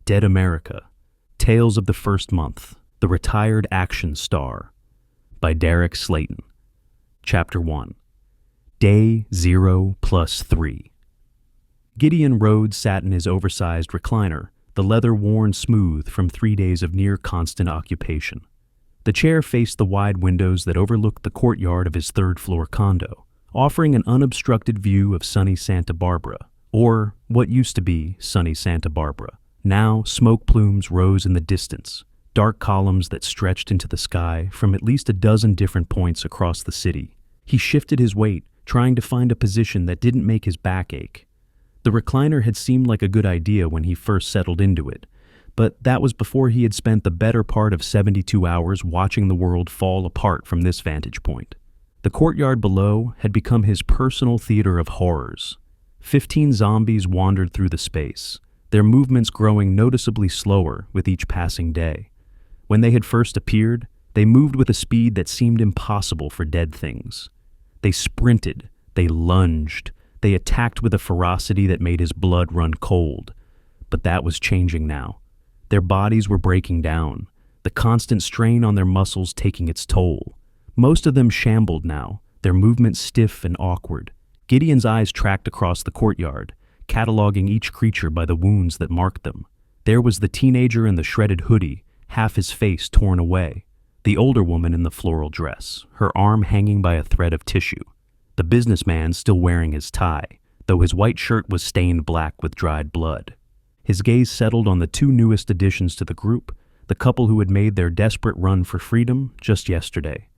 Dead America, Tales of the First Month, The Retired Action Star, by Derek Slayton. Chapter 1. Day 0+3. Gideon Rhodes sat in his oversized recliner, the leather worn smooth from 3 days of near-constant occupation. The chair faced the wide windows that overlooked the courtyard of his third-floor condo, offering an unobstructed view of sunny Santa Barbara, or what used to be sunny Santa Barbara. Now, smoke plumes rose in the distance, dark columns that stretched into the sky from at least a dozen different points across the city. He shifted his weight, trying to find a position that didn't make his back ache. The recliner had seemed like a good idea when he first settled into it, but that was before he had spent the better part of 72 hours watching the world fall apart from this vantage point. The courtyard below had become his personal theater of horrors. 15 zombies wandered through the space, their movements growing noticeably slower with each passing day. When they had first appeared, they moved with a speed that seemed impossible for dead things. They sprinted, they lunged, they attacked with a ferocity that made his blood run cold. But that was changing now. Their bodies were breaking down, the constant strain on their muscles taking its toll. Most of them shambled now, their movements stiff and awkward. Gideon's eyes tracked across the courtyard, cataloging each creature by the wounds that marked them. There was the teenager in the shredded hoodie, half his face torn away. The older woman in the floral dress, her arm hanging by a thread of tissue. The businessman still wearing his tie, though his white shirt was stained black with dried blood. His gaze settled on the two newest additions to the group, the couple who had made their desperate run for freedom just yesterday.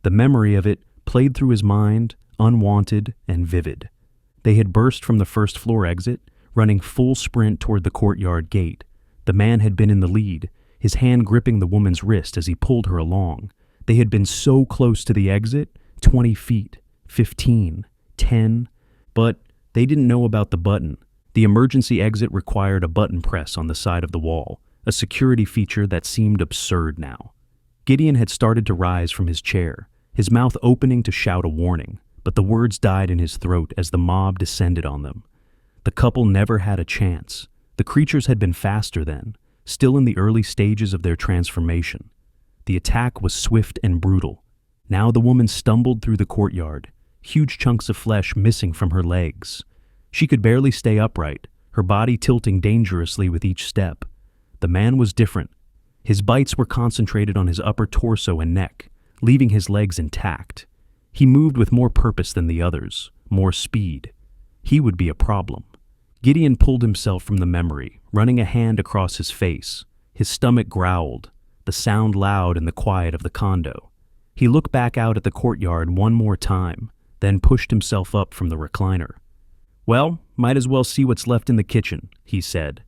The memory of it played through his mind, unwanted and vivid. They had burst from the first floor exit, running full sprint toward the courtyard gate. The man had been in the lead, his hand gripping the woman's wrist as he pulled her along. They had been so close to the exit, 20 feet, 15, 10, but they didn't know about the button. The emergency exit required a button press on the side of the wall, a security feature that seemed absurd now. Gideon had started to rise from his chair, his mouth opening to shout a warning, but the words died in his throat as the mob descended on them. The couple never had a chance. The creatures had been faster then, still in the early stages of their transformation. The attack was swift and brutal. Now the woman stumbled through the courtyard, huge chunks of flesh missing from her legs. She could barely stay upright, her body tilting dangerously with each step. The man was different. His bites were concentrated on his upper torso and neck, leaving his legs intact. He moved with more purpose than the others, more speed. He would be a problem. Gideon pulled himself from the memory, running a hand across his face. His stomach growled, the sound loud in the quiet of the condo. He looked back out at the courtyard one more time, then pushed himself up from the recliner. "Well, might as well see what's left in the kitchen," he said.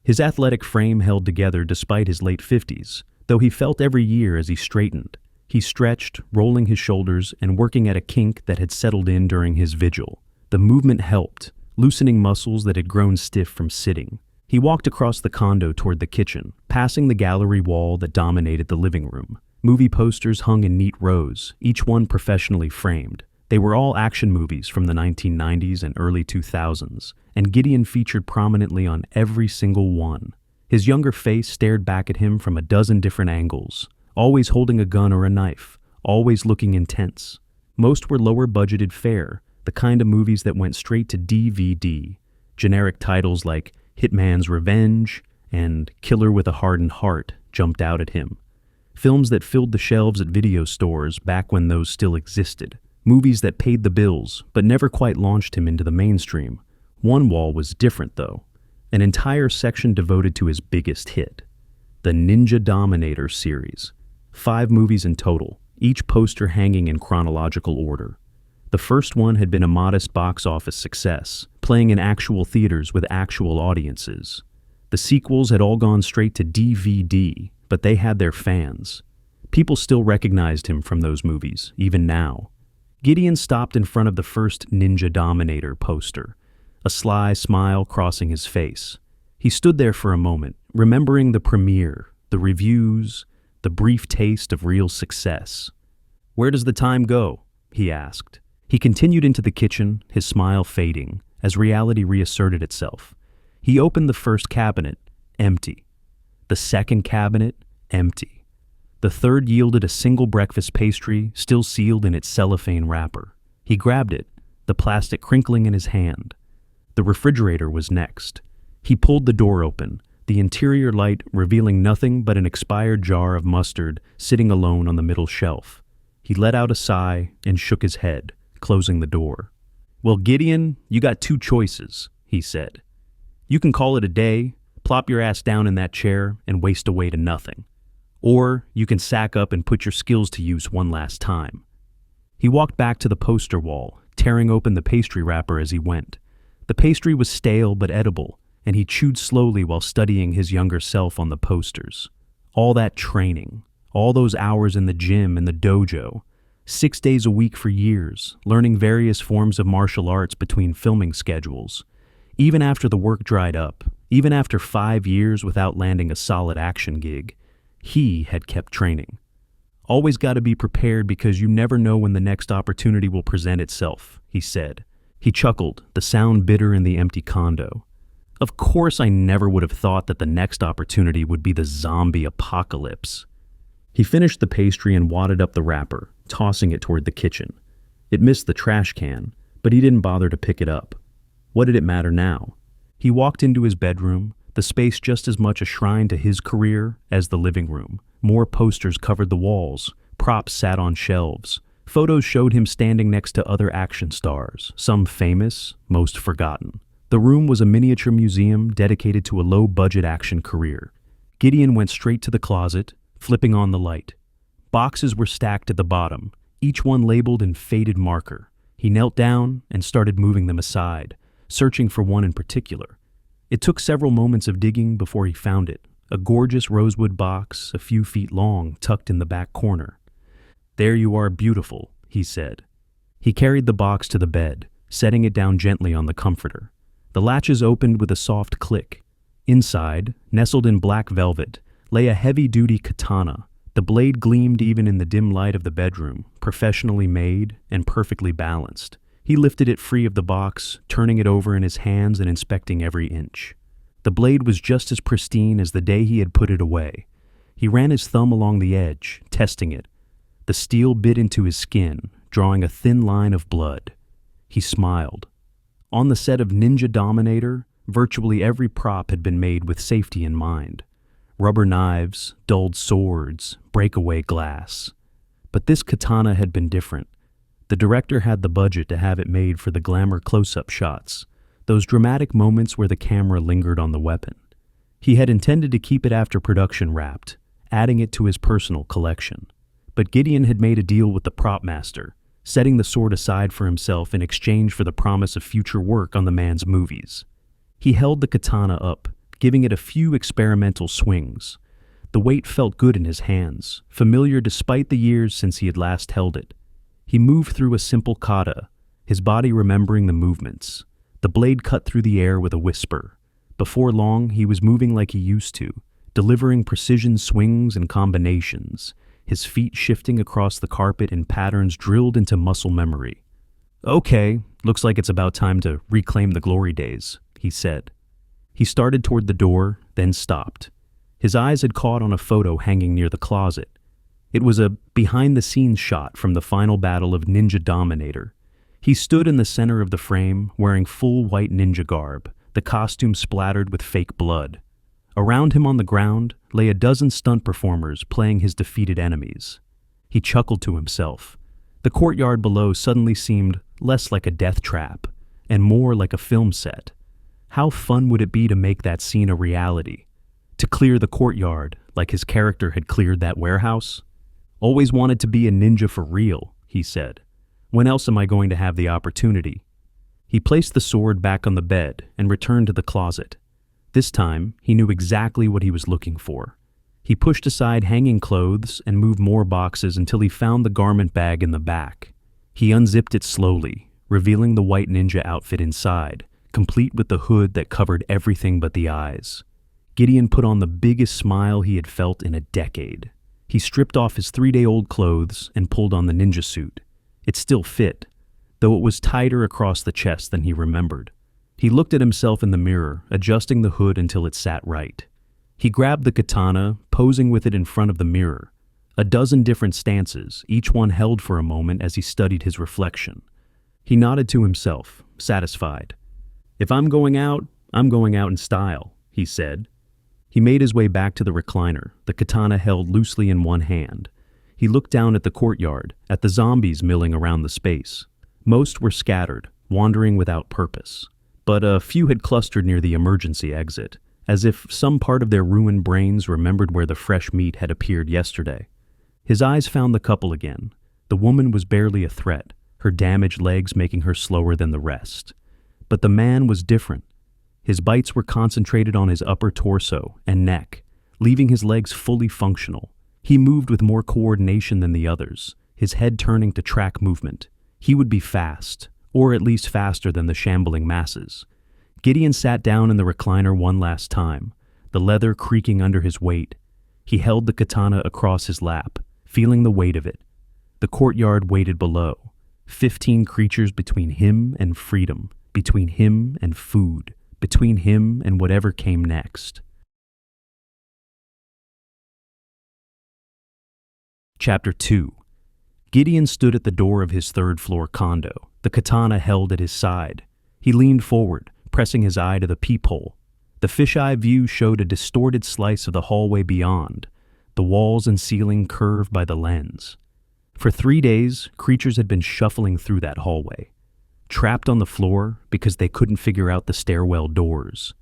His athletic frame held together despite his late 50s, though he felt every year as he straightened. He stretched, rolling his shoulders and working at a kink that had settled in during his vigil. The movement helped, loosening muscles that had grown stiff from sitting. He walked across the condo toward the kitchen, passing the gallery wall that dominated the living room. Movie posters hung in neat rows, each one professionally framed. They were all action movies from the 1990s and early 2000s, and Gideon featured prominently on every single one. His younger face stared back at him from a dozen different angles, always holding a gun or a knife, always looking intense. Most were lower-budgeted fare, the kind of movies that went straight to DVD. Generic titles like Hitman's Revenge and Killer with a Hardened Heart jumped out at him. Films that filled the shelves at video stores back when those still existed. Movies that paid the bills, but never quite launched him into the mainstream. One wall was different, though. An entire section devoted to his biggest hit, the Ninja Dominator series. 5 movies in total, each poster hanging in chronological order. The first one had been a modest box office success, playing in actual theaters with actual audiences. The sequels had all gone straight to DVD, but they had their fans. People still recognized him from those movies, even now. Gideon stopped in front of the first Ninja Dominator poster, a sly smile crossing his face. He stood there for a moment, remembering the premiere, the reviews, the brief taste of real success. "Where does the time go?" he asked. He continued into the kitchen, his smile fading, as reality reasserted itself. He opened the first cabinet, empty. The second cabinet, empty. The third yielded a single breakfast pastry, still sealed in its cellophane wrapper. He grabbed it, the plastic crinkling in his hand. The refrigerator was next. He pulled the door open, the interior light revealing nothing but an expired jar of mustard sitting alone on the middle shelf. He let out a sigh and shook his head, closing the door. "Well, Gideon, you got two choices," he said. "You can call it a day, plop your ass down in that chair, and waste away to nothing. Or you can sack up and put your skills to use one last time." He walked back to the poster wall, tearing open the pastry wrapper as he went. The pastry was stale but edible, and he chewed slowly while studying his younger self on the posters. All that training, all those hours in the gym and the dojo, 6 days a week for years, learning various forms of martial arts between filming schedules. Even after the work dried up, even after 5 years without landing a solid action gig, he had kept training. "Always got to be prepared because you never know when the next opportunity will present itself," he said. He chuckled, the sound bitter in the empty condo. "Of course I never would have thought that the next opportunity would be the zombie apocalypse." He finished the pastry and wadded up the wrapper, tossing it toward the kitchen. It missed the trash can, but he didn't bother to pick it up. What did it matter now? He walked into his bedroom, the space just as much a shrine to his career as the living room. More posters covered the walls, props sat on shelves. Photos showed him standing next to other action stars, some famous, most forgotten. The room was a miniature museum dedicated to a low-budget action career. Gideon went straight to the closet, flipping on the light. Boxes were stacked at the bottom, each one labeled in faded marker. He knelt down and started moving them aside, searching for one in particular. It took several moments of digging before he found it, a gorgeous rosewood box a few feet long tucked in the back corner. "There you are, beautiful," he said. He carried the box to the bed, setting it down gently on the comforter. The latches opened with a soft click. Inside, nestled in black velvet, lay a heavy-duty katana. The blade gleamed even in the dim light of the bedroom, professionally made and perfectly balanced. He lifted it free of the box, turning it over in his hands and inspecting every inch. The blade was just as pristine as the day he had put it away. He ran his thumb along the edge, testing it. The steel bit into his skin, drawing a thin line of blood. He smiled. On the set of Ninja Dominator, virtually every prop had been made with safety in mind. Rubber knives, dulled swords, breakaway glass. But this katana had been different. The director had the budget to have it made for the glamour close-up shots, those dramatic moments where the camera lingered on the weapon. He had intended to keep it after production wrapped, adding it to his personal collection. But Gideon had made a deal with the prop master, setting the sword aside for himself in exchange for the promise of future work on the man's movies. He held the katana up, giving it a few experimental swings. The weight felt good in his hands, familiar despite the years since he had last held it. He moved through a simple kata, his body remembering the movements. The blade cut through the air with a whisper. Before long, he was moving like he used to, delivering precision swings and combinations, his feet shifting across the carpet in patterns drilled into muscle memory. "Okay, looks like it's about time to reclaim the glory days," he said. He started toward the door, then stopped. His eyes had caught on a photo hanging near the closet. It was a behind-the-scenes shot from the final battle of Ninja Dominator. He stood in the center of the frame, wearing full white ninja garb, the costume splattered with fake blood. Around him on the ground lay a dozen stunt performers playing his defeated enemies. He chuckled to himself. The courtyard below suddenly seemed less like a death trap and more like a film set. How fun would it be to make that scene a reality? To clear the courtyard like his character had cleared that warehouse? "Always wanted to be a ninja for real," he said. "When else am I going to have the opportunity?" He placed the sword back on the bed and returned to the closet. This time, he knew exactly what he was looking for. He pushed aside hanging clothes and moved more boxes until he found the garment bag in the back. He unzipped it slowly, revealing the white ninja outfit inside, complete with the hood that covered everything but the eyes. Gideon put on the biggest smile he had felt in a decade. He stripped off his 3-day-old clothes and pulled on the ninja suit. It still fit, though it was tighter across the chest than he remembered. He looked at himself in the mirror, adjusting the hood until it sat right. He grabbed the katana, posing with it in front of the mirror. A dozen different stances, each one held for a moment as he studied his reflection. He nodded to himself, satisfied. "If I'm going out in style," he said. He made his way back to the recliner, the katana held loosely in one hand. He looked down at the courtyard, at the zombies milling around the space. Most were scattered, wandering without purpose. But a few had clustered near the emergency exit, as if some part of their ruined brains remembered where the fresh meat had appeared yesterday. His eyes found the couple again. The woman was barely a threat, her damaged legs making her slower than the rest. But the man was different. His bites were concentrated on his upper torso and neck, leaving his legs fully functional. He moved with more coordination than the others, his head turning to track movement. He would be fast, or at least faster than the shambling masses. Gideon sat down in the recliner one last time, the leather creaking under his weight. He held the katana across his lap, feeling the weight of it. The courtyard waited below. 15 creatures between him and freedom, between him and food, between him and whatever came next. Chapter 2. Gideon stood at the door of his third-floor condo, the katana held at his side. He leaned forward, pressing his eye to the peephole. The fisheye view showed a distorted slice of the hallway beyond, the walls and ceiling curved by the lens. For 3 days, creatures had been shuffling through that hallway, trapped on the floor because they couldn't figure out the stairwell doors.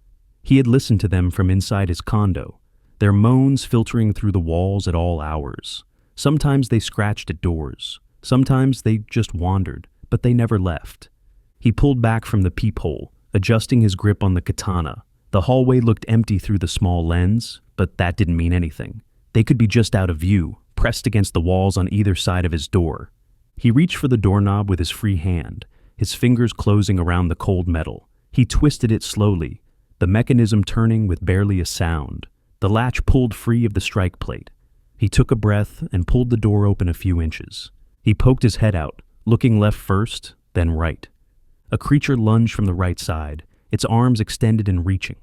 He had listened to them from inside his condo, their moans filtering through the walls at all hours. Sometimes they scratched at doors, sometimes they just wandered, but they never left. He pulled back from the peephole, adjusting his grip on the katana. The hallway looked empty through the small lens, but that didn't mean anything. They could be just out of view, pressed against the walls on either side of his door. He reached for the doorknob with his free hand, his fingers closing around the cold metal. He twisted it slowly, the mechanism turning with barely a sound. The latch pulled free of the strike plate. He took a breath and pulled the door open a few inches. He poked his head out, looking left first, then right. A creature lunged from the right side, its arms extended and reaching.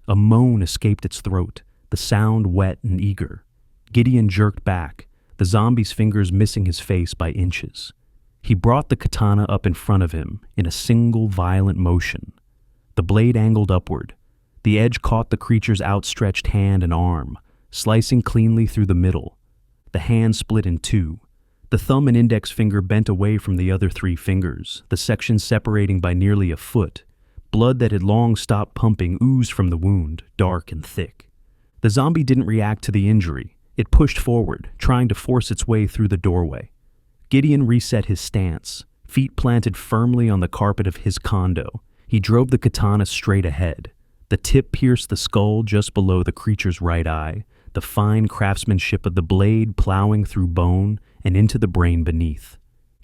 A moan escaped its throat, the sound wet and eager. Gideon jerked back, the zombie's fingers missing his face by inches. He brought the katana up in front of him in a single violent motion. The blade angled upward. The edge caught the creature's outstretched hand and arm, slicing cleanly through the middle. The hand split in two. The thumb and index finger bent away from the other 3 fingers, the section separating by nearly a foot. Blood that had long stopped pumping oozed from the wound, dark and thick. The zombie didn't react to the injury. It pushed forward, trying to force its way through the doorway. Gideon reset his stance, feet planted firmly on the carpet of his condo. He drove the katana straight ahead. The tip pierced the skull just below the creature's right eye, the fine craftsmanship of the blade plowing through bone and into the brain beneath.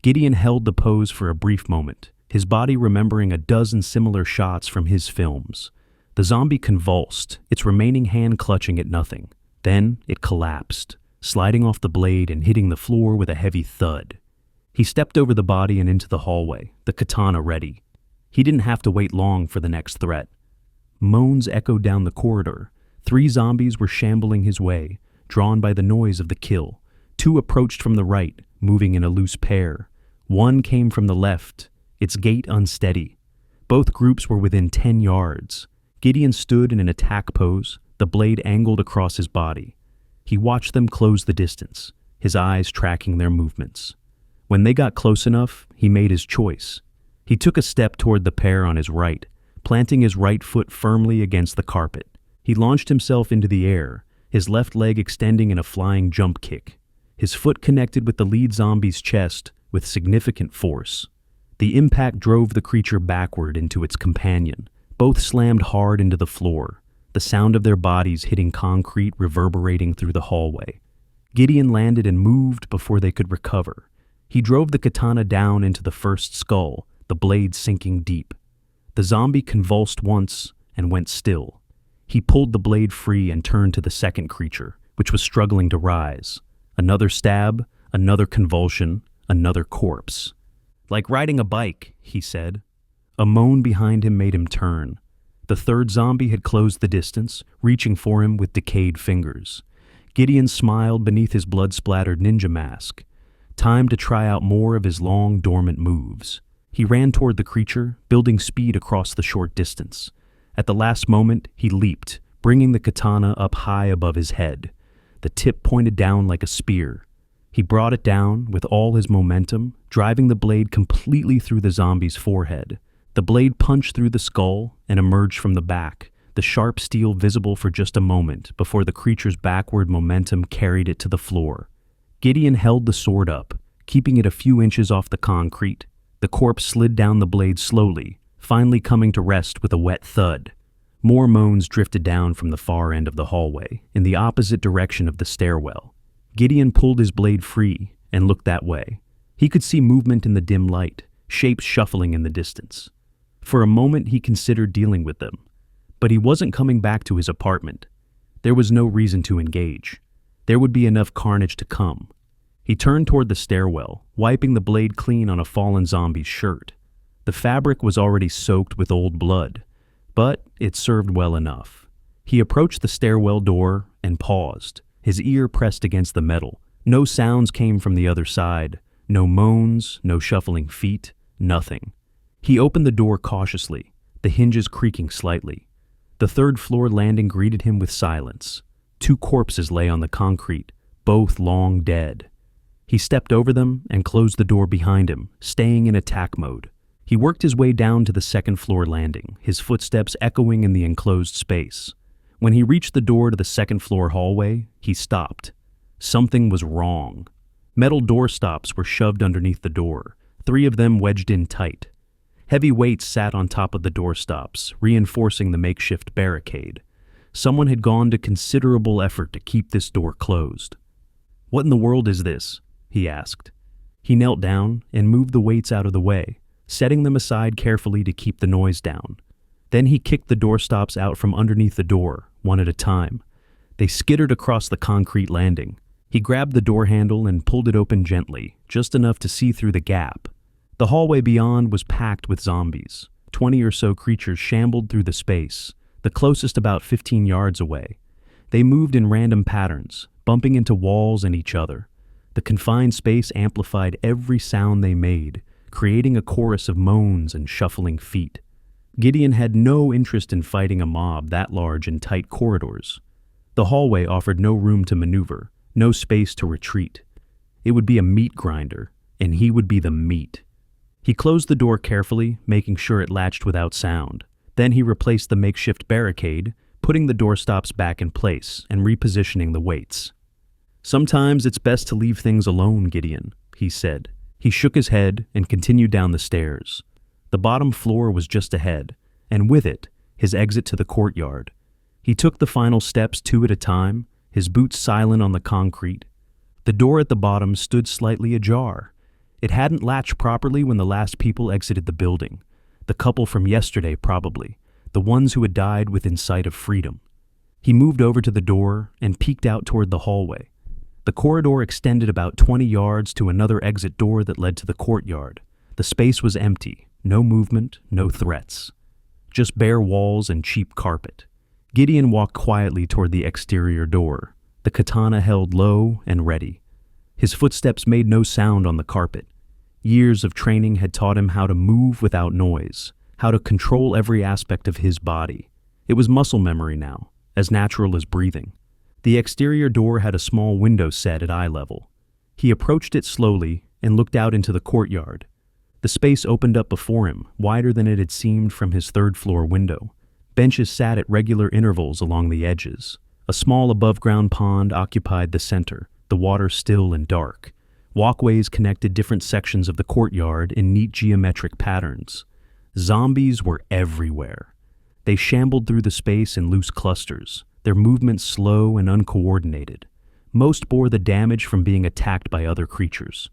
Gideon held the pose for a brief moment, his body remembering a dozen similar shots from his films. The zombie convulsed, its remaining hand clutching at nothing. Then it collapsed, sliding off the blade and hitting the floor with a heavy thud. He stepped over the body and into the hallway, the katana ready. He didn't have to wait long for the next threat. Moans echoed down the corridor. 3 zombies were shambling his way, drawn by the noise of the kill. 2 approached from the right, moving in a loose pair. 1 came from the left, its gait unsteady. Both groups were within 10 yards. Gideon stood in an attack pose, the blade angled across his body. He watched them close the distance, his eyes tracking their movements. When they got close enough, he made his choice. He took a step toward the pair on his right, planting his right foot firmly against the carpet. He launched himself into the air, his left leg extending in a flying jump kick. His foot connected with the lead zombie's chest with significant force. The impact drove the creature backward into its companion. Both slammed hard into the floor, the sound of their bodies hitting concrete reverberating through the hallway. Gideon landed and moved before they could recover. He drove the katana down into the first skull, the blade sinking deep. The zombie convulsed once and went still. He pulled the blade free and turned to the second creature, which was struggling to rise. Another stab, another convulsion, another corpse. "Like riding a bike," he said. A moan behind him made him turn. The third zombie had closed the distance, reaching for him with decayed fingers. Gideon smiled beneath his blood-splattered ninja mask. Time to try out more of his long, dormant moves. He ran toward the creature, building speed across the short distance. At the last moment, he leaped, bringing the katana up high above his head. The tip pointed down like a spear. He brought it down with all his momentum, driving the blade completely through the zombie's forehead. The blade punched through the skull and emerged from the back, the sharp steel visible for just a moment before the creature's backward momentum carried it to the floor. Gideon held the sword up, keeping it a few inches off the concrete. The corpse slid down the blade slowly, finally coming to rest with a wet thud. More moans drifted down from the far end of the hallway, in the opposite direction of the stairwell. Gideon pulled his blade free and looked that way. He could see movement in the dim light, shapes shuffling in the distance. For a moment he considered dealing with them, but he wasn't coming back to his apartment. There was no reason to engage. There would be enough carnage to come. He turned toward the stairwell, wiping the blade clean on a fallen zombie's shirt. The fabric was already soaked with old blood, but it served well enough. He approached the stairwell door and paused, his ear pressed against the metal. No sounds came from the other side, no moans, no shuffling feet, nothing. He opened the door cautiously, the hinges creaking slightly. The third-floor landing greeted him with silence. 2 corpses lay on the concrete, both long dead. He stepped over them and closed the door behind him, staying in attack mode. He worked his way down to the second-floor landing, his footsteps echoing in the enclosed space. When he reached the door to the second-floor hallway, he stopped. Something was wrong. Metal door stops were shoved underneath the door, 3 of them wedged in tight. Heavy weights sat on top of the door stops, reinforcing the makeshift barricade. Someone had gone to considerable effort to keep this door closed. "What in the world is this?" he asked. He knelt down and moved the weights out of the way, setting them aside carefully to keep the noise down. Then he kicked the doorstops out from underneath the door, one at a time. They skittered across the concrete landing. He grabbed the door handle and pulled it open gently, just enough to see through the gap. The hallway beyond was packed with zombies. 20 or so creatures shambled through the space, the closest about 15 yards away. They moved in random patterns, bumping into walls and each other. The confined space amplified every sound they made, creating a chorus of moans and shuffling feet. Gideon had no interest in fighting a mob that large in tight corridors. The hallway offered no room to maneuver, no space to retreat. It would be a meat grinder, and he would be the meat. He closed the door carefully, making sure it latched without sound. Then he replaced the makeshift barricade, putting the doorstops back in place and repositioning the weights. "Sometimes it's best to leave things alone, Gideon," he said. He shook his head and continued down the stairs. The bottom floor was just ahead, and with it, his exit to the courtyard. He took the final steps 2 at a time, his boots silent on the concrete. The door at the bottom stood slightly ajar. It hadn't latched properly when the last people exited the building. The couple from yesterday, probably. The ones who had died within sight of freedom. He moved over to the door and peeked out toward the hallway. The corridor extended about 20 yards to another exit door that led to the courtyard. The space was empty, no movement, no threats. Just bare walls and cheap carpet. Gideon walked quietly toward the exterior door, the katana held low and ready. His footsteps made no sound on the carpet. Years of training had taught him how to move without noise, how to control every aspect of his body. It was muscle memory now, as natural as breathing. The exterior door had a small window set at eye level. He approached it slowly and looked out into the courtyard. The space opened up before him, wider than it had seemed from his third-floor window. Benches sat at regular intervals along the edges. A small above-ground pond occupied the center, the water still and dark. Walkways connected different sections of the courtyard in neat geometric patterns. Zombies were everywhere. They shambled through the space in loose clusters, their movements slow and uncoordinated. Most bore the damage from being attacked by other creatures.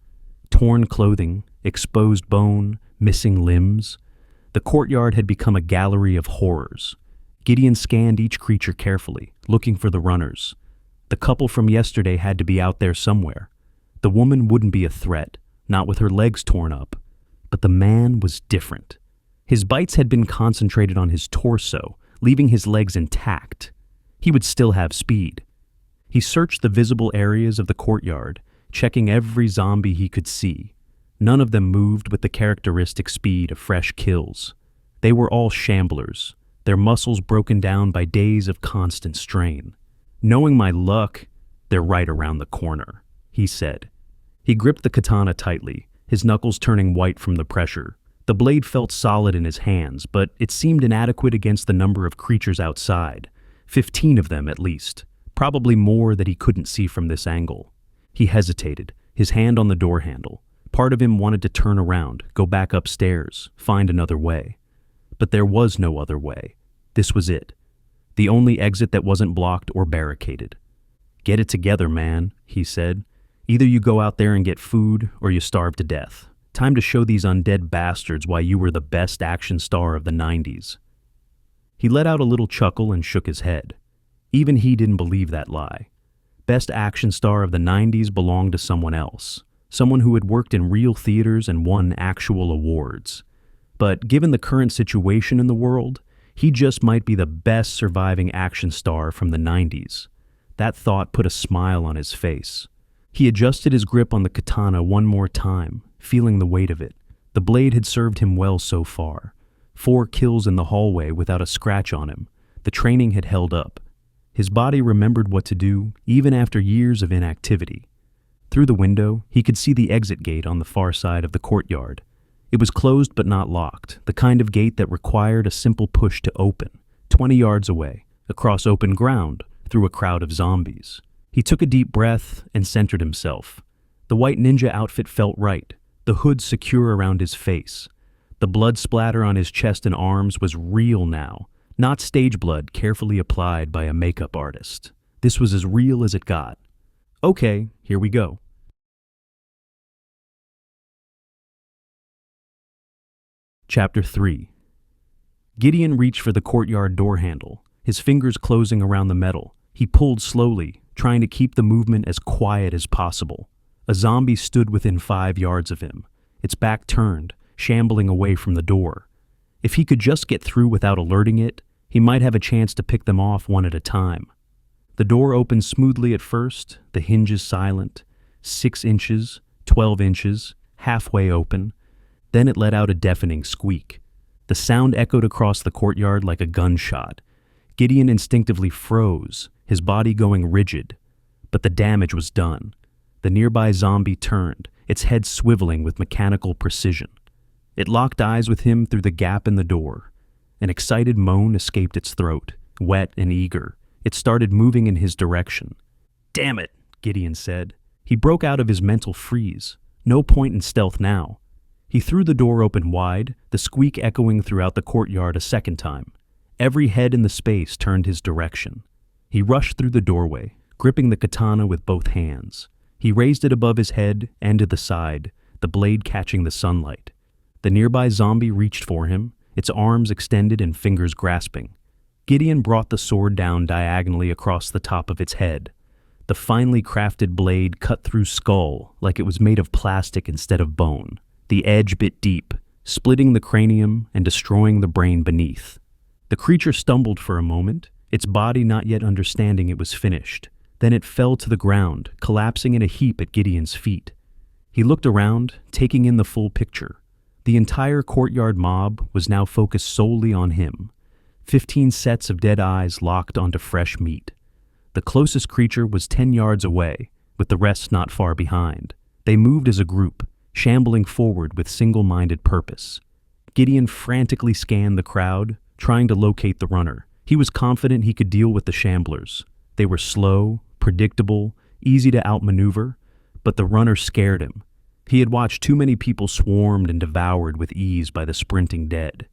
Torn clothing, exposed bone, missing limbs. The courtyard had become a gallery of horrors. Gideon scanned each creature carefully, looking for the runners. The couple from yesterday had to be out there somewhere. The woman wouldn't be a threat, not with her legs torn up. But the man was different. His bites had been concentrated on his torso, leaving his legs intact. He would still have speed. He searched the visible areas of the courtyard, checking every zombie he could see. None of them moved with the characteristic speed of fresh kills. They were all shamblers, their muscles broken down by days of constant strain. "Knowing my luck, they're right around the corner," he said. He gripped the katana tightly, his knuckles turning white from the pressure. The blade felt solid in his hands, but it seemed inadequate against the number of creatures outside. 15 of them, at least. Probably more that he couldn't see from this angle. He hesitated, his hand on the door handle. Part of him wanted to turn around, go back upstairs, find another way. But there was no other way. This was it. The only exit that wasn't blocked or barricaded. "Get it together, man," he said. "Either you go out there and get food, or you starve to death. Time to show these undead bastards why you were the best action star of the 90s. He let out a little chuckle and shook his head. Even he didn't believe that lie. Best action star of the 90s belonged to someone else. Someone who had worked in real theaters and won actual awards. But given the current situation in the world, he just might be the best surviving action star from the 90s. That thought put a smile on his face. He adjusted his grip on the katana one more time, feeling the weight of it. The blade had served him well so far. 4 kills in the hallway without a scratch on him. The training had held up. His body remembered what to do, even after years of inactivity. Through the window, he could see the exit gate on the far side of the courtyard. It was closed but not locked, the kind of gate that required a simple push to open, 20 yards away, across open ground, through a crowd of zombies. He took a deep breath and centered himself. The white ninja outfit felt right, the hood secure around his face. The blood splatter on his chest and arms was real now, not stage blood carefully applied by a makeup artist. This was as real as it got. Okay, here we go. Chapter 3. Gideon reached for the courtyard door handle, his fingers closing around the metal. He pulled slowly, trying to keep the movement as quiet as possible. A zombie stood within 5 yards of him, its back turned, shambling away from the door. If he could just get through without alerting it, he might have a chance to pick them off one at a time. The door opened smoothly at first, the hinges silent, 6 inches, 12 inches, halfway open. Then it let out a deafening squeak. The sound echoed across the courtyard like a gunshot. Gideon instinctively froze, his body going rigid. But the damage was done. The nearby zombie turned, its head swiveling with mechanical precision. It locked eyes with him through the gap in the door. An excited moan escaped its throat, wet and eager. It started moving in his direction. "Damn it," Gideon said. He broke out of his mental freeze. No point in stealth now. He threw the door open wide, the squeak echoing throughout the courtyard a second time. Every head in the space turned his direction. He rushed through the doorway, gripping the katana with both hands. He raised it above his head and to the side, the blade catching the sunlight. The nearby zombie reached for him, its arms extended and fingers grasping. Gideon brought the sword down diagonally across the top of its head. The finely crafted blade cut through skull like it was made of plastic instead of bone. The edge bit deep, splitting the cranium and destroying the brain beneath. The creature stumbled for a moment, its body not yet understanding it was finished. Then it fell to the ground, collapsing in a heap at Gideon's feet. He looked around, taking in the full picture. The entire courtyard mob was now focused solely on him. 15 sets of dead eyes locked onto fresh meat. The closest creature was 10 yards away, with the rest not far behind. They moved as a group, shambling forward with single-minded purpose. Gideon frantically scanned the crowd, trying to locate the runner. He was confident he could deal with the shamblers. They were slow, predictable, easy to outmaneuver, but the runner scared him. He had watched too many people swarmed and devoured with ease by the sprinting dead.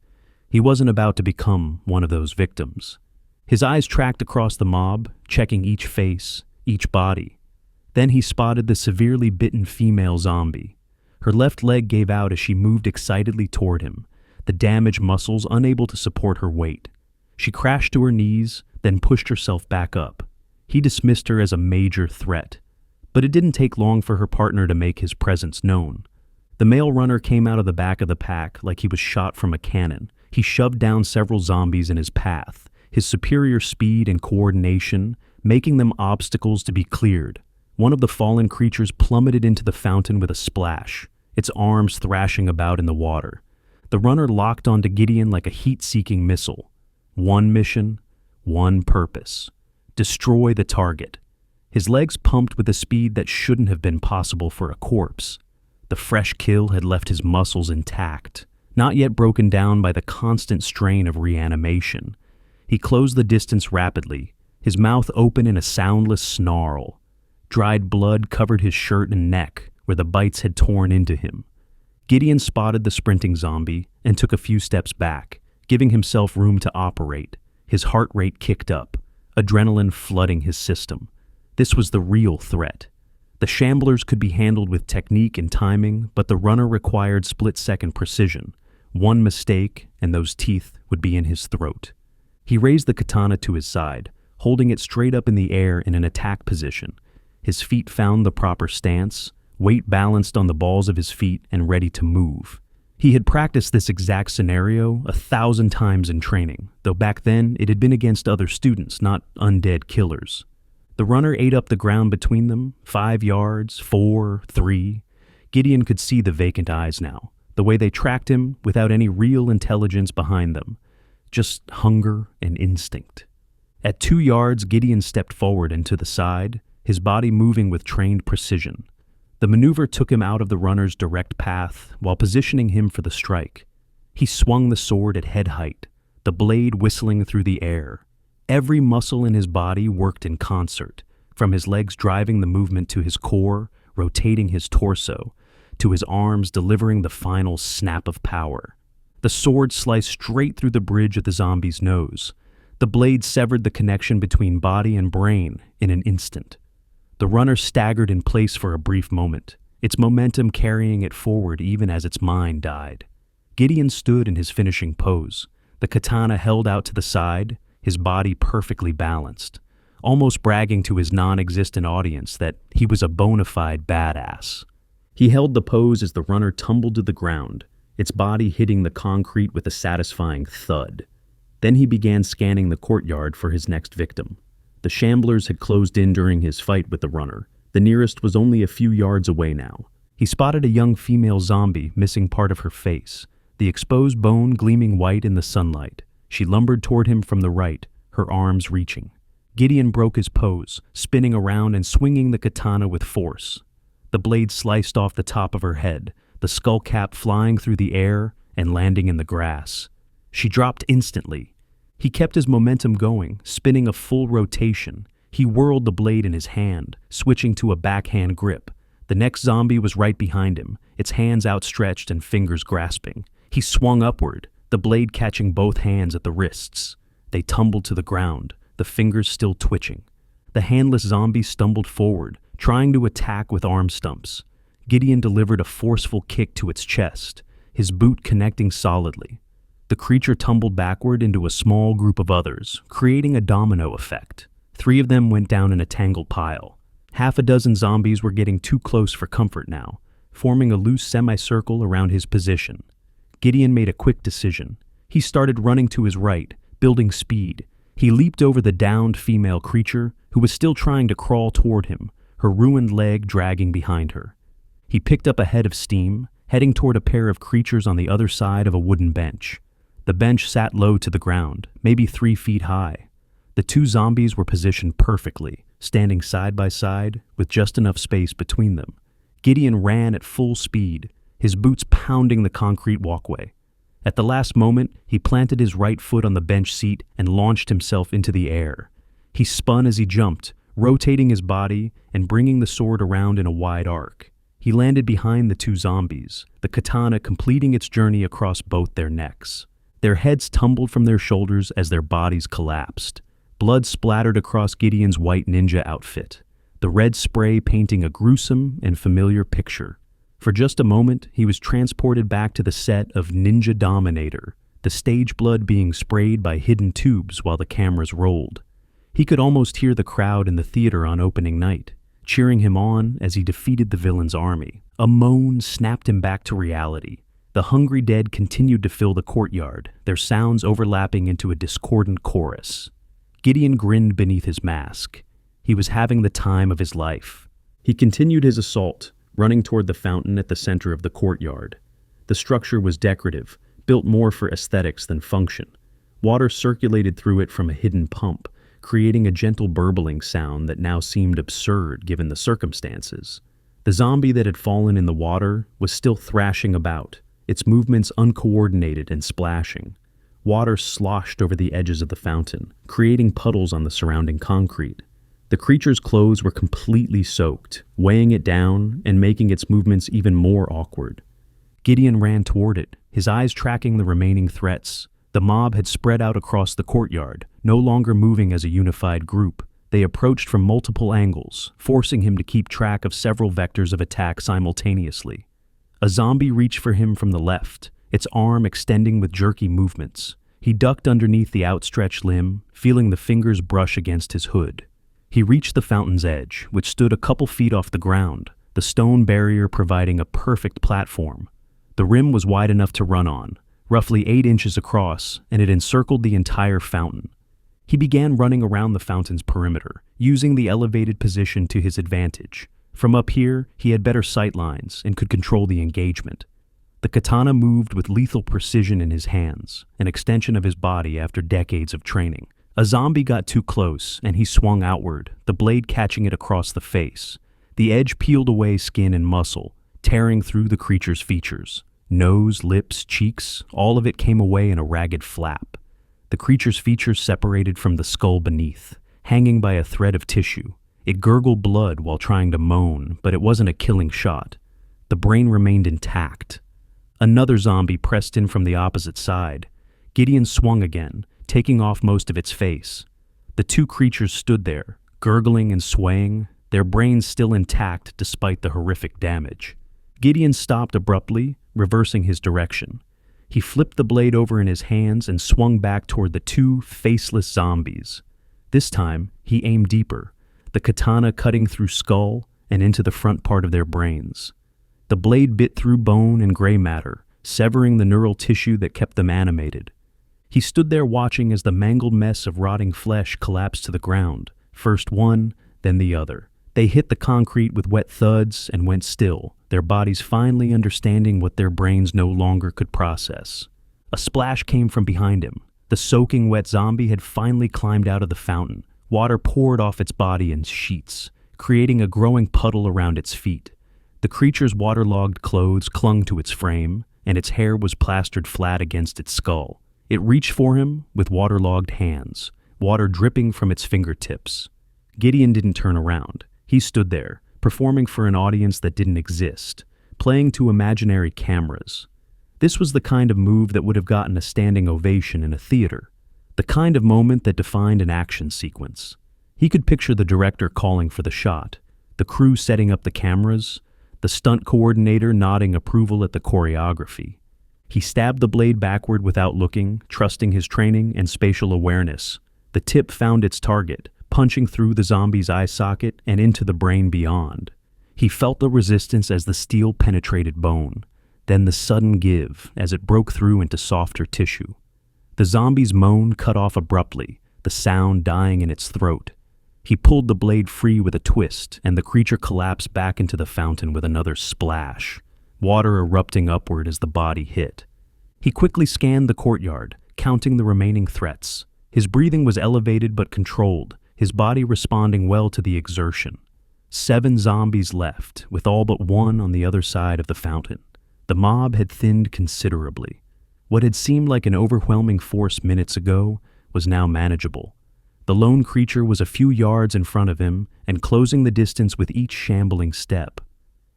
He wasn't about to become one of those victims. His eyes tracked across the mob, checking each face, each body. Then he spotted the severely bitten female zombie. Her left leg gave out as she moved excitedly toward him, the damaged muscles unable to support her weight. She crashed to her knees, then pushed herself back up. He dismissed her as a major threat. But it didn't take long for her partner to make his presence known. The male runner came out of the back of the pack like he was shot from a cannon. He shoved down several zombies in his path, his superior speed and coordination making them obstacles to be cleared. One of the fallen creatures plummeted into the fountain with a splash, its arms thrashing about in the water. The runner locked onto Gideon like a heat-seeking missile. One mission, one purpose: destroy the target. His legs pumped with a speed that shouldn't have been possible for a corpse. The fresh kill had left his muscles intact, not yet broken down by the constant strain of reanimation. He closed the distance rapidly, his mouth open in a soundless snarl. Dried blood covered his shirt and neck where the bites had torn into him. Gideon spotted the sprinting zombie and took a few steps back, giving himself room to operate. His heart rate kicked up, adrenaline flooding his system. This was the real threat. The shamblers could be handled with technique and timing, but the runner required split-second precision. One mistake, and those teeth would be in his throat. He raised the katana to his side, holding it straight up in the air in an attack position. His feet found the proper stance, weight balanced on the balls of his feet and ready to move. He had practiced this exact scenario 1,000 times in training, though back then it had been against other students, not undead killers. The runner ate up the ground between them, 5 yards, 4, 3. Gideon could see the vacant eyes now, the way they tracked him without any real intelligence behind them, just hunger and instinct. At 2 yards, Gideon stepped forward and to the side, his body moving with trained precision. The maneuver took him out of the runner's direct path while positioning him for the strike. He swung the sword at head height, the blade whistling through the air. Every muscle in his body worked in concert, from his legs driving the movement to his core, rotating his torso, to his arms delivering the final snap of power. The sword sliced straight through the bridge of the zombie's nose. The blade severed the connection between body and brain in an instant. The runner staggered in place for a brief moment, its momentum carrying it forward even as its mind died. Gideon stood in his finishing pose, the katana held out to the side, his body perfectly balanced, almost bragging to his non-existent audience that he was a bona fide badass. He held the pose as the runner tumbled to the ground, its body hitting the concrete with a satisfying thud. Then he began scanning the courtyard for his next victim. The shamblers had closed in during his fight with the runner. The nearest was only a few yards away now. He spotted a young female zombie missing part of her face, the exposed bone gleaming white in the sunlight. She lumbered toward him from the right, her arms reaching. Gideon broke his pose, spinning around and swinging the katana with force. The blade sliced off the top of her head, the skull cap flying through the air and landing in the grass. She dropped instantly. He kept his momentum going, spinning a full rotation. He whirled the blade in his hand, switching to a backhand grip. The next zombie was right behind him, its hands outstretched and fingers grasping. He swung upward, the blade catching both hands at the wrists. They tumbled to the ground, the fingers still twitching. The handless zombie stumbled forward, trying to attack with arm stumps. Gideon delivered a forceful kick to its chest, his boot connecting solidly. The creature tumbled backward into a small group of others, creating a domino effect. 3 of them went down in a tangled pile. 6 zombies were getting too close for comfort now, forming a loose semicircle around his position. Gideon made a quick decision. He started running to his right, building speed. He leaped over the downed female creature, who was still trying to crawl toward him, her ruined leg dragging behind her. He picked up a head of steam, heading toward a pair of creatures on the other side of a wooden bench. The bench sat low to the ground, maybe 3 feet high. The 2 zombies were positioned perfectly, standing side by side, with just enough space between them. Gideon ran at full speed, his boots pounding the concrete walkway. At the last moment, he planted his right foot on the bench seat and launched himself into the air. He spun as he jumped, rotating his body and bringing the sword around in a wide arc. He landed behind the 2 zombies, the katana completing its journey across both their necks. Their heads tumbled from their shoulders as their bodies collapsed. Blood splattered across Gideon's white ninja outfit, the red spray painting a gruesome and familiar picture. For just a moment, he was transported back to the set of Ninja Dominator, the stage blood being sprayed by hidden tubes while the cameras rolled. He could almost hear the crowd in the theater on opening night, cheering him on as he defeated the villain's army. A moan snapped him back to reality. The hungry dead continued to fill the courtyard, their sounds overlapping into a discordant chorus. Gideon grinned beneath his mask. He was having the time of his life. He continued his assault, running toward the fountain at the center of the courtyard. The structure was decorative, built more for aesthetics than function. Water circulated through it from a hidden pump, creating a gentle burbling sound that now seemed absurd given the circumstances. The zombie that had fallen in the water was still thrashing about, its movements uncoordinated and splashing. Water sloshed over the edges of the fountain, creating puddles on the surrounding concrete. The creature's clothes were completely soaked, weighing it down and making its movements even more awkward. Gideon ran toward it, his eyes tracking the remaining threats. The mob had spread out across the courtyard, no longer moving as a unified group. They approached from multiple angles, forcing him to keep track of several vectors of attack simultaneously. A zombie reached for him from the left, its arm extending with jerky movements. He ducked underneath the outstretched limb, feeling the fingers brush against his hood. He reached the fountain's edge, which stood a couple feet off the ground, the stone barrier providing a perfect platform. The rim was wide enough to run on, roughly 8 inches across, and it encircled the entire fountain. He began running around the fountain's perimeter, using the elevated position to his advantage. From up here, he had better sight lines and could control the engagement. The katana moved with lethal precision in his hands, an extension of his body after decades of training. A zombie got too close, and he swung outward, the blade catching it across the face. The edge peeled away skin and muscle, tearing through the creature's features. Nose, lips, cheeks, all of it came away in a ragged flap. The creature's features separated from the skull beneath, hanging by a thread of tissue. It gurgled blood while trying to moan, but it wasn't a killing shot. The brain remained intact. Another zombie pressed in from the opposite side. Gideon swung again, taking off most of its face. The two creatures stood there, gurgling and swaying, their brains still intact despite the horrific damage. Gideon stopped abruptly, reversing his direction. He flipped the blade over in his hands and swung back toward the two faceless zombies. This time, he aimed deeper, the katana cutting through skull and into the front part of their brains. The blade bit through bone and gray matter, severing the neural tissue that kept them animated. He stood there watching as the mangled mess of rotting flesh collapsed to the ground, first one, then the other. They hit the concrete with wet thuds and went still, their bodies finally understanding what their brains no longer could process. A splash came from behind him. The soaking wet zombie had finally climbed out of the fountain. Water poured off its body in sheets, creating a growing puddle around its feet. The creature's waterlogged clothes clung to its frame, and its hair was plastered flat against its skull. It reached for him with waterlogged hands, water dripping from its fingertips. Gideon didn't turn around. He stood there, performing for an audience that didn't exist, playing to imaginary cameras. This was the kind of move that would have gotten a standing ovation in a theater, the kind of moment that defined an action sequence. He could picture the director calling for the shot, the crew setting up the cameras, the stunt coordinator nodding approval at the choreography. He stabbed the blade backward without looking, trusting his training and spatial awareness. The tip found its target, punching through the zombie's eye socket and into the brain beyond. He felt the resistance as the steel penetrated bone, then the sudden give as it broke through into softer tissue. The zombie's moan cut off abruptly, the sound dying in its throat. He pulled the blade free with a twist, and the creature collapsed back into the fountain with another splash, water erupting upward as the body hit. He quickly scanned the courtyard, counting the remaining threats. His breathing was elevated but controlled, his body responding well to the exertion. 7 zombies left, with all but one on the other side of the fountain. The mob had thinned considerably. What had seemed like an overwhelming force minutes ago was now manageable. The lone creature was a few yards in front of him and closing the distance with each shambling step.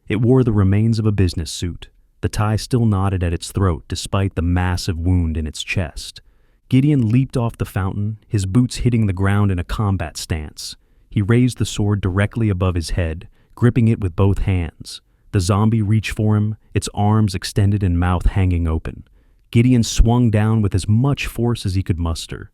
It wore the remains of a business suit, the tie still knotted at its throat despite the massive wound in its chest. Gideon leaped off the fountain, his boots hitting the ground in a combat stance. He raised the sword directly above his head, gripping it with both hands. The zombie reached for him, its arms extended and mouth hanging open. Gideon swung down with as much force as he could muster.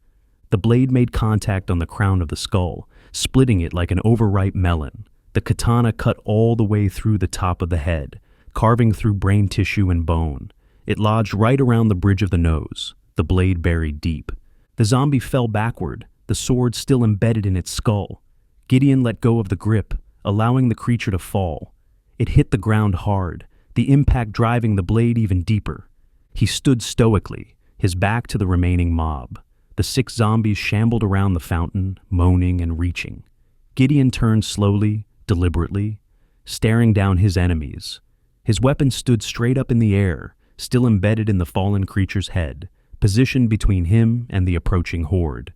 The blade made contact on the crown of the skull, splitting it like an overripe melon. The katana cut all the way through the top of the head, carving through brain tissue and bone. It lodged right around the bridge of the nose, the blade buried deep. The zombie fell backward, the sword still embedded in its skull. Gideon let go of the grip, allowing the creature to fall. It hit the ground hard, the impact driving the blade even deeper. He stood stoically, his back to the remaining mob. The 6 zombies shambled around the fountain, moaning and reaching. Gideon turned slowly, deliberately, staring down his enemies. His weapon stood straight up in the air, still embedded in the fallen creature's head, positioned between him and the approaching horde.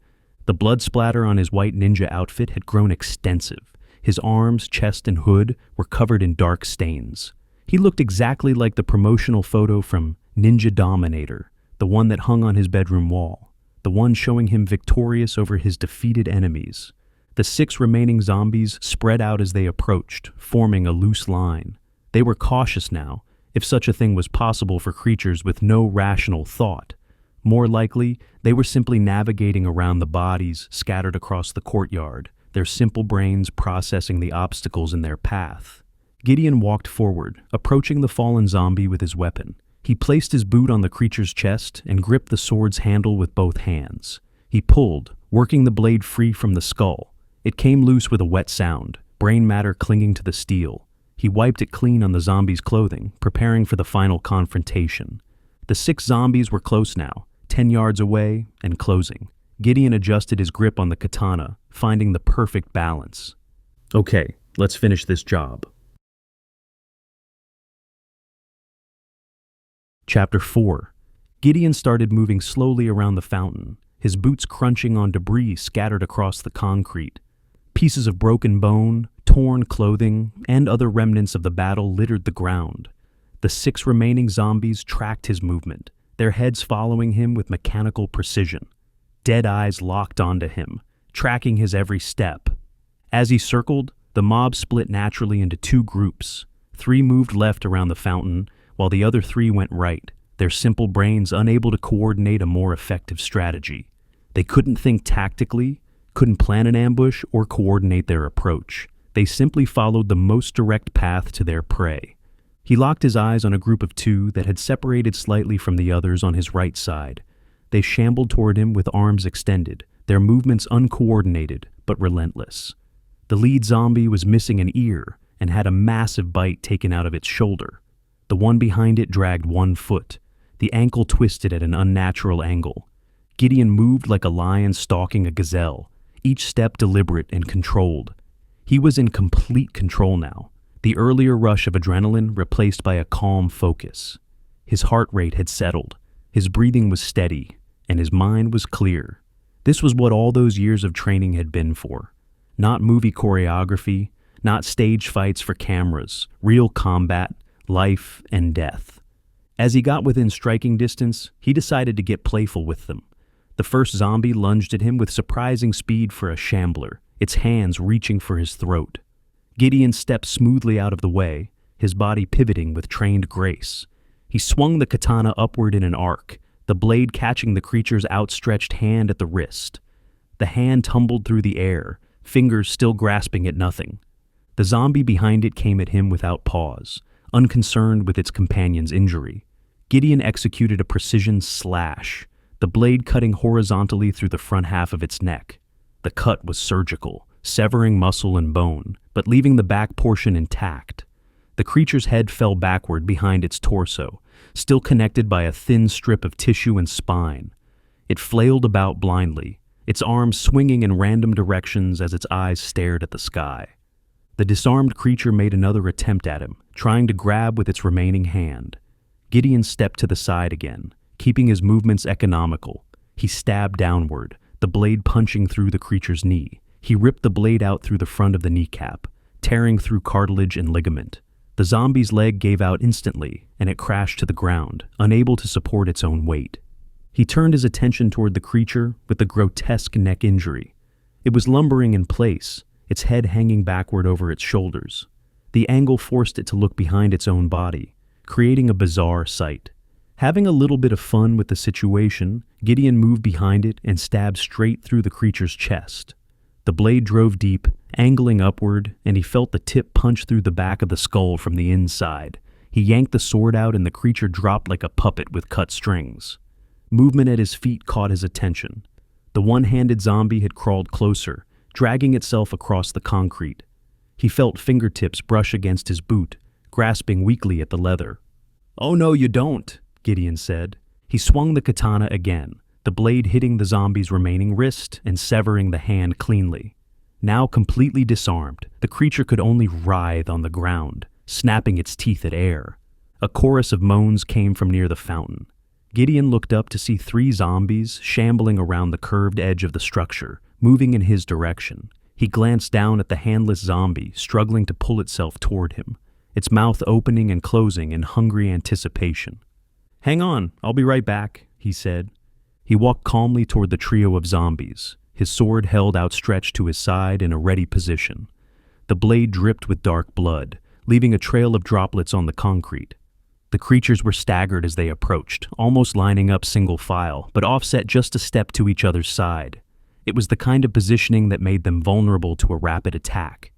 The blood splatter on his white ninja outfit had grown extensive. His arms, chest, and hood were covered in dark stains. He looked exactly like the promotional photo from Ninja Dominator, the one that hung on his bedroom wall, the one showing him victorious over his defeated enemies. The 6 remaining zombies spread out as they approached, forming a loose line. They were cautious now, if such a thing was possible for creatures with no rational thought. More likely, they were simply navigating around the bodies scattered across the courtyard, their simple brains processing the obstacles in their path. Gideon walked forward, approaching the fallen zombie with his weapon. He placed his boot on the creature's chest and gripped the sword's handle with both hands. He pulled, working the blade free from the skull. It came loose with a wet sound, brain matter clinging to the steel. He wiped it clean on the zombie's clothing, preparing for the final confrontation. The 6 zombies were close now, 10 yards away and closing. Gideon adjusted his grip on the katana, finding the perfect balance. Okay, let's finish this job. Chapter 4. Gideon started moving slowly around the fountain, his boots crunching on debris scattered across the concrete. Pieces of broken bone, torn clothing, and other remnants of the battle littered the ground. The 6 remaining zombies tracked his movement, their heads following him with mechanical precision. Dead eyes locked onto him, tracking his every step. As he circled, the mob split naturally into 2 groups. 3 moved left around the fountain, while the other 3 went right, their simple brains unable to coordinate a more effective strategy. They couldn't think tactically, couldn't plan an ambush, or coordinate their approach. They simply followed the most direct path to their prey. He locked his eyes on a group of 2 that had separated slightly from the others on his right side. They shambled toward him with arms extended, their movements uncoordinated but relentless. The lead zombie was missing an ear and had a massive bite taken out of its shoulder. The one behind it dragged 1 foot, the ankle twisted at an unnatural angle. Gideon moved like a lion stalking a gazelle, each step deliberate and controlled. He was in complete control now, the earlier rush of adrenaline replaced by a calm focus. His heart rate had settled, his breathing was steady, and his mind was clear. This was what all those years of training had been for. Not movie choreography, not stage fights for cameras, real combat, life and death. As he got within striking distance, he decided to get playful with them. The first zombie lunged at him with surprising speed for a shambler, its hands reaching for his throat. Gideon stepped smoothly out of the way, his body pivoting with trained grace. He swung the katana upward in an arc, the blade catching the creature's outstretched hand at the wrist. The hand tumbled through the air, fingers still grasping at nothing. The zombie behind it came at him without pause, unconcerned with its companion's injury. Gideon executed a precision slash, the blade cutting horizontally through the front half of its neck. The cut was surgical, severing muscle and bone, but leaving the back portion intact. The creature's head fell backward behind its torso, still connected by a thin strip of tissue and spine. It flailed about blindly, its arms swinging in random directions as its eyes stared at the sky. The disarmed creature made another attempt at him, trying to grab with its remaining hand. Gideon stepped to the side again, keeping his movements economical. He stabbed downward, the blade punching through the creature's knee. He ripped the blade out through the front of the kneecap, tearing through cartilage and ligament. The zombie's leg gave out instantly, and it crashed to the ground, unable to support its own weight. He turned his attention toward the creature with the grotesque neck injury. It was lumbering in place, its head hanging backward over its shoulders. The angle forced it to look behind its own body, creating a bizarre sight. Having a little bit of fun with the situation, Gideon moved behind it and stabbed straight through the creature's chest. The blade drove deep, angling upward, and he felt the tip punch through the back of the skull from the inside. He He yanked the sword out and the creature dropped like a puppet with cut strings. Movement at his feet caught his attention. The one-handed zombie had crawled closer, dragging itself across the concrete. He felt fingertips brush against his boot, grasping weakly at the leather. "Oh no, you don't," Gideon said. He swung the katana again, the blade hitting the zombie's remaining wrist and severing the hand cleanly. Now completely disarmed, the creature could only writhe on the ground, snapping its teeth at air. A chorus of moans came from near the fountain. Gideon looked up to see 3 zombies shambling around the curved edge of the structure, moving in his direction. He glanced down at the handless zombie, struggling to pull itself toward him, its mouth opening and closing in hungry anticipation. "Hang on, I'll be right back," he said. He walked calmly toward the trio of zombies, his sword held outstretched to his side in a ready position. The blade dripped with dark blood, leaving a trail of droplets on the concrete. The creatures were staggered as they approached, almost lining up single file, but offset just a step to each other's side. It was the kind of positioning that made them vulnerable to a rapid attack.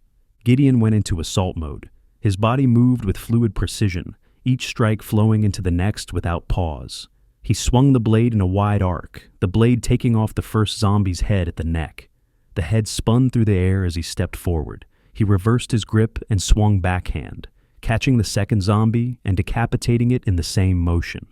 Gideon went into assault mode. His body moved with fluid precision, each strike flowing into the next without pause. He swung the blade in a wide arc, the blade taking off the first zombie's head at the neck. The head spun through the air as he stepped forward. He reversed his grip and swung backhand, catching the second zombie and decapitating it in the same motion.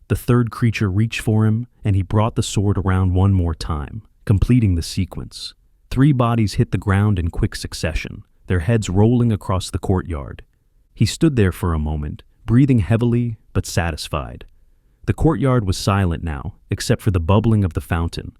The third creature reached for him, and he brought the sword around one more time, completing the sequence. 3 bodies hit the ground in quick succession, their heads rolling across the courtyard. He stood there for a moment, breathing heavily but satisfied. The courtyard was silent now, except for the bubbling of the fountain.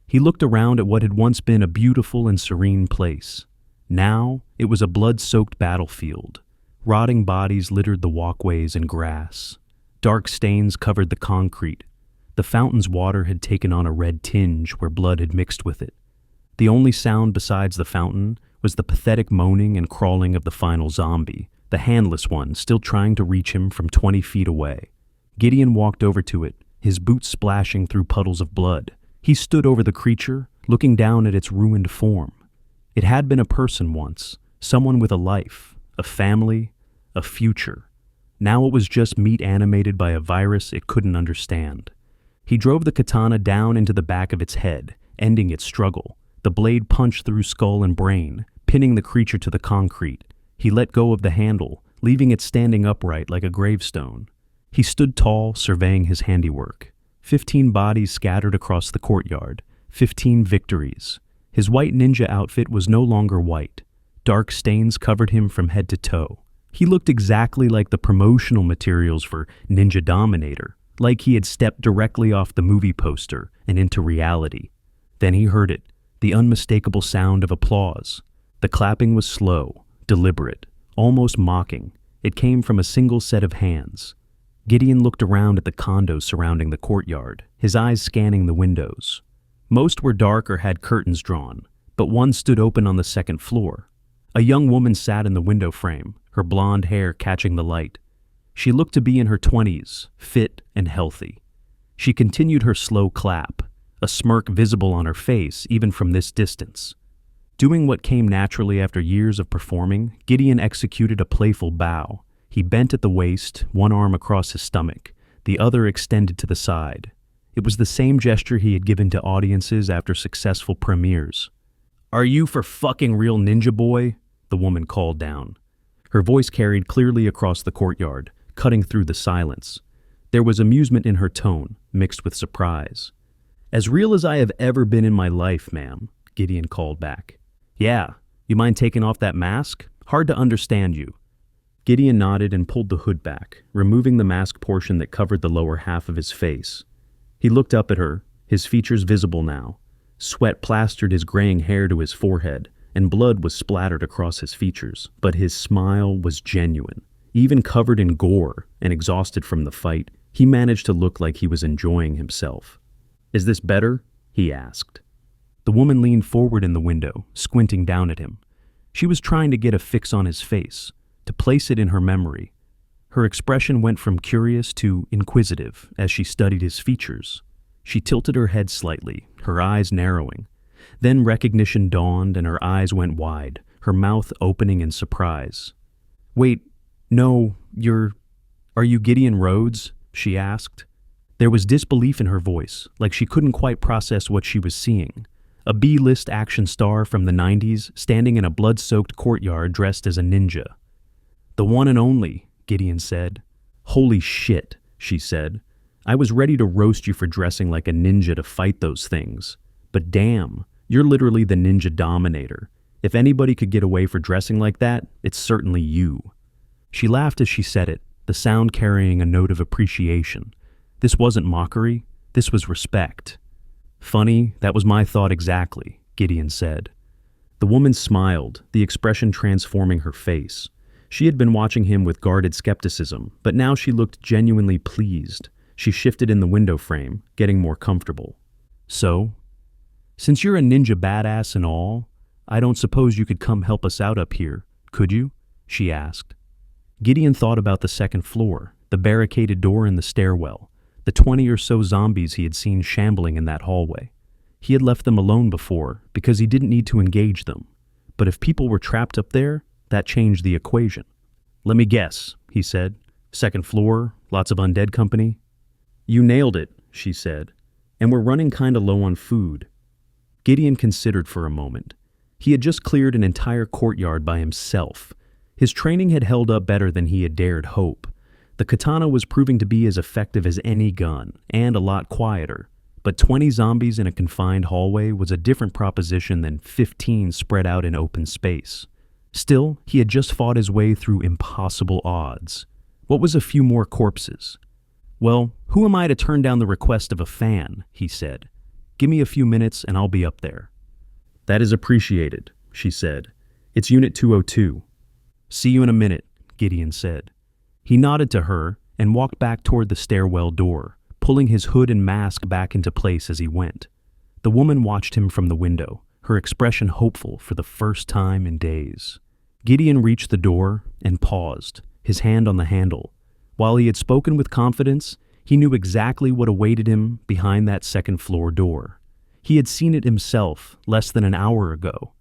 He looked around at what had once been a beautiful and serene place. Now, it was a blood-soaked battlefield. Rotting bodies littered the walkways and grass. Dark stains covered the concrete. The fountain's water had taken on a red tinge where blood had mixed with it. The only sound besides the fountain was the pathetic moaning and crawling of the final zombie, the handless one still trying to reach him from 20 feet away. Gideon walked over to it, his boots splashing through puddles of blood. He stood over the creature, looking down at its ruined form. It had been a person once, someone with a life, a family, a future. Now it was just meat animated by a virus it couldn't understand. He drove the katana down into the back of its head, ending its struggle. The blade punched through skull and brain, pinning the creature to the concrete. He let go of the handle, leaving it standing upright like a gravestone. He stood tall, surveying his handiwork. 15 bodies scattered across the courtyard, 15 victories. His white ninja outfit was no longer white. Dark stains covered him from head to toe. He looked exactly like the promotional materials for Ninja Dominator, like he had stepped directly off the movie poster and into reality. Then he heard it, the unmistakable sound of applause. The clapping was slow, deliberate, almost mocking. It came from a single set of hands. Gideon looked around at the condos surrounding the courtyard, his eyes scanning the windows. Most were dark or had curtains drawn, but one stood open on the second floor. A young woman sat in the window frame, her blonde hair catching the light. She looked to be in her 20s, fit and healthy. She continued her slow clap, a smirk visible on her face even from this distance. Doing what came naturally after years of performing, Gideon executed a playful bow. He bent at the waist, one arm across his stomach, the other extended to the side. It was the same gesture he had given to audiences after successful premieres. "Are you for fucking real, ninja boy?" the woman called down. Her voice carried clearly across the courtyard, cutting through the silence. There was amusement in her tone, mixed with surprise. "As real as I have ever been in my life, ma'am," Gideon called back. "Yeah, you mind taking off that mask? Hard to understand you." Gideon nodded and pulled the hood back, removing the mask portion that covered the lower half of his face. He looked up at her, his features visible now. Sweat plastered his graying hair to his forehead, and blood was splattered across his features, but his smile was genuine. Even covered in gore and exhausted from the fight, he managed to look like he was enjoying himself. "Is this better?" he asked. The woman leaned forward in the window, squinting down at him. She was trying to get a fix on his face, to place it in her memory. Her expression went from curious to inquisitive as she studied his features. She tilted her head slightly, her eyes narrowing. Then recognition dawned and her eyes went wide, her mouth opening in surprise. "Wait, no, you're "Are you Gideon Rhodes?" she asked. There was disbelief in her voice, like she couldn't quite process what she was seeing. A B-list action star from the 90s standing in a blood-soaked courtyard dressed as a ninja. "The one and only," Gideon said. "Holy shit," she said. "I was ready to roast you for dressing like a ninja to fight those things. But damn, you're literally the Ninja Dominator. If anybody could get away for dressing like that, it's certainly you." She laughed as she said it, the sound carrying a note of appreciation. This wasn't mockery, this was respect. "Funny, that was my thought exactly," Gideon said. The woman smiled, the expression transforming her face. She had been watching him with guarded skepticism, but now she looked genuinely pleased. She shifted in the window frame, getting more comfortable. "So, since you're a ninja badass and all, I don't suppose you could come help us out up here, could you?" she asked. Gideon thought about the second floor, the barricaded door in the stairwell, the 20 or so zombies he had seen shambling in that hallway. He had left them alone before because he didn't need to engage them. But if people were trapped up there, that changed the equation. "Let me guess," he said. "Second floor, lots of undead company?" "You nailed it," she said. "And we're running kinda low on food." Gideon considered for a moment. He had just cleared an entire courtyard by himself. His training had held up better than he had dared hope. The katana was proving to be as effective as any gun, and a lot quieter. But 20 zombies in a confined hallway was a different proposition than 15 spread out in open space. Still, he had just fought his way through impossible odds. What was a few more corpses? "Well, who am I to turn down the request of a fan?" he said. "Give me a few minutes and I'll be up there." "That is appreciated," she said. "It's Unit 202. "See you in a minute," Gideon said. He nodded to her and walked back toward the stairwell door, pulling his hood and mask back into place as he went. The woman watched him from the window, her expression hopeful for the first time in days. Gideon reached the door and paused, his hand on the handle. While he had spoken with confidence, he knew exactly what awaited him behind that second-floor door. He had seen it himself less than an hour ago.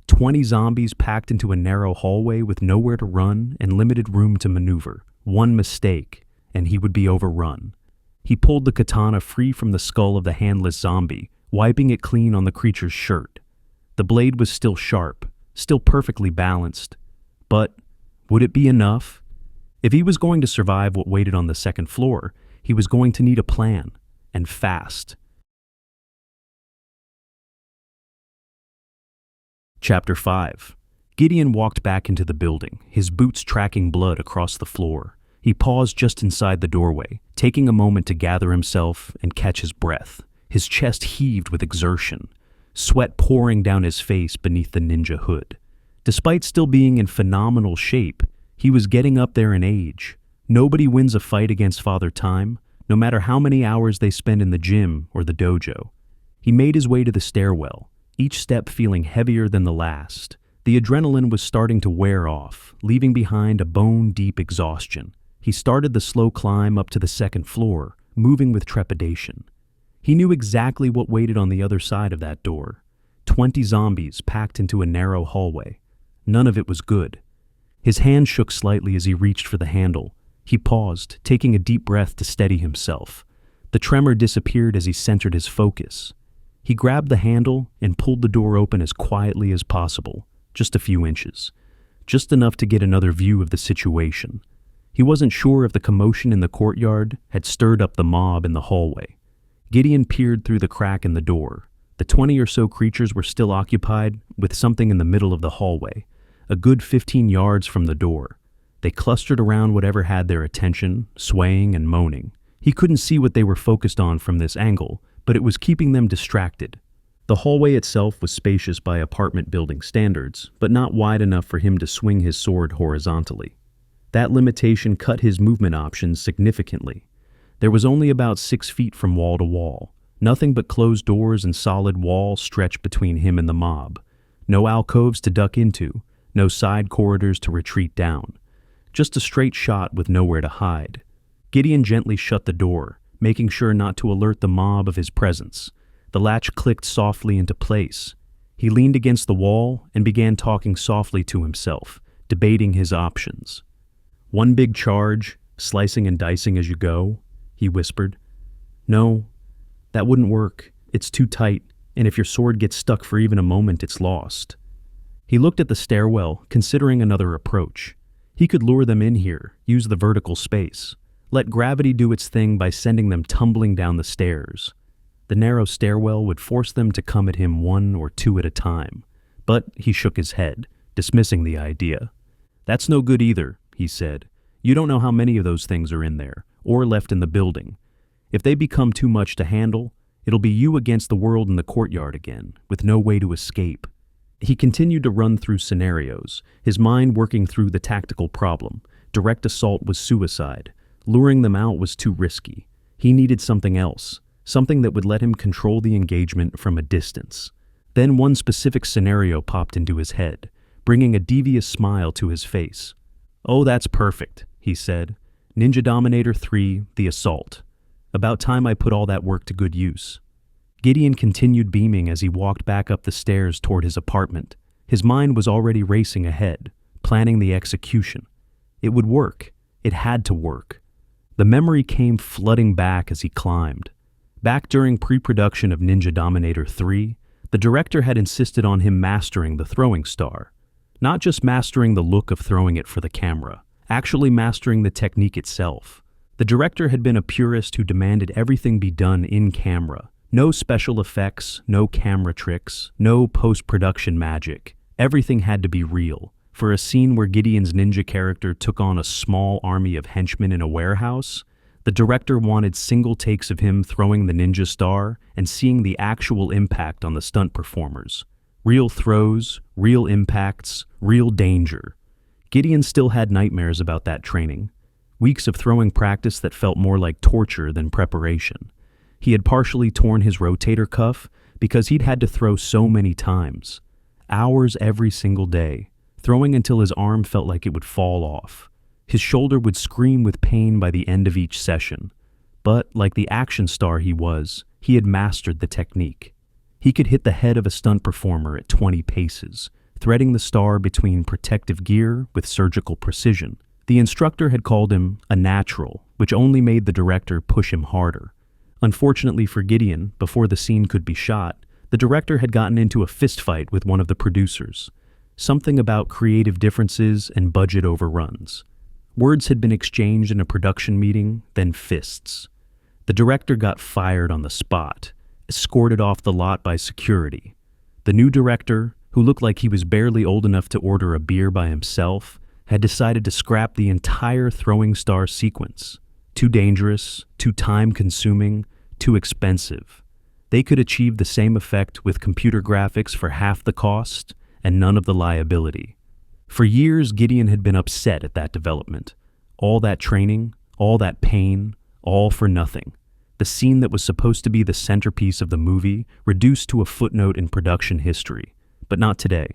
20 zombies packed into a narrow hallway with nowhere to run and limited room to maneuver. One mistake, and he would be overrun. He pulled the katana free from the skull of the handless zombie, wiping it clean on the creature's shirt. The blade was still sharp, still perfectly balanced. But would it be enough? If he was going to survive what waited on the second floor, he was going to need a plan, and fast. Chapter 5. Gideon walked back into the building, his boots tracking blood across the floor. He paused just inside the doorway, taking a moment to gather himself and catch his breath. His chest heaved with exertion, sweat pouring down his face beneath the ninja hood. Despite still being in phenomenal shape, he was getting up there in age. Nobody wins a fight against Father Time, no matter how many hours they spend in the gym or the dojo. He made his way to the stairwell, each step feeling heavier than the last. The adrenaline was starting to wear off, leaving behind a bone-deep exhaustion. He started the slow climb up to the second floor, moving with trepidation. He knew exactly what waited on the other side of that door. 20 zombies packed into a narrow hallway. None of it was good. His hand shook slightly as he reached for the handle. He paused, taking a deep breath to steady himself. The tremor disappeared as he centered his focus. He grabbed the handle and pulled the door open as quietly as possible, just a few inches. Just enough to get another view of the situation. He wasn't sure if the commotion in the courtyard had stirred up the mob in the hallway. Gideon peered through the crack in the door. The 20 or so creatures were still occupied with something in the middle of the hallway, a good 15 yards from the door. They clustered around whatever had their attention, swaying and moaning. He couldn't see what they were focused on from this angle, but it was keeping them distracted. The hallway itself was spacious by apartment building standards, but not wide enough for him to swing his sword horizontally. That limitation cut his movement options significantly. There was only about 6 feet from wall to wall. Nothing but closed doors and solid wall stretched between him and the mob. No alcoves to duck into, no side corridors to retreat down. Just a straight shot with nowhere to hide. Gideon gently shut the door, making sure not to alert the mob of his presence. The latch clicked softly into place. He leaned against the wall and began talking softly to himself, debating his options. One big charge, Slicing and dicing as you go, he whispered. No, that wouldn't work. It's too tight, and if your sword gets stuck for even a moment, it's lost. He looked at the stairwell, considering another approach. He could lure them in here, use the vertical space. Let gravity do its thing by sending them tumbling down the stairs. The narrow stairwell would force them to come at him one or two at a time. But he shook his head, dismissing the idea. That's no good either, he said. You don't know how many of those things are in there, or left in the building. If they become too much to handle, it'll be you against the world in the courtyard again, with no way to escape. He continued to run through scenarios, his mind working through the tactical problem. Direct assault was suicide. Luring them out was too risky. He needed something else, something that would let him control the engagement from a distance. Then one specific scenario popped into his head, bringing a devious smile to his face. Oh, that's perfect, he said. Ninja Dominator 3, The Assault. About time I put all that work to good use. Gideon continued beaming as he walked back up the stairs toward his apartment. His mind was already racing ahead, planning the execution. It would work. It had to work. The memory came flooding back as he climbed. Back during pre-production of Ninja Dominator 3, the director had insisted on him mastering the throwing star. Not just mastering the look of throwing it for the camera, actually mastering the technique itself. The director had been a purist who demanded everything be done in camera. No special effects, no camera tricks, no post-production magic. Everything had to be real. For a scene where Gideon's ninja character took on a small army of henchmen in a warehouse, the director wanted single takes of him throwing the ninja star and seeing the actual impact on the stunt performers. Real throws, real impacts, real danger. Gideon still had nightmares about that training. Weeks of throwing practice that felt more like torture than preparation. He had partially torn his rotator cuff because he'd had to throw so many times. Hours every single day, throwing until his arm felt like it would fall off. His shoulder would scream with pain by the end of each session. But, like the action star he was, he had mastered the technique. He could hit the head of a stunt performer at 20 paces, threading the star between protective gear with surgical precision. The instructor had called him a natural, which only made the director push him harder. Unfortunately for Gideon, before the scene could be shot, the director had gotten into a fistfight with one of the producers. Something about creative differences and budget overruns. Words had been exchanged in a production meeting, then fists. The director got fired on the spot, escorted off the lot by security. The new director, who looked like he was barely old enough to order a beer by himself, had decided to scrap the entire throwing star sequence. Too dangerous, too time-consuming, too expensive. They could achieve the same effect with computer graphics for half the cost and none of the liability. For years, Gideon had been upset at that development. All that training, all that pain, all for nothing. The scene that was supposed to be the centerpiece of the movie reduced to a footnote in production history. But not today.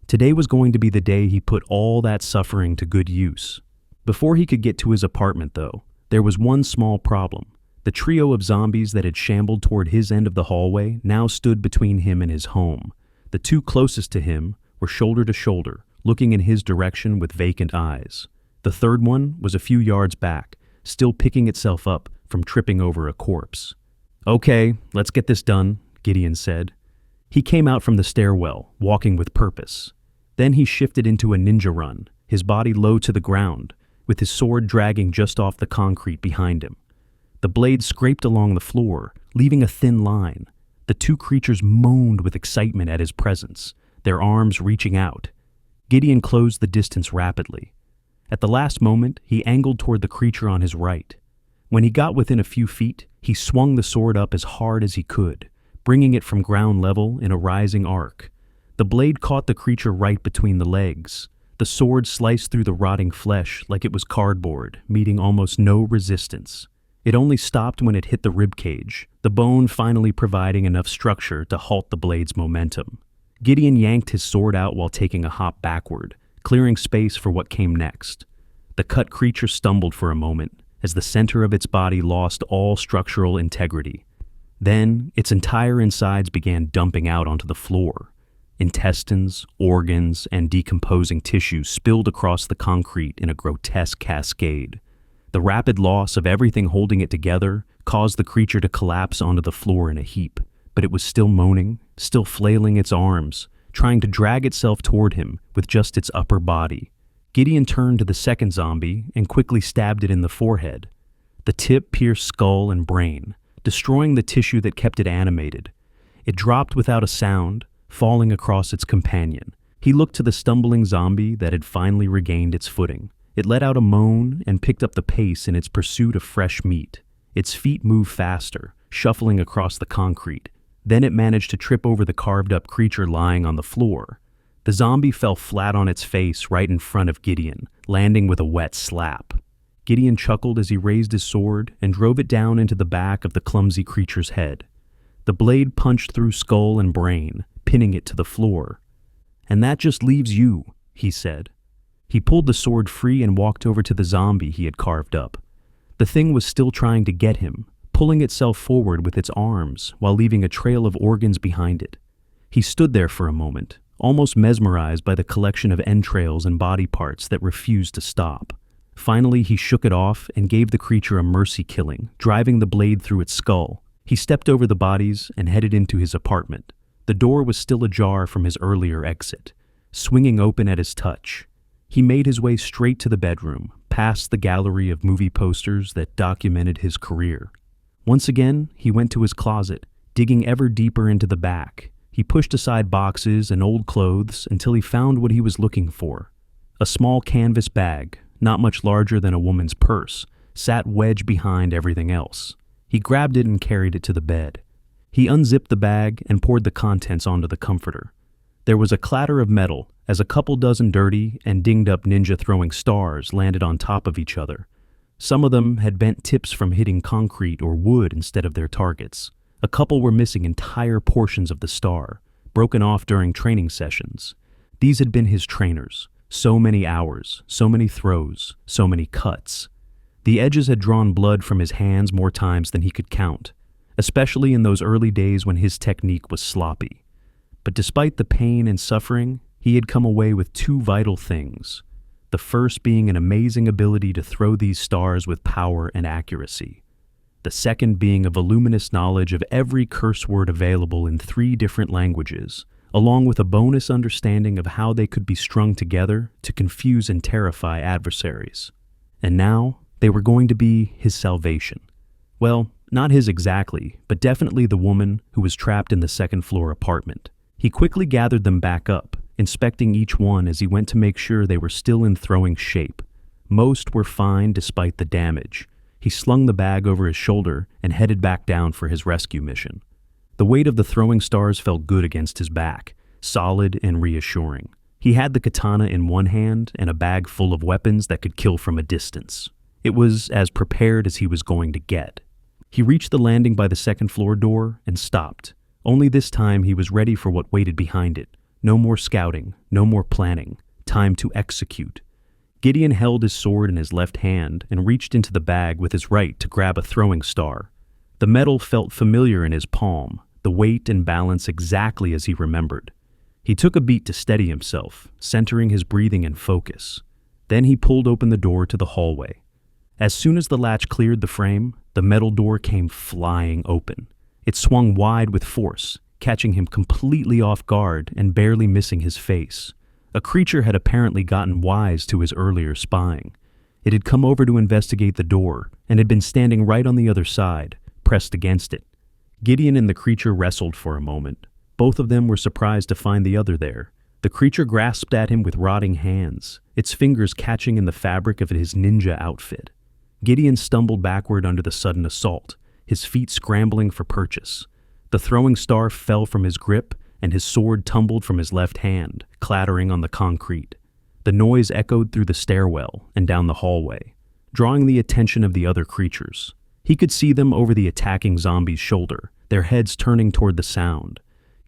Today was going to be the day he put all that suffering to good use. Before he could get to his apartment, though, there was one small problem. The trio of zombies that had shambled toward his end of the hallway now stood between him and his home. The two closest to him were shoulder to shoulder, looking in his direction with vacant eyes. The third one was a few yards back, still picking itself up from tripping over a corpse. Okay, let's get this done, Gideon said. He came out from the stairwell, walking with purpose. Then he shifted into a ninja run, his body low to the ground, with his sword dragging just off the concrete behind him. The blade scraped along the floor, leaving a thin line. The two creatures moaned with excitement at his presence, their arms reaching out. Gideon closed the distance rapidly. At the last moment, he angled toward the creature on his right. When he got within a few feet, he swung the sword up as hard as he could, bringing it from ground level in a rising arc. The blade caught the creature right between the legs. The sword sliced through the rotting flesh like it was cardboard, meeting almost no resistance. It only stopped when it hit the ribcage, the bone finally providing enough structure to halt the blade's momentum. Gideon yanked his sword out while taking a hop backward, clearing space for what came next. The cut creature stumbled for a moment as the center of its body lost all structural integrity. Then, its entire insides began dumping out onto the floor. Intestines, organs, and decomposing tissue spilled across the concrete in a grotesque cascade. The rapid loss of everything holding it together caused the creature to collapse onto the floor in a heap, but it was still moaning, still flailing its arms, trying to drag itself toward him with just its upper body. Gideon turned to the second zombie and quickly stabbed it in the forehead. The tip pierced skull and brain, destroying the tissue that kept it animated. It dropped without a sound, falling across its companion. He looked to the stumbling zombie that had finally regained its footing. It let out a moan and picked up the pace in its pursuit of fresh meat. Its feet moved faster, shuffling across the concrete. Then it managed to trip over the carved-up creature lying on the floor. The zombie fell flat on its face right in front of Gideon, landing with a wet slap. Gideon chuckled as he raised his sword and drove it down into the back of the clumsy creature's head. The blade punched through skull and brain, pinning it to the floor. "And that just leaves you," he said. He pulled the sword free and walked over to the zombie he had carved up. The thing was still trying to get him, pulling itself forward with its arms while leaving a trail of organs behind it. He stood there for a moment, almost mesmerized by the collection of entrails and body parts that refused to stop. Finally, he shook it off and gave the creature a mercy killing, driving the blade through its skull. He stepped over the bodies and headed into his apartment. The door was still ajar from his earlier exit, swinging open at his touch. He made his way straight to the bedroom, past the gallery of movie posters that documented his career. Once again, he went to his closet, digging ever deeper into the back. He pushed aside boxes and old clothes until he found what he was looking for. A small canvas bag, not much larger than a woman's purse, sat wedged behind everything else. He grabbed it and carried it to the bed. He unzipped the bag and poured the contents onto the comforter. There was a clatter of metal as a couple dozen dirty and dinged-up ninja throwing stars landed on top of each other. Some of them had bent tips from hitting concrete or wood instead of their targets. A couple were missing entire portions of the star, broken off during training sessions. These had been his trainers. So many hours, so many throws, so many cuts. The edges had drawn blood from his hands more times than he could count, especially in those early days when his technique was sloppy. But despite the pain and suffering, he had come away with two vital things. The first being an amazing ability to throw these stars with power and accuracy. The second being a voluminous knowledge of every curse word available in 3 different languages, along with a bonus understanding of how they could be strung together to confuse and terrify adversaries. And now, they were going to be his salvation. Well, not his exactly, but definitely the woman who was trapped in the second-floor apartment. He quickly gathered them back up, inspecting each one as he went to make sure they were still in throwing shape. Most were fine despite the damage. He slung the bag over his shoulder and headed back down for his rescue mission. The weight of the throwing stars felt good against his back, solid and reassuring. He had the katana in one hand and a bag full of weapons that could kill from a distance. It was as prepared as he was going to get. He reached the landing by the second-floor door and stopped. Only this time he was ready for what waited behind it. No more scouting, no more planning. Time to execute. Gideon held his sword in his left hand and reached into the bag with his right to grab a throwing star. The metal felt familiar in his palm, the weight and balance exactly as he remembered. He took a beat to steady himself, centering his breathing and focus. Then he pulled open the door to the hallway. As soon as the latch cleared the frame, the metal door came flying open. It swung wide with force, catching him completely off guard and barely missing his face. A creature had apparently gotten wise to his earlier spying. It had come over to investigate the door and had been standing right on the other side, pressed against it. Gideon and the creature wrestled for a moment. Both of them were surprised to find the other there. The creature grasped at him with rotting hands, its fingers catching in the fabric of his ninja outfit. Gideon stumbled backward under the sudden assault, his feet scrambling for purchase. The throwing star fell from his grip, and his sword tumbled from his left hand, clattering on the concrete. The noise echoed through the stairwell and down the hallway, drawing the attention of the other creatures. He could see them over the attacking zombie's shoulder, their heads turning toward the sound.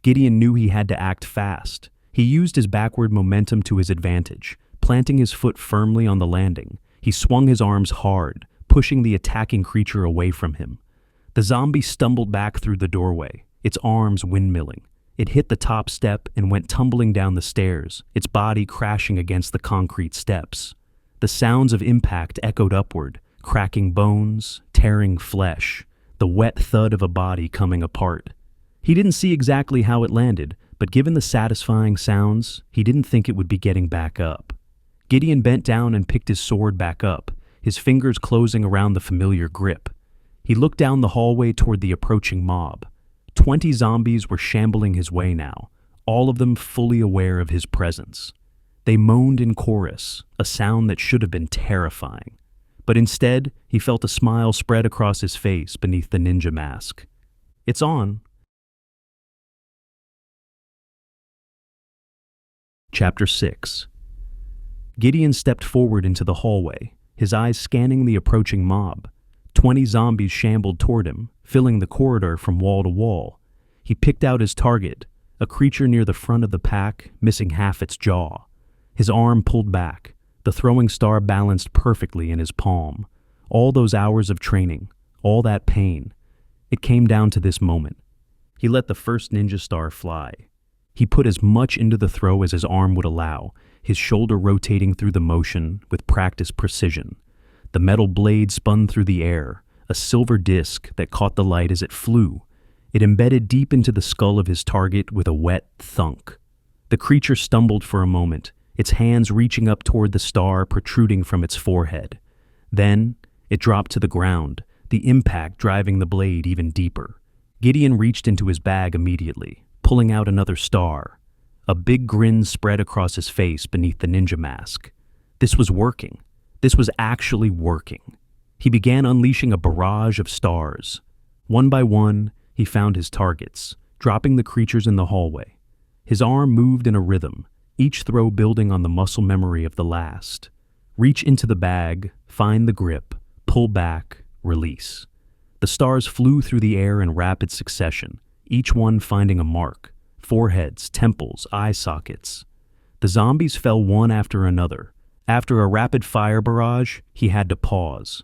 Gideon knew he had to act fast. He used his backward momentum to his advantage, planting his foot firmly on the landing. He swung his arms hard, pushing the attacking creature away from him. The zombie stumbled back through the doorway, its arms windmilling. It hit the top step and went tumbling down the stairs, its body crashing against the concrete steps. The sounds of impact echoed upward, cracking bones, tearing flesh, the wet thud of a body coming apart. He didn't see exactly how it landed, but given the satisfying sounds, he didn't think it would be getting back up. Gideon bent down and picked his sword back up, his fingers closing around the familiar grip. He looked down the hallway toward the approaching mob. 20 zombies were shambling his way now, all of them fully aware of his presence. They moaned in chorus, a sound that should have been terrifying. But instead, he felt a smile spread across his face beneath the ninja mask. "It's on." Chapter 6. Gideon stepped forward into the hallway, his eyes scanning the approaching mob. 20 zombies shambled toward him, filling the corridor from wall to wall. He picked out his target, a creature near the front of the pack, missing half its jaw. His arm pulled back, the throwing star balanced perfectly in his palm. All those hours of training, all that pain, it came down to this moment. He let the first ninja star fly. He put as much into the throw as his arm would allow, his shoulder rotating through the motion with practiced precision. The metal blade spun through the air, a silver disc that caught the light as it flew. It embedded deep into the skull of his target with a wet thunk. The creature stumbled for a moment, its hands reaching up toward the star protruding from its forehead. Then, it dropped to the ground, the impact driving the blade even deeper. Gideon reached into his bag immediately, pulling out another star. A big grin spread across his face beneath the ninja mask. This was working. This was actually working. He began unleashing a barrage of stars. One by one, he found his targets, dropping the creatures in the hallway. His arm moved in a rhythm, each throw building on the muscle memory of the last. Reach into the bag, find the grip, pull back, release. The stars flew through the air in rapid succession, each one finding a mark: foreheads, temples, eye sockets. The zombies fell one after another. After a rapid-fire barrage, he had to pause.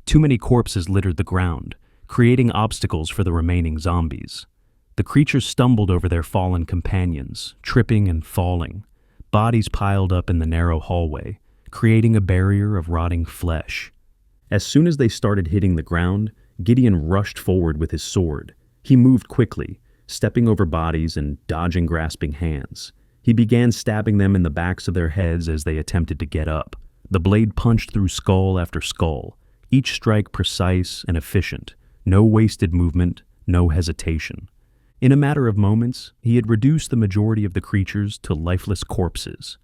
Too many corpses littered the ground, creating obstacles for the remaining zombies. The creatures stumbled over their fallen companions, tripping and falling. Bodies piled up in the narrow hallway, creating a barrier of rotting flesh. As soon as they started hitting the ground, Gideon rushed forward with his sword. He moved quickly, stepping over bodies and dodging grasping hands. He began stabbing them in the backs of their heads as they attempted to get up. The blade punched through skull after skull, each strike precise and efficient. No wasted movement, no hesitation. In a matter of moments, he had reduced the majority of the creatures to lifeless corpses.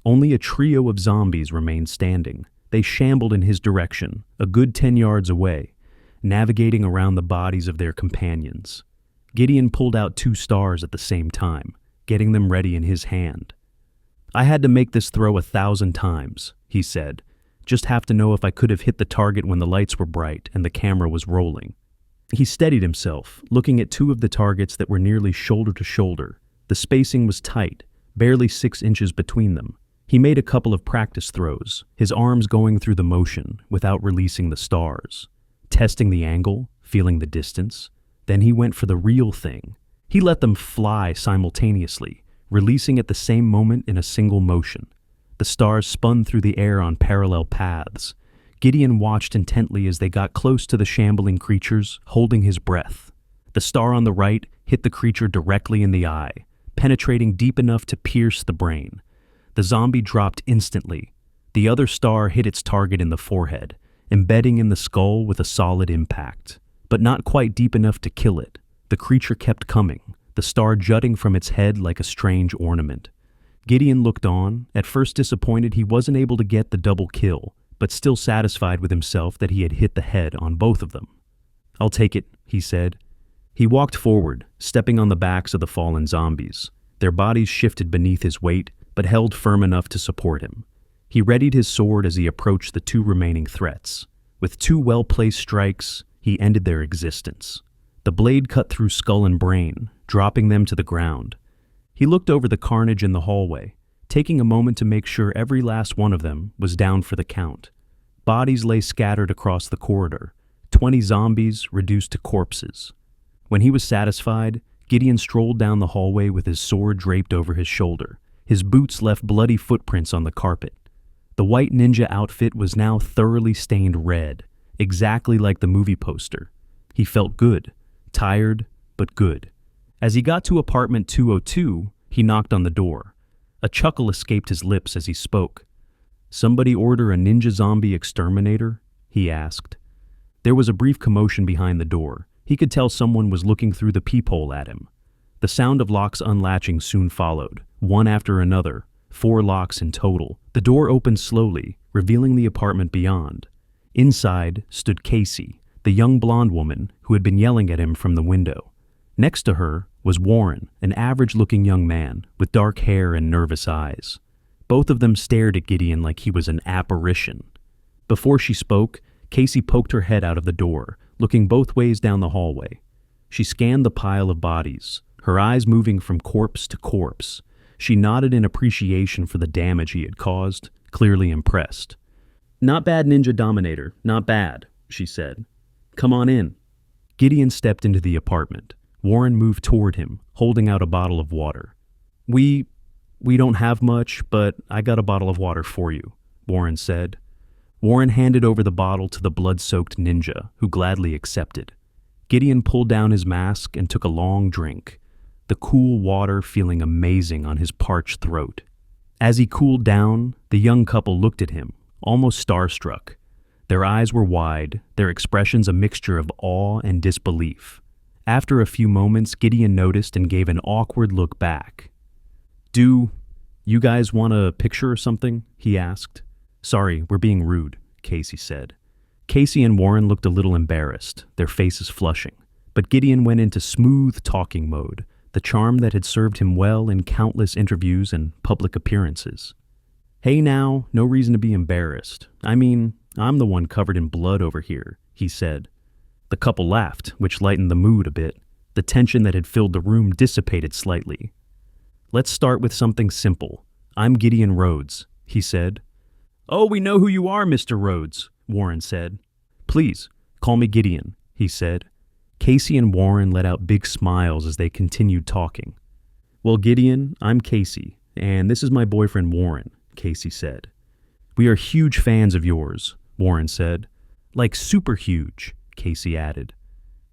Only a trio of zombies remained standing. They shambled in his direction, a good 10 yards away, navigating around the bodies of their companions. Gideon pulled out 2 stars at the same time, getting them ready in his hand. "I had to make this throw 1,000 times, he said. "Just have to know if I could have hit the target when the lights were bright and the camera was rolling." He steadied himself, looking at 2 of the targets that were nearly shoulder to shoulder. The spacing was tight, barely 6 inches between them. He made a couple of practice throws, his arms going through the motion without releasing the stars, testing the angle, feeling the distance. Then he went for the real thing. He let them fly simultaneously, releasing at the same moment in a single motion. The stars spun through the air on parallel paths. Gideon watched intently as they got close to the shambling creatures, holding his breath. The star on the right hit the creature directly in the eye, penetrating deep enough to pierce the brain. The zombie dropped instantly. The other star hit its target in the forehead, embedding in the skull with a solid impact, but not quite deep enough to kill it. The creature kept coming, the star jutting from its head like a strange ornament. Gideon looked on, at first disappointed he wasn't able to get the double kill, but still satisfied with himself that he had hit the head on both of them. "I'll take it," he said. He walked forward, stepping on the backs of the fallen zombies. Their bodies shifted beneath his weight, but held firm enough to support him. He readied his sword as he approached the 2 remaining threats. With 2 well-placed strikes, he ended their existence. The blade cut through skull and brain, dropping them to the ground. He looked over the carnage in the hallway, taking a moment to make sure every last one of them was down for the count. Bodies lay scattered across the corridor, 20 zombies reduced to corpses. When he was satisfied, Gideon strolled down the hallway with his sword draped over his shoulder. His boots left bloody footprints on the carpet. The white ninja outfit was now thoroughly stained red, exactly like the movie poster. He felt good, tired, but good. As he got to apartment 202, he knocked on the door. A chuckle escaped his lips as he spoke. "Somebody order a ninja zombie exterminator?" he asked. There was a brief commotion behind the door. He could tell someone was looking through the peephole at him. The sound of locks unlatching soon followed, one after another, 4 locks in total. The door opened slowly, revealing the apartment beyond. Inside stood Casey, the young blonde woman who had been yelling at him from the window. Next to her was Warren, an average-looking young man with dark hair and nervous eyes. Both of them stared at Gideon like he was an apparition. Before she spoke, Casey poked her head out of the door, looking both ways down the hallway. She scanned the pile of bodies, her eyes moving from corpse to corpse. She nodded in appreciation for the damage he had caused, clearly impressed. "Not bad, Ninja Dominator, not bad," she said. "Come on in." Gideon stepped into the apartment. Warren moved toward him, holding out a bottle of water. We don't have much, but I got a bottle of water for you," Warren said. Warren handed over the bottle to the blood-soaked ninja, who gladly accepted. Gideon pulled down his mask and took a long drink, the cool water feeling amazing on his parched throat. As he cooled down, the young couple looked at him, almost starstruck. Their eyes were wide, their expressions a mixture of awe and disbelief. After a few moments, Gideon noticed and gave an awkward look back. "Do you guys want a picture or something?" he asked. "Sorry, we're being rude," Casey said. Casey and Warren looked a little embarrassed, their faces flushing. But Gideon went into smooth talking mode, the charm that had served him well in countless interviews and public appearances. "Hey now, no reason to be embarrassed. I mean, I'm the one covered in blood over here," he said. The couple laughed, which lightened the mood a bit. The tension that had filled the room dissipated slightly. "Let's start with something simple. I'm Gideon Rhodes," he said. "Oh, we know who you are, Mr. Rhodes," Warren said. "Please, call me Gideon," he said. Casey and Warren let out big smiles as they continued talking. "Well, Gideon, I'm Casey, and this is my boyfriend Warren," Casey said. "We are huge fans of yours," Warren said. "Like super huge," Casey added.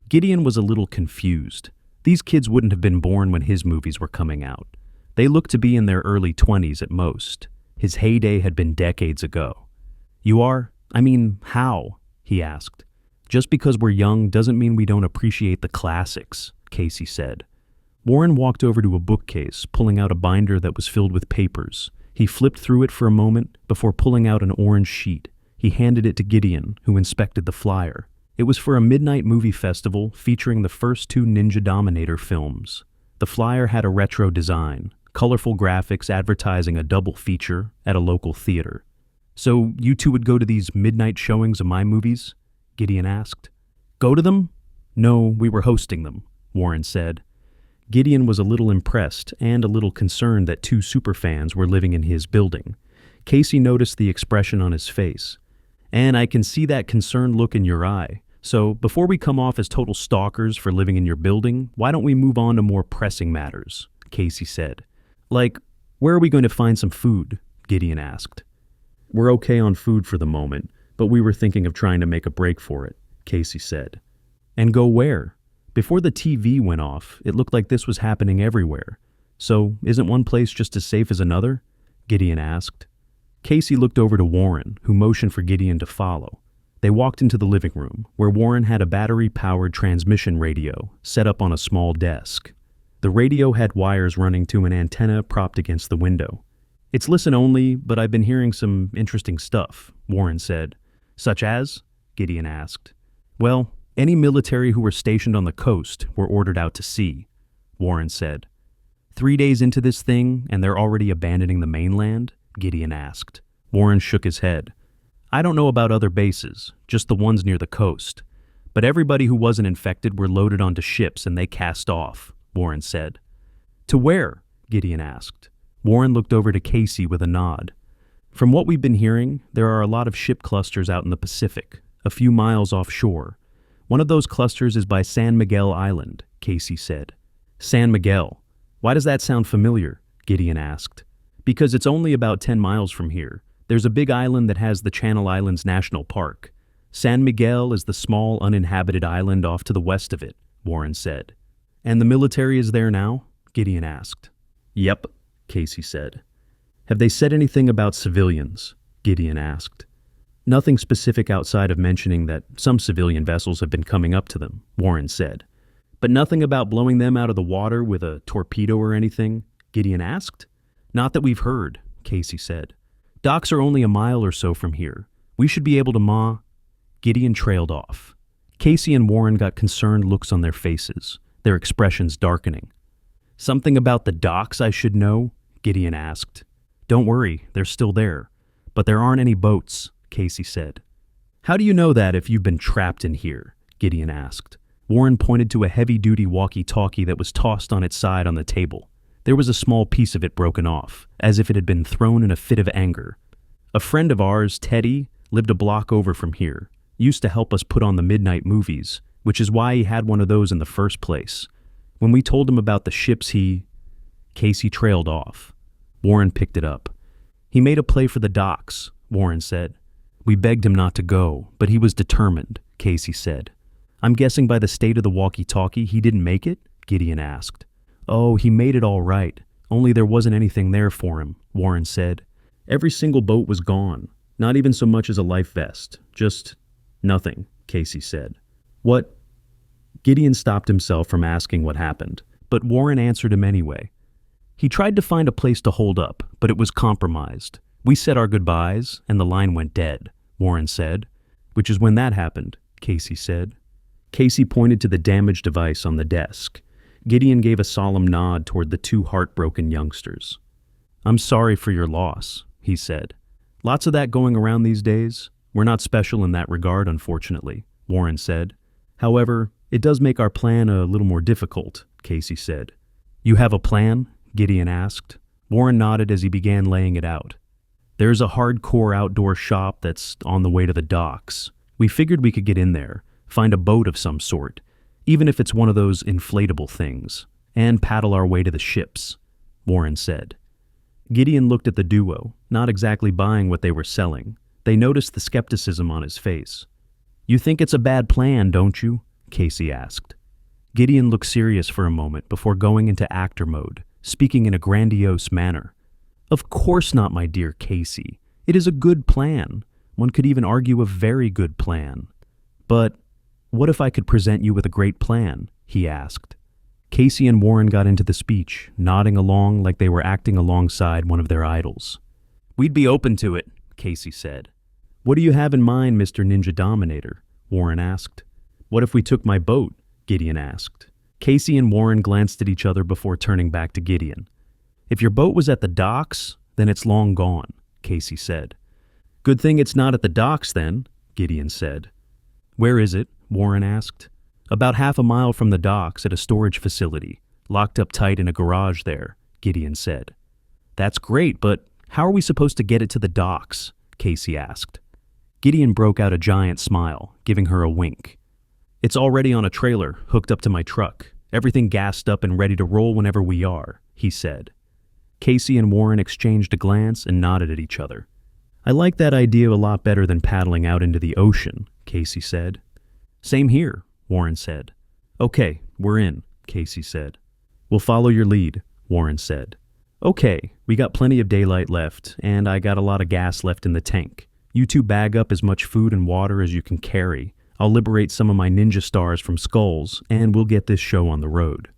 Gideon was a little confused. These kids wouldn't have been born when his movies were coming out. They looked to be in their early 20s at most. His heyday had been decades ago. "You are? I mean, how?" he asked. "Just because we're young doesn't mean we don't appreciate the classics," Casey said. Warren walked over to a bookcase, pulling out a binder that was filled with papers. He flipped through it for a moment before pulling out an orange sheet. He handed it to Gideon, who inspected the flyer. It was for a midnight movie festival featuring the first 2 Ninja Dominator films. The flyer had a retro design, colorful graphics advertising a double feature at a local theater. "So you two would go to these midnight showings of my movies?" Gideon asked. "Go to them?" "No, we were hosting them," Warren said. Gideon was a little impressed and a little concerned that 2 superfans were living in his building. Casey noticed the expression on his face. "And I can see that concerned look in your eye. So before we come off as total stalkers for living in your building, why don't we move on to more pressing matters?" Casey said. "Like, where are we going to find some food?" Gideon asked. "We're okay on food for the moment, but we were thinking of trying to make a break for it," Casey said. "And go where? Before the TV went off, it looked like this was happening everywhere. So isn't one place just as safe as another?" Gideon asked. Casey looked over to Warren, who motioned for Gideon to follow. They walked into the living room, where Warren had a battery-powered transmission radio set up on a small desk. The radio had wires running to an antenna propped against the window. "It's listen only, but I've been hearing some interesting stuff," Warren said. "Such as?" Gideon asked. "Well, any military who were stationed on the coast were ordered out to sea," Warren said. "3 days into this thing, and they're already abandoning the mainland?" Gideon asked. Warren shook his head. "I don't know about other bases, just the ones near the coast. But everybody who wasn't infected were loaded onto ships and they cast off," Warren said. "To where?" Gideon asked. Warren looked over to Casey with a nod. "From what we've been hearing, there are a lot of ship clusters out in the Pacific, a few miles offshore. One of those clusters is by San Miguel Island," Casey said. "San Miguel. Why does that sound familiar?" Gideon asked. "Because it's only about 10 miles from here. There's a big island that has the Channel Islands National Park. San Miguel is the small uninhabited island off to the west of it, Warren said. And the military is there now? Gideon asked. Yep, Casey said. Have they said anything about civilians? Gideon asked. Nothing specific outside of mentioning that some civilian vessels have been coming up to them, Warren said. But nothing about blowing them out of the water with a torpedo or anything? Gideon asked. Not that we've heard, Casey said. Docks are only a mile or so from here. We should be able to Gideon trailed off. Casey and Warren got concerned looks on their faces, their expressions darkening. Something about the docks I should know? Gideon asked. Don't worry, they're still there. But there aren't any boats, Casey said. How do you know that if you've been trapped in here? Gideon asked. Warren pointed to a heavy-duty walkie-talkie that was tossed on its side on the table. There was a small piece of it broken off, as if it had been thrown in a fit of anger. A friend of ours, Teddy, lived a block over from here, used to help us put on the midnight movies, which is why he had one of those in the first place. When we told him about the ships Casey trailed off. Warren picked it up. He made a play for the docks, Warren said. We begged him not to go, but he was determined, Casey said. I'm guessing by the state of the walkie-talkie he didn't make it? Gideon asked. Oh, he made it all right, only there wasn't anything there for him, Warren said. Every single boat was gone, not even so much as a life vest, just nothing, Casey said. What? Gideon stopped himself from asking what happened, but Warren answered him anyway. He tried to find a place to hold up, but it was compromised. We said our goodbyes, and the line went dead, Warren said. Which is when that happened, Casey said. Casey pointed to the damaged device on the desk. Gideon gave a solemn nod toward the two heartbroken youngsters. I'm sorry for your loss, he said. Lots of that going around these days. We're not special in that regard, unfortunately, Warren said. However, it does make our plan a little more difficult, Casey said. You have a plan? Gideon asked. Warren nodded as he began laying it out. There's a hardcore outdoor shop that's on the way to the docks. We figured we could get in there, find a boat of some sort, even if it's one of those inflatable things, and paddle our way to the ships, Warren said. Gideon looked at the duo, not exactly buying what they were selling. They noticed the skepticism on his face. You think it's a bad plan, don't you? Casey asked. Gideon looked serious for a moment before going into actor mode, speaking in a grandiose manner. Of course not, my dear Casey. It is a good plan. One could even argue a very good plan. But what if I could present you with a great plan? He asked. Casey and Warren got into the speech, nodding along like they were acting alongside one of their idols. We'd be open to it, Casey said. What do you have in mind, Mr. Ninja Dominator? Warren asked. What if we took my boat? Gideon asked. Casey and Warren glanced at each other before turning back to Gideon. If your boat was at the docks, then it's long gone, Casey said. Good thing it's not at the docks then, Gideon said. Where is it? Warren asked. About half a mile from the docks at a storage facility, locked up tight in a garage there, Gideon said. That's great, but how are we supposed to get it to the docks? Casey asked. Gideon broke out a giant smile, giving her a wink. It's already on a trailer, hooked up to my truck. Everything gassed up and ready to roll whenever we are, he said. Casey and Warren exchanged a glance and nodded at each other. I like that idea a lot better than paddling out into the ocean, Casey said. Same here, Warren said. Okay, we're in, Casey said. We'll follow your lead, Warren said. Okay, we got plenty of daylight left, and I got a lot of gas left in the tank. You two bag up as much food and water as you can carry. I'll liberate some of my ninja stars from skulls, and we'll get this show on the road.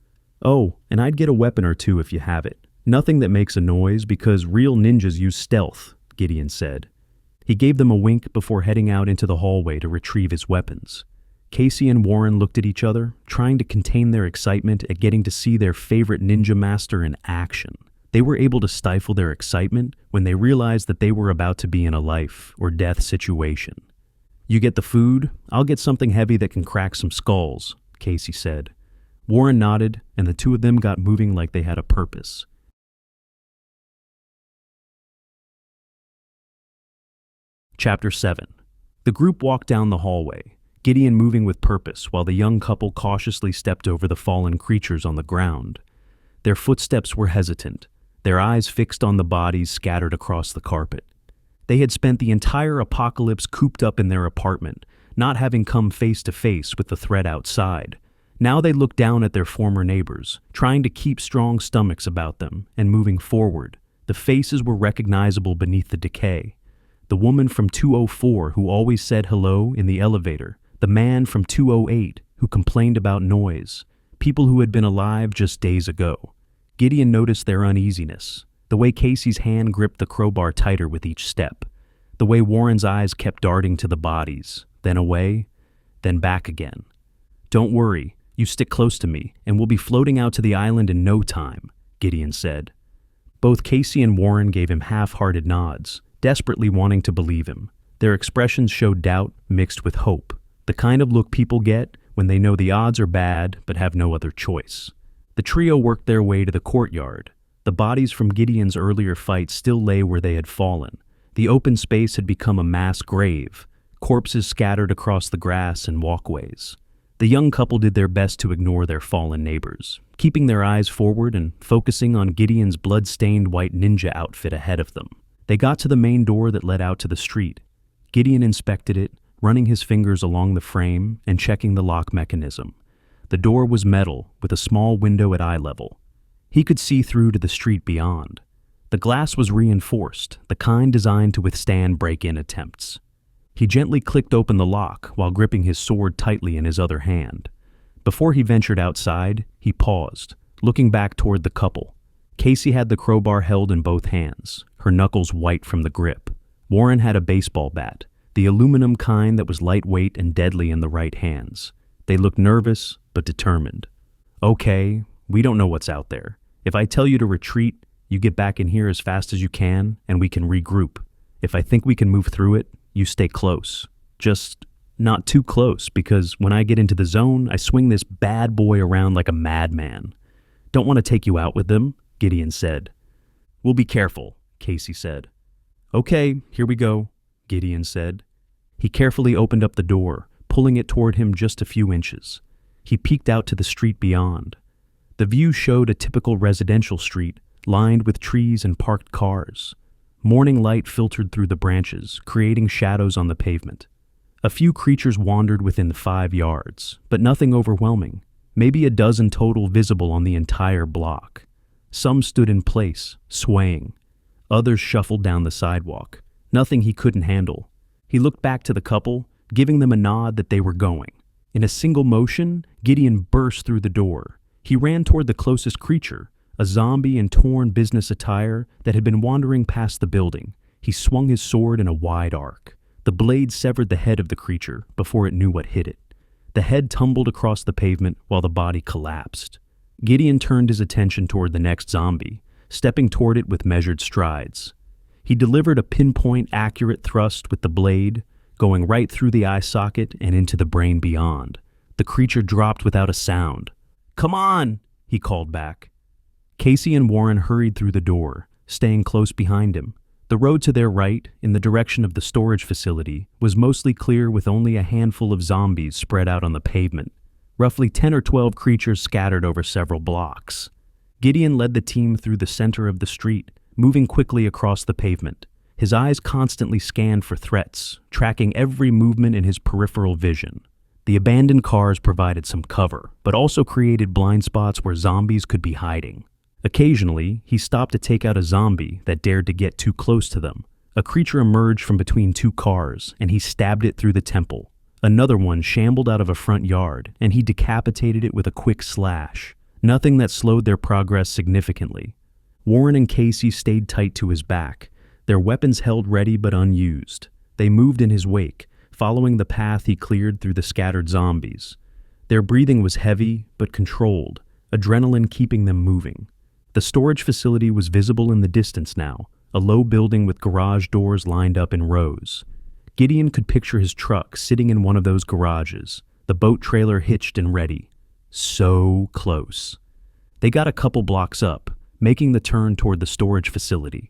Oh, and I'd get a weapon or two if you have it. Nothing that makes a noise, because real ninjas use stealth, Gideon said. He gave them a wink before heading out into the hallway to retrieve his weapons. Casey and Warren looked at each other, trying to contain their excitement at getting to see their favorite ninja master in action. They were able to stifle their excitement when they realized that they were about to be in a life or death situation. You get the food, I'll get something heavy that can crack some skulls, Casey said. Warren nodded, and the two of them got moving like they had a purpose. Chapter 7. The group walked down the hallway, Gideon moving with purpose while the young couple cautiously stepped over the fallen creatures on the ground. Their footsteps were hesitant, their eyes fixed on the bodies scattered across the carpet. They had spent the entire apocalypse cooped up in their apartment, not having come face to face with the threat outside. Now they looked down at their former neighbors, trying to keep strong stomachs about them and moving forward. The faces were recognizable beneath the decay. The woman from 204 who always said hello in the elevator, the man from 208 who complained about noise, people who had been alive just days ago. Gideon noticed their uneasiness, the way Casey's hand gripped the crowbar tighter with each step, the way Warren's eyes kept darting to the bodies, then away, then back again. "Don't worry, you stick close to me, and we'll be floating out to the island in no time," Gideon said. Both Casey and Warren gave him half-hearted nods, desperately wanting to believe him. Their expressions showed doubt mixed with hope, the kind of look people get when they know the odds are bad but have no other choice. The trio worked their way to the courtyard. The bodies from Gideon's earlier fight still lay where they had fallen. The open space had become a mass grave, corpses scattered across the grass and walkways. The young couple did their best to ignore their fallen neighbors, keeping their eyes forward and focusing on Gideon's blood-stained white ninja outfit ahead of them. They got to the main door that led out to the street. Gideon inspected it, running his fingers along the frame and checking the lock mechanism. The door was metal, with a small window at eye level. He could see through to the street beyond. The glass was reinforced, the kind designed to withstand break-in attempts. He gently clicked open the lock while gripping his sword tightly in his other hand. Before he ventured outside, he paused, looking back toward the couple. Casey had the crowbar held in both hands, her knuckles white from the grip. Warren had a baseball bat, the aluminum kind that was lightweight and deadly in the right hands. They looked nervous, but determined. "Okay, we don't know what's out there. If I tell you to retreat, you get back in here as fast as you can, and we can regroup. If I think we can move through it, you stay close. Just not too close, because when I get into the zone, I swing this bad boy around like a madman. Don't want to take you out with them," Gideon said. "We'll be careful," Casey said. "Okay, here we go," Gideon said. He carefully opened up the door, pulling it toward him just a few inches. He peeked out to the street beyond. The view showed a typical residential street, lined with trees and parked cars. Morning light filtered through the branches, creating shadows on the pavement. A few creatures wandered within 5 yards, but nothing overwhelming. Maybe a dozen total visible on the entire block. Some stood in place, swaying. Others shuffled down the sidewalk. Nothing he couldn't handle. He looked back to the couple, giving them a nod that they were going. In a single motion, Gideon burst through the door. He ran toward the closest creature, a zombie in torn business attire that had been wandering past the building. He swung his sword in a wide arc. The blade severed the head of the creature before it knew what hit it. The head tumbled across the pavement while the body collapsed. Gideon turned his attention toward the next zombie, stepping toward it with measured strides. He delivered a pinpoint accurate thrust with the blade, going right through the eye socket and into the brain beyond. The creature dropped without a sound. "Come on!" he called back. Casey and Warren hurried through the door, staying close behind him. The road to their right, in the direction of the storage facility, was mostly clear with only a handful of zombies spread out on the pavement, roughly 10 or 12 creatures scattered over several blocks. Gideon led the team through the center of the street, moving quickly across the pavement. His eyes constantly scanned for threats, tracking every movement in his peripheral vision. The abandoned cars provided some cover, but also created blind spots where zombies could be hiding. Occasionally, he stopped to take out a zombie that dared to get too close to them. A creature emerged from between 2 cars, and he stabbed it through the temple. Another one shambled out of a front yard, and he decapitated it with a quick slash. Nothing that slowed their progress significantly. Warren and Casey stayed tight to his back, their weapons held ready but unused. They moved in his wake, following the path he cleared through the scattered zombies. Their breathing was heavy but controlled, adrenaline keeping them moving. The storage facility was visible in the distance now, a low building with garage doors lined up in rows. Gideon could picture his truck sitting in one of those garages, the boat trailer hitched and ready. So close. They got a couple blocks up, making the turn toward the storage facility.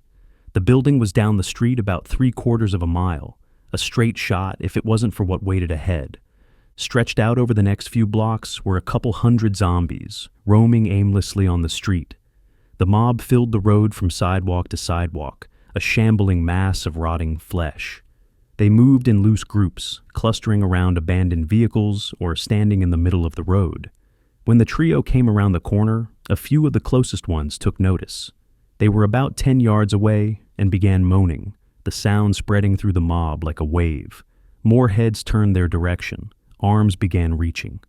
The building was down the street about 3/4 of a mile, a straight shot if it wasn't for what waited ahead. Stretched out over the next few blocks were a couple hundred zombies, roaming aimlessly on the street. The mob filled the road from sidewalk to sidewalk, a shambling mass of rotting flesh. They moved in loose groups, clustering around abandoned vehicles or standing in the middle of the road. When the trio came around the corner, a few of the closest ones took notice. They were about 10 yards away and began moaning, the sound spreading through the mob like a wave. More heads turned their direction. Arms began reaching.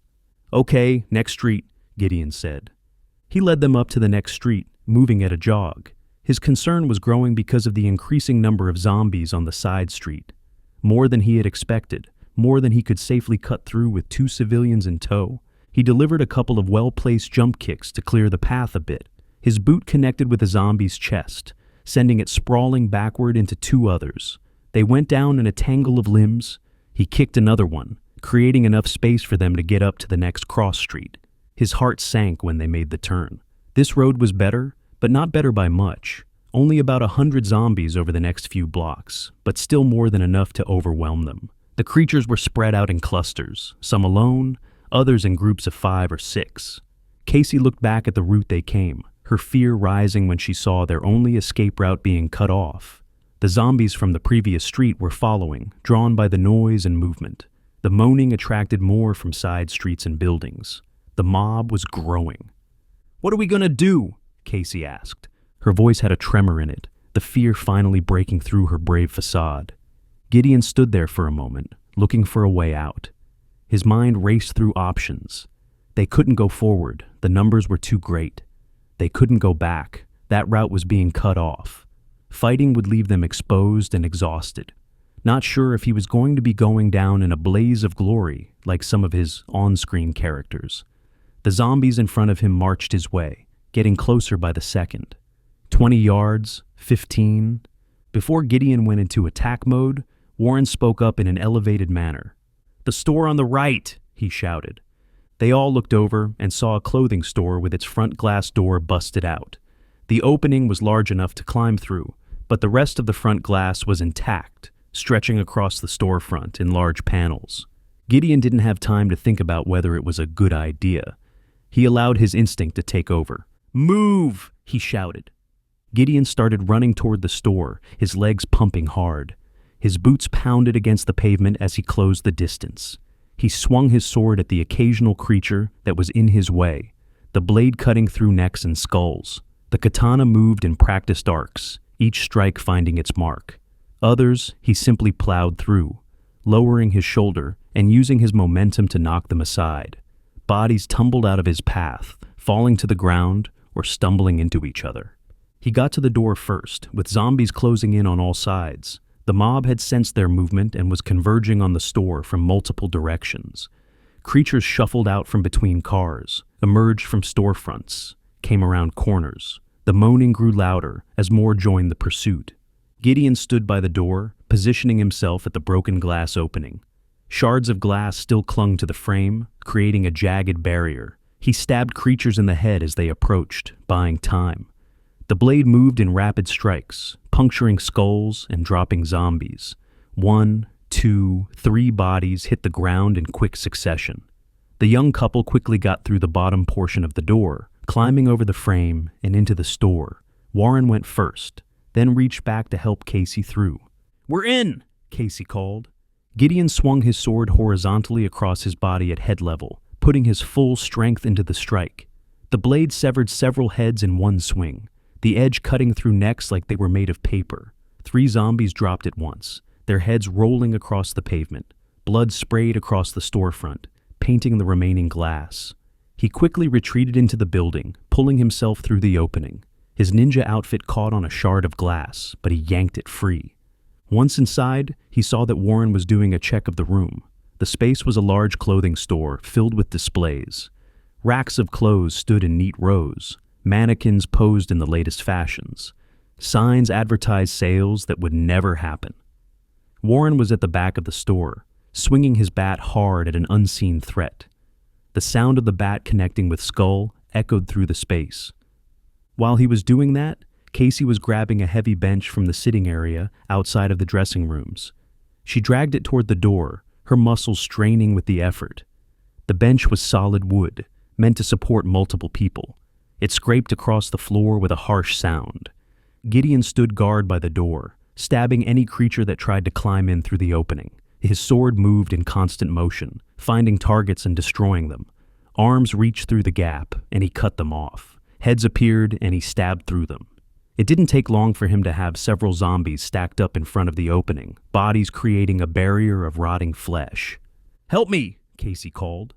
"Okay, next street," Gideon said. He led them up to the next street, moving at a jog. His concern was growing because of the increasing number of zombies on the side street. More than he had expected, more than he could safely cut through with 2 civilians in tow. He delivered a couple of well-placed jump kicks to clear the path a bit. His boot connected with the zombie's chest, sending it sprawling backward into 2 others. They went down in a tangle of limbs. He kicked another one, creating enough space for them to get up to the next cross street. His heart sank when they made the turn. This road was better, but not better by much. Only about 100 zombies over the next few blocks, but still more than enough to overwhelm them. The creatures were spread out in clusters, some alone, others in groups of 5 or 6. Casey looked back at the route they came, her fear rising when she saw their only escape route being cut off. The zombies from the previous street were following, drawn by the noise and movement. The moaning attracted more from side streets and buildings. The mob was growing. "What are we gonna do?" Casey asked. Her voice had a tremor in it, the fear finally breaking through her brave facade. Gideon stood there for a moment, looking for a way out. His mind raced through options. They couldn't go forward, the numbers were too great. They couldn't go back, that route was being cut off. Fighting would leave them exposed and exhausted. Not sure if he was going to be going down in a blaze of glory, like some of his on-screen characters. The zombies in front of him marched his way, getting closer by the second. 20 yards, 15. Before Gideon went into attack mode, Warren spoke up in an elevated manner. "The store on the right," he shouted. They all looked over and saw a clothing store with its front glass door busted out. The opening was large enough to climb through, but the rest of the front glass was intact, stretching across the storefront in large panels. Gideon didn't have time to think about whether it was a good idea. He allowed his instinct to take over. "Move!" he shouted. Gideon started running toward the store, his legs pumping hard. His boots pounded against the pavement as he closed the distance. He swung his sword at the occasional creature that was in his way, the blade cutting through necks and skulls. The katana moved in practiced arcs, each strike finding its mark. Others he simply plowed through, lowering his shoulder and using his momentum to knock them aside. Bodies tumbled out of his path, falling to the ground or stumbling into each other. He got to the door first, with zombies closing in on all sides. The mob had sensed their movement and was converging on the store from multiple directions. Creatures shuffled out from between cars, emerged from storefronts, came around corners. The moaning grew louder as more joined the pursuit. Gideon stood by the door, positioning himself at the broken glass opening. Shards of glass still clung to the frame, creating a jagged barrier. He stabbed creatures in the head as they approached, buying time. The blade moved in rapid strikes, puncturing skulls and dropping zombies. 1, 2, 3 bodies hit the ground in quick succession. The young couple quickly got through the bottom portion of the door, climbing over the frame and into the store. Warren went first, then reached back to help Casey through. "We're in!" Casey called. Gideon swung his sword horizontally across his body at head level, putting his full strength into the strike. The blade severed several heads in one swing, the edge cutting through necks like they were made of paper. 3 zombies dropped at once, their heads rolling across the pavement. Blood sprayed across the storefront, painting the remaining glass. He quickly retreated into the building, pulling himself through the opening. His ninja outfit caught on a shard of glass, but he yanked it free. Once inside, he saw that Warren was doing a check of the room. The space was a large clothing store filled with displays. Racks of clothes stood in neat rows. Mannequins posed in the latest fashions. Signs advertised sales that would never happen. Warren was at the back of the store, swinging his bat hard at an unseen threat. The sound of the bat connecting with skull echoed through the space. While he was doing that, Casey was grabbing a heavy bench from the sitting area outside of the dressing rooms. She dragged it toward the door, her muscles straining with the effort. The bench was solid wood, meant to support multiple people. It scraped across the floor with a harsh sound. Gideon stood guard by the door, stabbing any creature that tried to climb in through the opening. His sword moved in constant motion, finding targets and destroying them. Arms reached through the gap, and he cut them off. Heads appeared, and he stabbed through them. It didn't take long for him to have several zombies stacked up in front of the opening, bodies creating a barrier of rotting flesh. "Help me!" Casey called.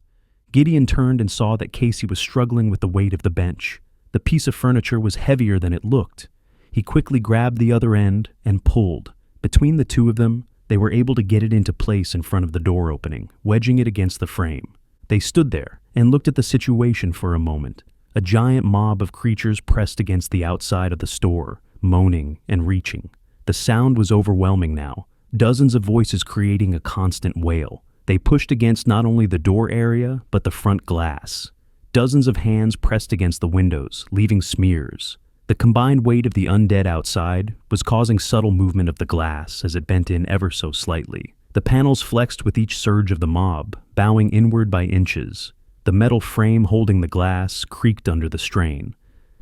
Gideon turned and saw that Casey was struggling with the weight of the bench. The piece of furniture was heavier than it looked. He quickly grabbed the other end and pulled. Between the two of them, they were able to get it into place in front of the door opening, wedging it against the frame. They stood there and looked at the situation for a moment. A giant mob of creatures pressed against the outside of the store, moaning and reaching. The sound was overwhelming now, dozens of voices creating a constant wail. They pushed against not only the door area, but the front glass. Dozens of hands pressed against the windows, leaving smears. The combined weight of the undead outside was causing subtle movement of the glass as it bent in ever so slightly. The panels flexed with each surge of the mob, bowing inward by inches. The metal frame holding the glass creaked under the strain.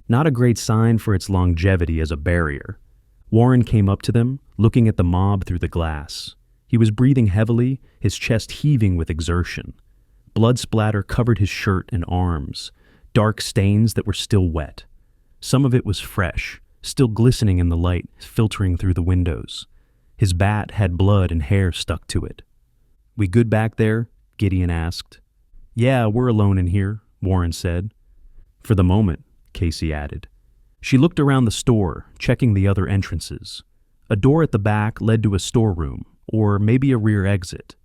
Not a great sign for its longevity as a barrier. Warren came up to them, looking at the mob through the glass. He was breathing heavily, his chest heaving with exertion. Blood splatter covered his shirt and arms, dark stains that were still wet. Some of it was fresh, still glistening in the light filtering through the windows. His bat had blood and hair stuck to it. "We good back there?" Gideon asked. "Yeah, we're alone in here," Warren said. "For the moment," Casey added. She looked around the store, checking the other entrances. A door at the back led to a storeroom, or maybe a rear exit.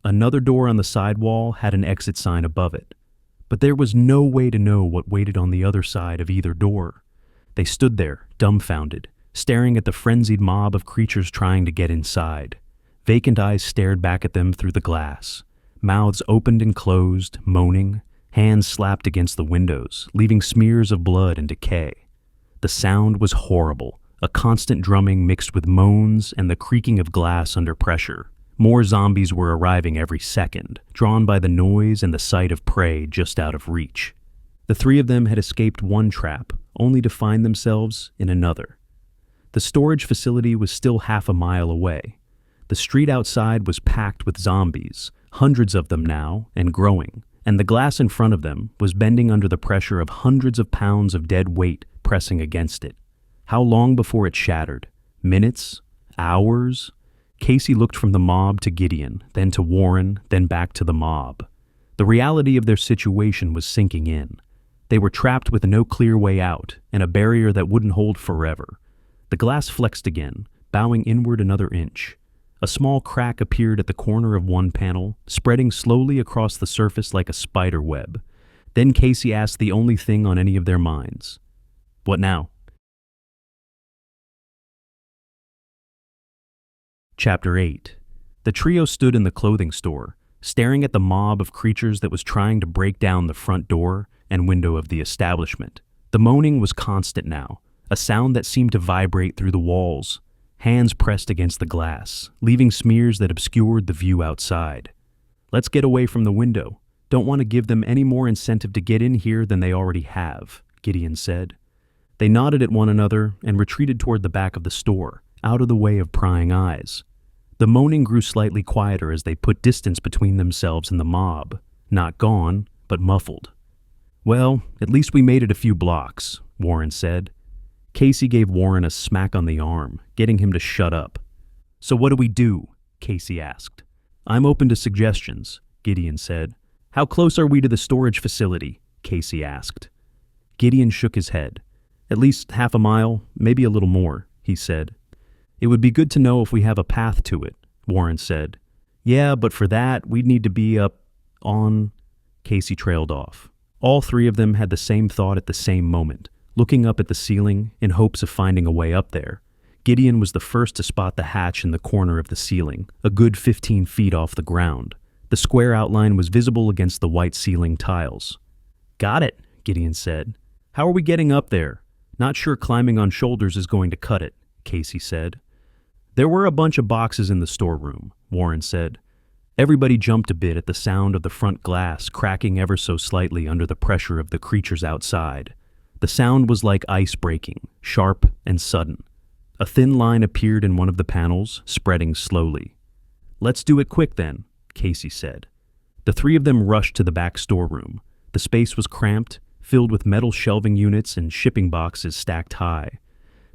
Another door on the side wall had an exit sign above it. But there was no way to know what waited on the other side of either door. They stood there, dumbfounded, staring at the frenzied mob of creatures trying to get inside. Vacant eyes stared back at them through the glass. Mouths opened and closed, moaning. Hands slapped against the windows, leaving smears of blood and decay. The sound was horrible, a constant drumming mixed with moans and the creaking of glass under pressure. More zombies were arriving every second, drawn by the noise and the sight of prey just out of reach. The three of them had escaped one trap, only to find themselves in another. The storage facility was still half a mile away. The street outside was packed with zombies, hundreds of them now, and growing, and the glass in front of them was bending under the pressure of hundreds of pounds of dead weight pressing against it. How long before it shattered? Minutes? Hours? Casey looked from the mob to Gideon, then to Warren, then back to the mob. The reality of their situation was sinking in. They were trapped with no clear way out, and a barrier that wouldn't hold forever. The glass flexed again, bowing inward another inch. A small crack appeared at the corner of one panel, spreading slowly across the surface like a spider web. Then Casey asked the only thing on any of their minds. "What now?" Chapter 8. The trio stood in the clothing store, staring at the mob of creatures that was trying to break down the front door and window of the establishment. The moaning was constant now, a sound that seemed to vibrate through the walls. Hands pressed against the glass, leaving smears that obscured the view outside. "Let's get away from the window. Don't want to give them any more incentive to get in here than they already have," Gideon said. They nodded at one another and retreated toward the back of the store, out of the way of prying eyes. The moaning grew slightly quieter as they put distance between themselves and the mob, not gone, but muffled. "Well, at least we made it a few blocks," Warren said. Casey gave Warren a smack on the arm, getting him to shut up. "So what do we do?" Casey asked. "I'm open to suggestions," Gideon said. "How close are we to the storage facility?" Casey asked. Gideon shook his head. "At least half a mile, maybe a little more," he said. "It would be good to know if we have a path to it," Warren said. "Yeah, but for that, we'd need to be up on—" Casey trailed off. All three of them had the same thought at the same moment, looking up at the ceiling in hopes of finding a way up there. Gideon was the first to spot the hatch in the corner of the ceiling, a good 15 feet off the ground. The square outline was visible against the white ceiling tiles. "Got it," Gideon said. "How are we getting up there? Not sure climbing on shoulders is going to cut it," Casey said. "There were a bunch of boxes in the storeroom," Warren said. Everybody jumped a bit at the sound of the front glass cracking ever so slightly under the pressure of the creatures outside. The sound was like ice breaking, sharp and sudden. A thin line appeared in one of the panels, spreading slowly. "Let's do it quick then," Casey said. The three of them rushed to the back storeroom. The space was cramped, filled with metal shelving units and shipping boxes stacked high.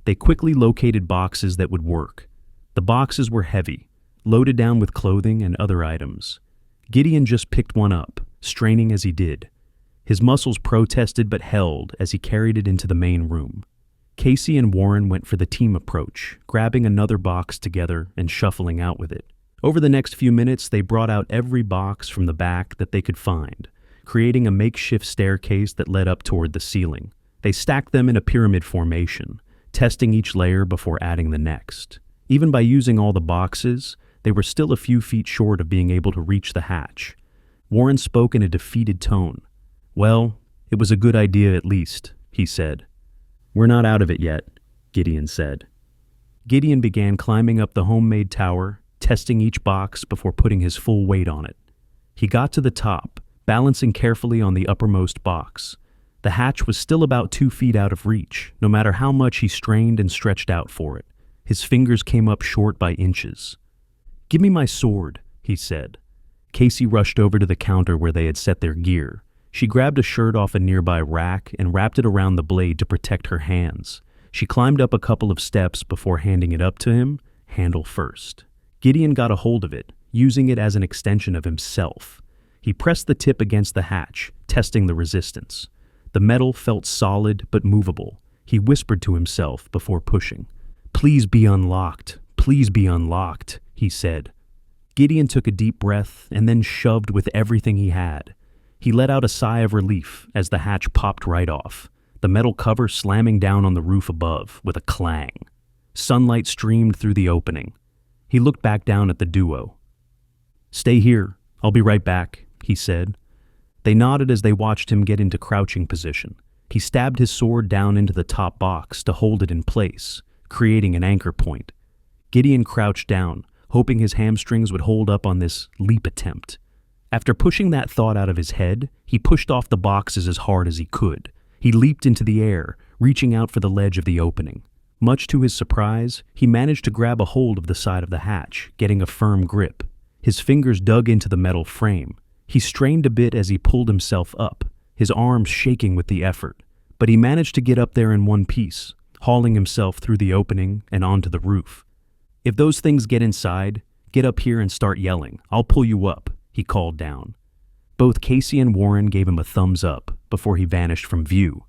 They quickly located boxes that would work. The boxes were heavy, loaded down with clothing and other items. Gideon just picked one up, straining as he did. His muscles protested but held as he carried it into the main room. Casey and Warren went for the team approach, grabbing another box together and shuffling out with it. Over the next few minutes, they brought out every box from the back that they could find, creating a makeshift staircase that led up toward the ceiling. They stacked them in a pyramid formation, testing each layer before adding the next. Even by using all the boxes, they were still a few feet short of being able to reach the hatch. Warren spoke in a defeated tone. "Well, it was a good idea at least," he said. "We're not out of it yet," Gideon said. Gideon began climbing up the homemade tower, testing each box before putting his full weight on it. He got to the top, balancing carefully on the uppermost box. The hatch was still about 2 feet out of reach, no matter how much he strained and stretched out for it. His fingers came up short by inches. "Give me my sword," he said. Casey rushed over to the counter where they had set their gear. She grabbed a shirt off a nearby rack and wrapped it around the blade to protect her hands. She climbed up a couple of steps before handing it up to him, handle first. Gideon got a hold of it, using it as an extension of himself. He pressed the tip against the hatch, testing the resistance. The metal felt solid but movable. He whispered to himself before pushing. "Please be unlocked. Please be unlocked," he said. Gideon took a deep breath and then shoved with everything he had. He let out a sigh of relief as the hatch popped right off, the metal cover slamming down on the roof above with a clang. Sunlight streamed through the opening. He looked back down at the duo. "Stay here. I'll be right back," he said. They nodded as they watched him get into crouching position. He stabbed his sword down into the top box to hold it in place, creating an anchor point. Gideon crouched down, hoping his hamstrings would hold up on this leap attempt. After pushing that thought out of his head, he pushed off the boxes as hard as he could. He leaped into the air, reaching out for the ledge of the opening. Much to his surprise, he managed to grab a hold of the side of the hatch, getting a firm grip. His fingers dug into the metal frame. He strained a bit as he pulled himself up, his arms shaking with the effort. But he managed to get up there in one piece, hauling himself through the opening and onto the roof. "If those things get inside, get up here and start yelling. I'll pull you up," he called down. Both Casey and Warren gave him a thumbs up before he vanished from view.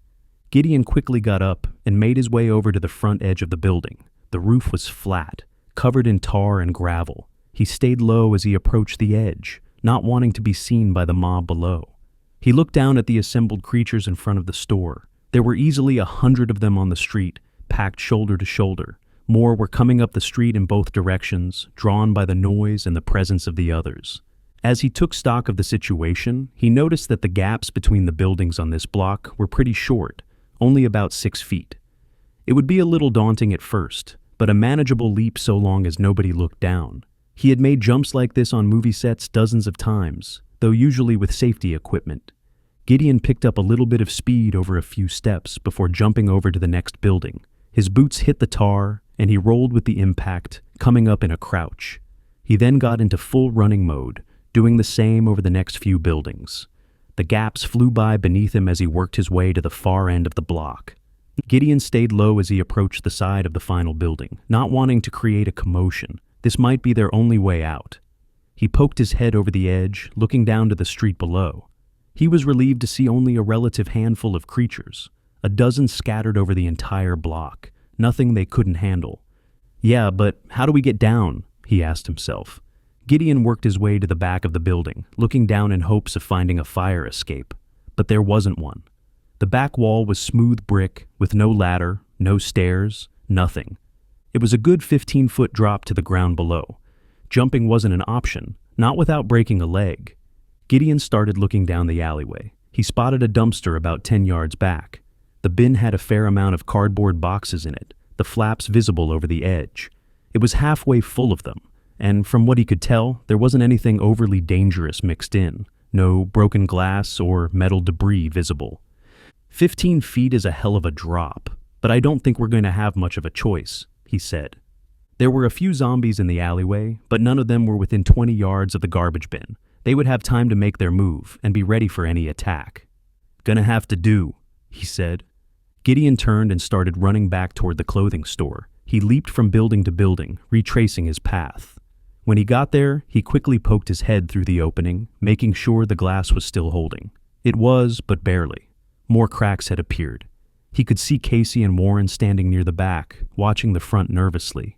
Gideon quickly got up and made his way over to the front edge of the building. The roof was flat, covered in tar and gravel. He stayed low as he approached the edge, not wanting to be seen by the mob below. He looked down at the assembled creatures in front of the store. There were easily 100 of them on the street, packed shoulder to shoulder. More were coming up the street in both directions, drawn by the noise and the presence of the others. As he took stock of the situation, he noticed that the gaps between the buildings on this block were pretty short, only about 6 feet. It would be a little daunting at first, but a manageable leap so long as nobody looked down. He had made jumps like this on movie sets dozens of times, though usually with safety equipment. Gideon picked up a little bit of speed over a few steps before jumping over to the next building. His boots hit the tar, and he rolled with the impact, coming up in a crouch. He then got into full running mode, doing the same over the next few buildings. The gaps flew by beneath him as he worked his way to the far end of the block. Gideon stayed low as he approached the side of the final building, not wanting to create a commotion. This might be their only way out. He poked his head over the edge, looking down to the street below. He was relieved to see only a relative handful of creatures, a dozen scattered over the entire block, nothing they couldn't handle. "Yeah, but how do we get down?" he asked himself. Gideon worked his way to the back of the building, looking down in hopes of finding a fire escape, but there wasn't one. The back wall was smooth brick, with no ladder, no stairs, nothing. It was a good 15-foot drop to the ground below. Jumping wasn't an option, not without breaking a leg. Gideon started looking down the alleyway. He spotted a dumpster about 10 yards back. The bin had a fair amount of cardboard boxes in it, the flaps visible over the edge. It was halfway full of them, and from what he could tell, there wasn't anything overly dangerous mixed in. No broken glass or metal debris visible. 15 feet is a hell of a drop, but I don't think we're going to have much of a choice, he said. There were a few zombies in the alleyway, but none of them were within 20 yards of the garbage bin. They would have time to make their move and be ready for any attack. Gonna have to do, he said. Gideon turned and started running back toward the clothing store. He leaped from building to building, retracing his path. When he got there, he quickly poked his head through the opening, making sure the glass was still holding. It was, but barely. More cracks had appeared. He could see Casey and Warren standing near the back, watching the front nervously.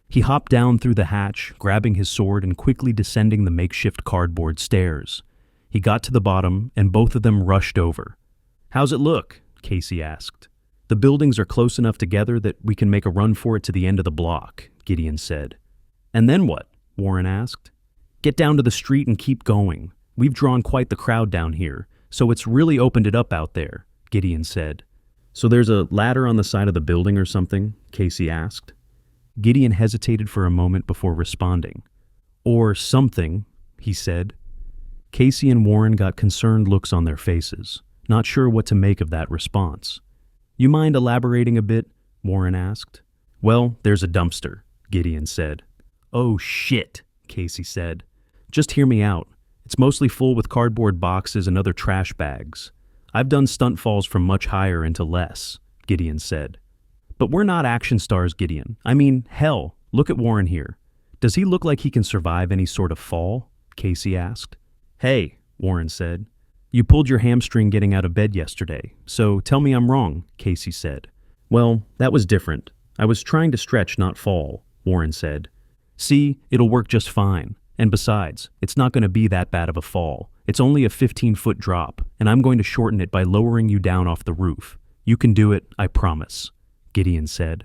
He hopped down through the hatch, grabbing his sword and quickly descending the makeshift cardboard stairs. He got to the bottom, and both of them rushed over. "How's it look?" Casey asked. "The buildings are close enough together that we can make a run for it to the end of the block," Gideon said. "And then what?" Warren asked. "Get down to the street and keep going. We've drawn quite the crowd down here, so it's really opened it up out there," Gideon said. "So there's a ladder on the side of the building or something?" Casey asked. Gideon hesitated for a moment before responding. "Or something," he said. Casey and Warren got concerned looks on their faces, not sure what to make of that response. "You mind elaborating a bit?" Warren asked. "Well, there's a dumpster," Gideon said. "Oh shit," Casey said. "Just hear me out. It's mostly full with cardboard boxes and other trash bags. I've done stunt falls from much higher into less," Gideon said. "But we're not action stars, Gideon. I mean, hell, look at Warren here. Does he look like he can survive any sort of fall?" Casey asked. "Hey," Warren said. "You pulled your hamstring getting out of bed yesterday, so tell me I'm wrong," Casey said. "Well, that was different. I was trying to stretch, not fall," Warren said. "See, it'll work just fine. And besides, it's not going to be that bad of a fall. It's only a 15-foot drop, and I'm going to shorten it by lowering you down off the roof. You can do it, I promise," Gideon said.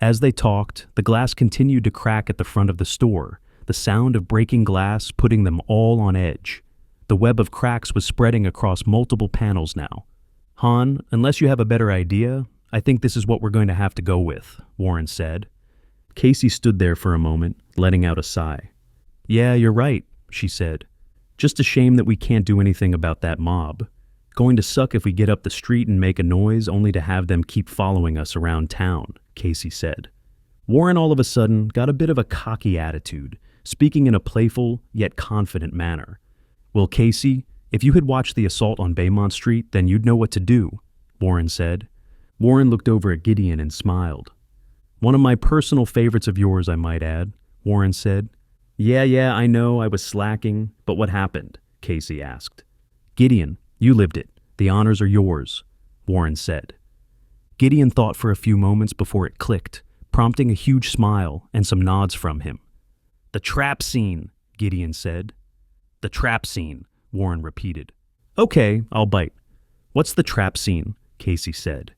As they talked, the glass continued to crack at the front of the store, the sound of breaking glass putting them all on edge. The web of cracks was spreading across multiple panels now. "Han, unless you have a better idea, I think this is what we're going to have to go with," Warren said. Casey stood there for a moment, letting out a sigh. "Yeah, you're right," she said. "Just a shame that we can't do anything about that mob. Going to suck if we get up the street and make a noise only to have them keep following us around town," Casey said. Warren all of a sudden got a bit of a cocky attitude, speaking in a playful yet confident manner. "Well, Casey, if you had watched the assault on Baymont Street, then you'd know what to do," Warren said. Warren looked over at Gideon and smiled. "One of my personal favorites of yours, I might add," Warren said. Yeah, I know I was slacking, but what happened?" Casey asked. "Gideon, you lived it. The honors are yours," Warren said. Gideon thought for a few moments before it clicked, prompting a huge smile and some nods from him. "The trap scene," Gideon said. "The trap scene," Warren repeated. "Okay, I'll bite. What's the trap scene?" Casey said.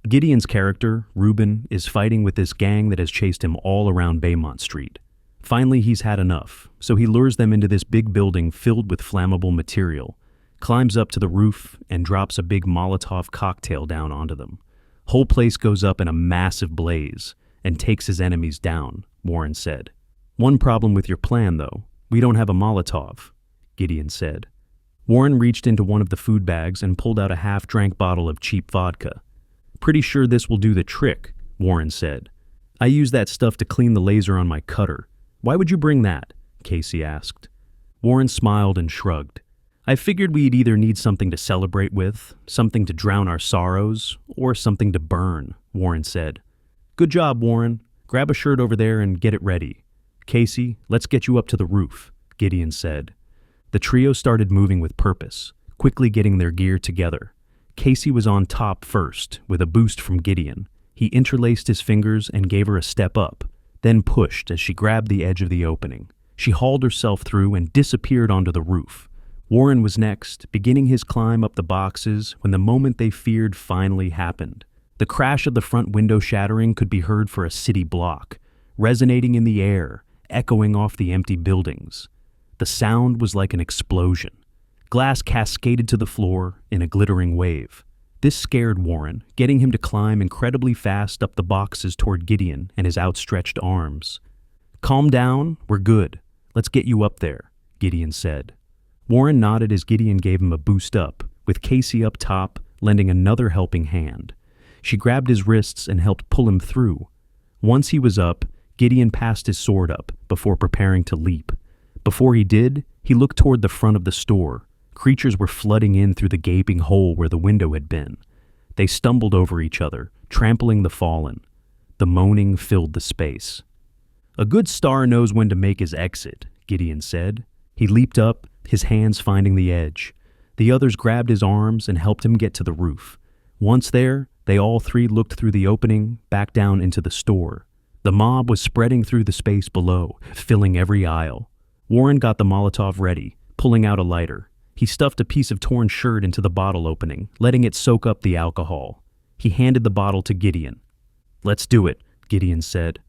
Gideon's character, Reuben, is fighting with this gang that has chased him all around Baymont Street. Finally, he's had enough, so he lures them into this big building filled with flammable material, climbs up to the roof, and drops a big Molotov cocktail down onto them. Whole place goes up in a massive blaze and takes his enemies down, Warren said. "One problem with your plan, though. We don't have a Molotov," Gideon said. Warren reached into one of the food bags and pulled out a half-drank bottle of cheap vodka. "Pretty sure this will do the trick," Warren said. "I use that stuff to clean the laser on my cutter. Why would you bring that?" Casey asked. Warren smiled and shrugged. "I figured we'd either need something to celebrate with, something to drown our sorrows, or something to burn," Warren said. "Good job, Warren. Grab a shirt over there and get it ready. Casey, let's get you up to the roof," Gideon said. The trio started moving with purpose, quickly getting their gear together. Casey was on top first, with a boost from Gideon. He interlaced his fingers and gave her a step up, then pushed as she grabbed the edge of the opening. She hauled herself through and disappeared onto the roof. Warren was next, beginning his climb up the boxes when the moment they feared finally happened. The crash of the front window shattering could be heard for a city block, resonating in the air, echoing off the empty buildings. The sound was like an explosion. Glass cascaded to the floor in a glittering wave. This scared Warren, getting him to climb incredibly fast up the boxes toward Gideon and his outstretched arms. "Calm down, we're good. Let's get you up there," Gideon said. Warren nodded as Gideon gave him a boost up, with Casey up top, lending another helping hand. She grabbed his wrists and helped pull him through. Once he was up, Gideon passed his sword up before preparing to leap. Before he did, he looked toward the front of the store. Creatures were flooding in through the gaping hole where the window had been. They stumbled over each other, trampling the fallen. The moaning filled the space. "A good star knows when to make his exit," Gideon said. He leaped up, his hands finding the edge. The others grabbed his arms and helped him get to the roof. Once there, they all three looked through the opening, back down into the store. The mob was spreading through the space below, filling every aisle. Warren got the Molotov ready, pulling out a lighter. He stuffed a piece of torn shirt into the bottle opening, letting it soak up the alcohol. He handed the bottle to Gideon. "Let's do it," Gideon said.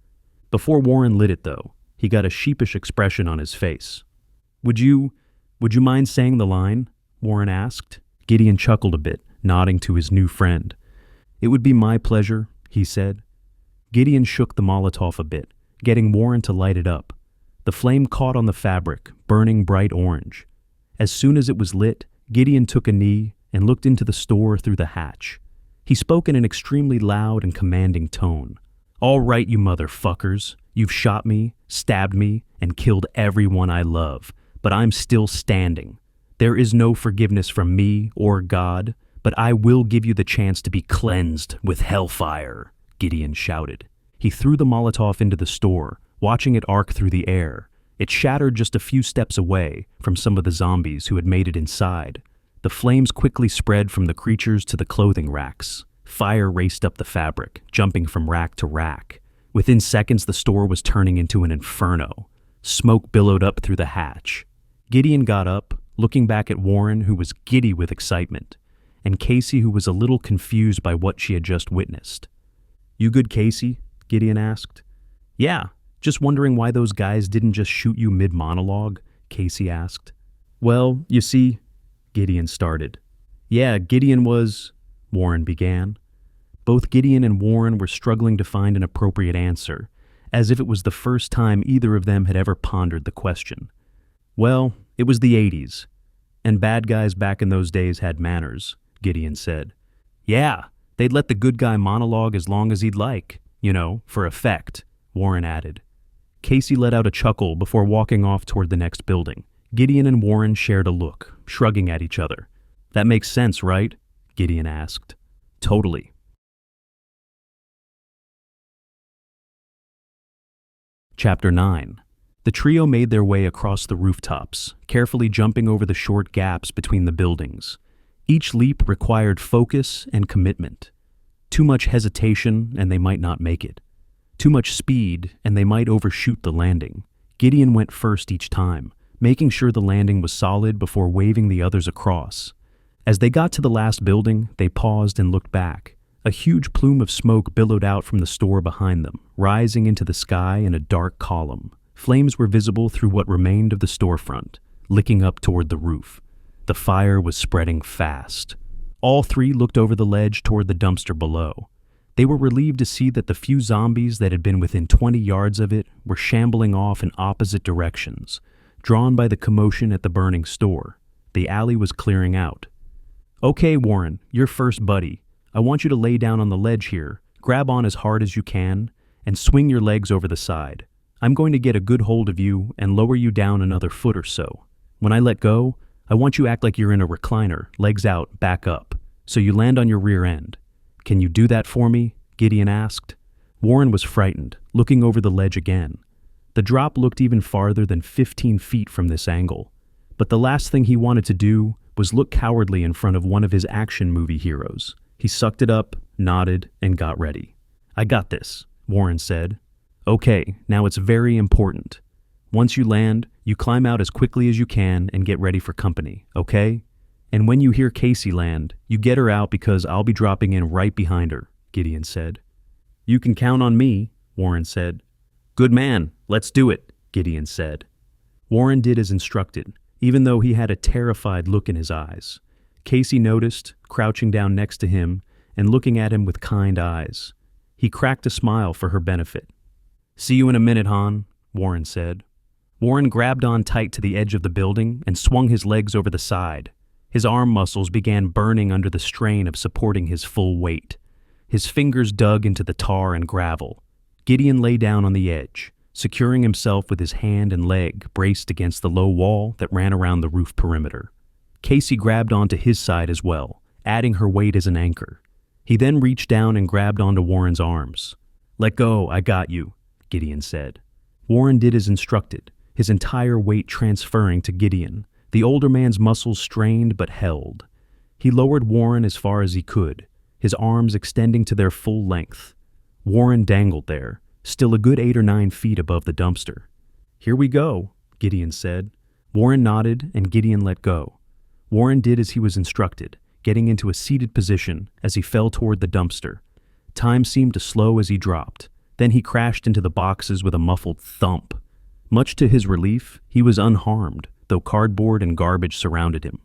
Before Warren lit it, though, he got a sheepish expression on his face. Would you mind saying the line?" Warren asked. Gideon chuckled a bit, nodding to his new friend. "It would be my pleasure," he said. Gideon shook the Molotov a bit, getting Warren to light it up. The flame caught on the fabric, burning bright orange. As soon as it was lit, Gideon took a knee and looked into the store through the hatch. He spoke in an extremely loud and commanding tone. "All right, you motherfuckers. You've shot me, stabbed me, and killed everyone I love, but I'm still standing. There is no forgiveness from me or God, but I will give you the chance to be cleansed with hellfire," Gideon shouted. He threw the Molotov into the store, watching it arc through the air. It shattered just a few steps away from some of the zombies who had made it inside. The flames quickly spread from the creatures to the clothing racks. Fire raced up the fabric, jumping from rack to rack. Within seconds, the store was turning into an inferno. Smoke billowed up through the hatch. Gideon got up, looking back at Warren, who was giddy with excitement, and Casey, who was a little confused by what she had just witnessed. "You good, Casey?" Gideon asked. "Yeah, just wondering why those guys didn't just shoot you mid-monologue," Casey asked. "Well, you see," Gideon started. "Yeah, Gideon was," Warren began. Both Gideon and Warren were struggling to find an appropriate answer, as if it was the first time either of them had ever pondered the question. "Well, it was the 80s, and bad guys back in those days had manners," Gideon said. "Yeah, they'd let the good guy monologue as long as he'd like, for effect," Warren added. Casey let out a chuckle before walking off toward the next building. Gideon and Warren shared a look, shrugging at each other. "That makes sense, right?" Gideon asked. "Totally." Chapter 9. The trio made their way across the rooftops, carefully jumping over the short gaps between the buildings. Each leap required focus and commitment. Too much hesitation, and they might not make it. Too much speed, and they might overshoot the landing. Gideon went first each time, making sure the landing was solid before waving the others across. As they got to the last building, they paused and looked back. A huge plume of smoke billowed out from the store behind them, rising into the sky in a dark column. Flames were visible through what remained of the storefront, licking up toward the roof. The fire was spreading fast. All three looked over the ledge toward the dumpster below. They were relieved to see that the few zombies that had been within 20 yards of it were shambling off in opposite directions, drawn by the commotion at the burning store. The alley was clearing out. "Okay, Warren, you're first, buddy. I want you to lay down on the ledge here, grab on as hard as you can, and swing your legs over the side. I'm going to get a good hold of you and lower you down another foot or so. When I let go, I want you to act like you're in a recliner, legs out, back up, so you land on your rear end. Can you do that for me?" Gideon asked. Warren was frightened, looking over the ledge again. The drop looked even farther than 15 feet from this angle, but the last thing he wanted to do was look cowardly in front of one of his action movie heroes. He sucked it up, nodded, and got ready. "I got this," Warren said. "Okay, now it's very important. Once you land, you climb out as quickly as you can and get ready for company, okay? And when you hear Casey land, you get her out because I'll be dropping in right behind her," Gideon said. "You can count on me," Warren said. "Good man, let's do it," Gideon said. Warren did as instructed, even though he had a terrified look in his eyes. Casey noticed, crouching down next to him and looking at him with kind eyes. He cracked a smile for her benefit. "See you in a minute, Han," Warren said. Warren grabbed on tight to the edge of the building and swung his legs over the side. His arm muscles began burning under the strain of supporting his full weight. His fingers dug into the tar and gravel. Gideon lay down on the edge, securing himself with his hand and leg braced against the low wall that ran around the roof perimeter. Casey grabbed onto his side as well, adding her weight as an anchor. He then reached down and grabbed onto Warren's arms. "Let go, I got you," Gideon said. Warren did as instructed, his entire weight transferring to Gideon. The older man's muscles strained but held. He lowered Warren as far as he could, his arms extending to their full length. Warren dangled there, still a good 8 or 9 feet above the dumpster. "Here we go," Gideon said. Warren nodded and Gideon let go. Warren did as he was instructed, getting into a seated position as he fell toward the dumpster. Time seemed to slow as he dropped. Then he crashed into the boxes with a muffled thump. Much to his relief, he was unharmed, though cardboard and garbage surrounded him.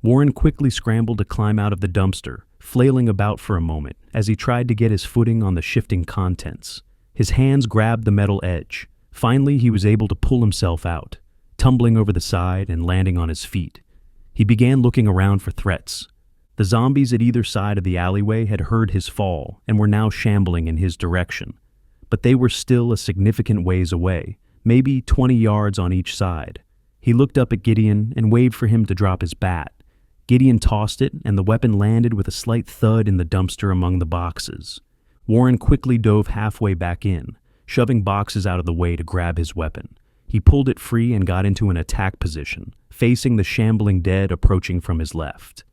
Warren quickly scrambled to climb out of the dumpster, flailing about for a moment as he tried to get his footing on the shifting contents. His hands grabbed the metal edge. Finally, he was able to pull himself out, tumbling over the side and landing on his feet. He began looking around for threats. The zombies at either side of the alleyway had heard his fall and were now shambling in his direction. But they were still a significant ways away, maybe 20 yards on each side. He looked up at Gideon and waved for him to drop his bat. Gideon tossed it, and the weapon landed with a slight thud in the dumpster among the boxes. Warren quickly dove halfway back in, shoving boxes out of the way to grab his weapon. He pulled it free and got into an attack position, facing the shambling dead approaching from his left.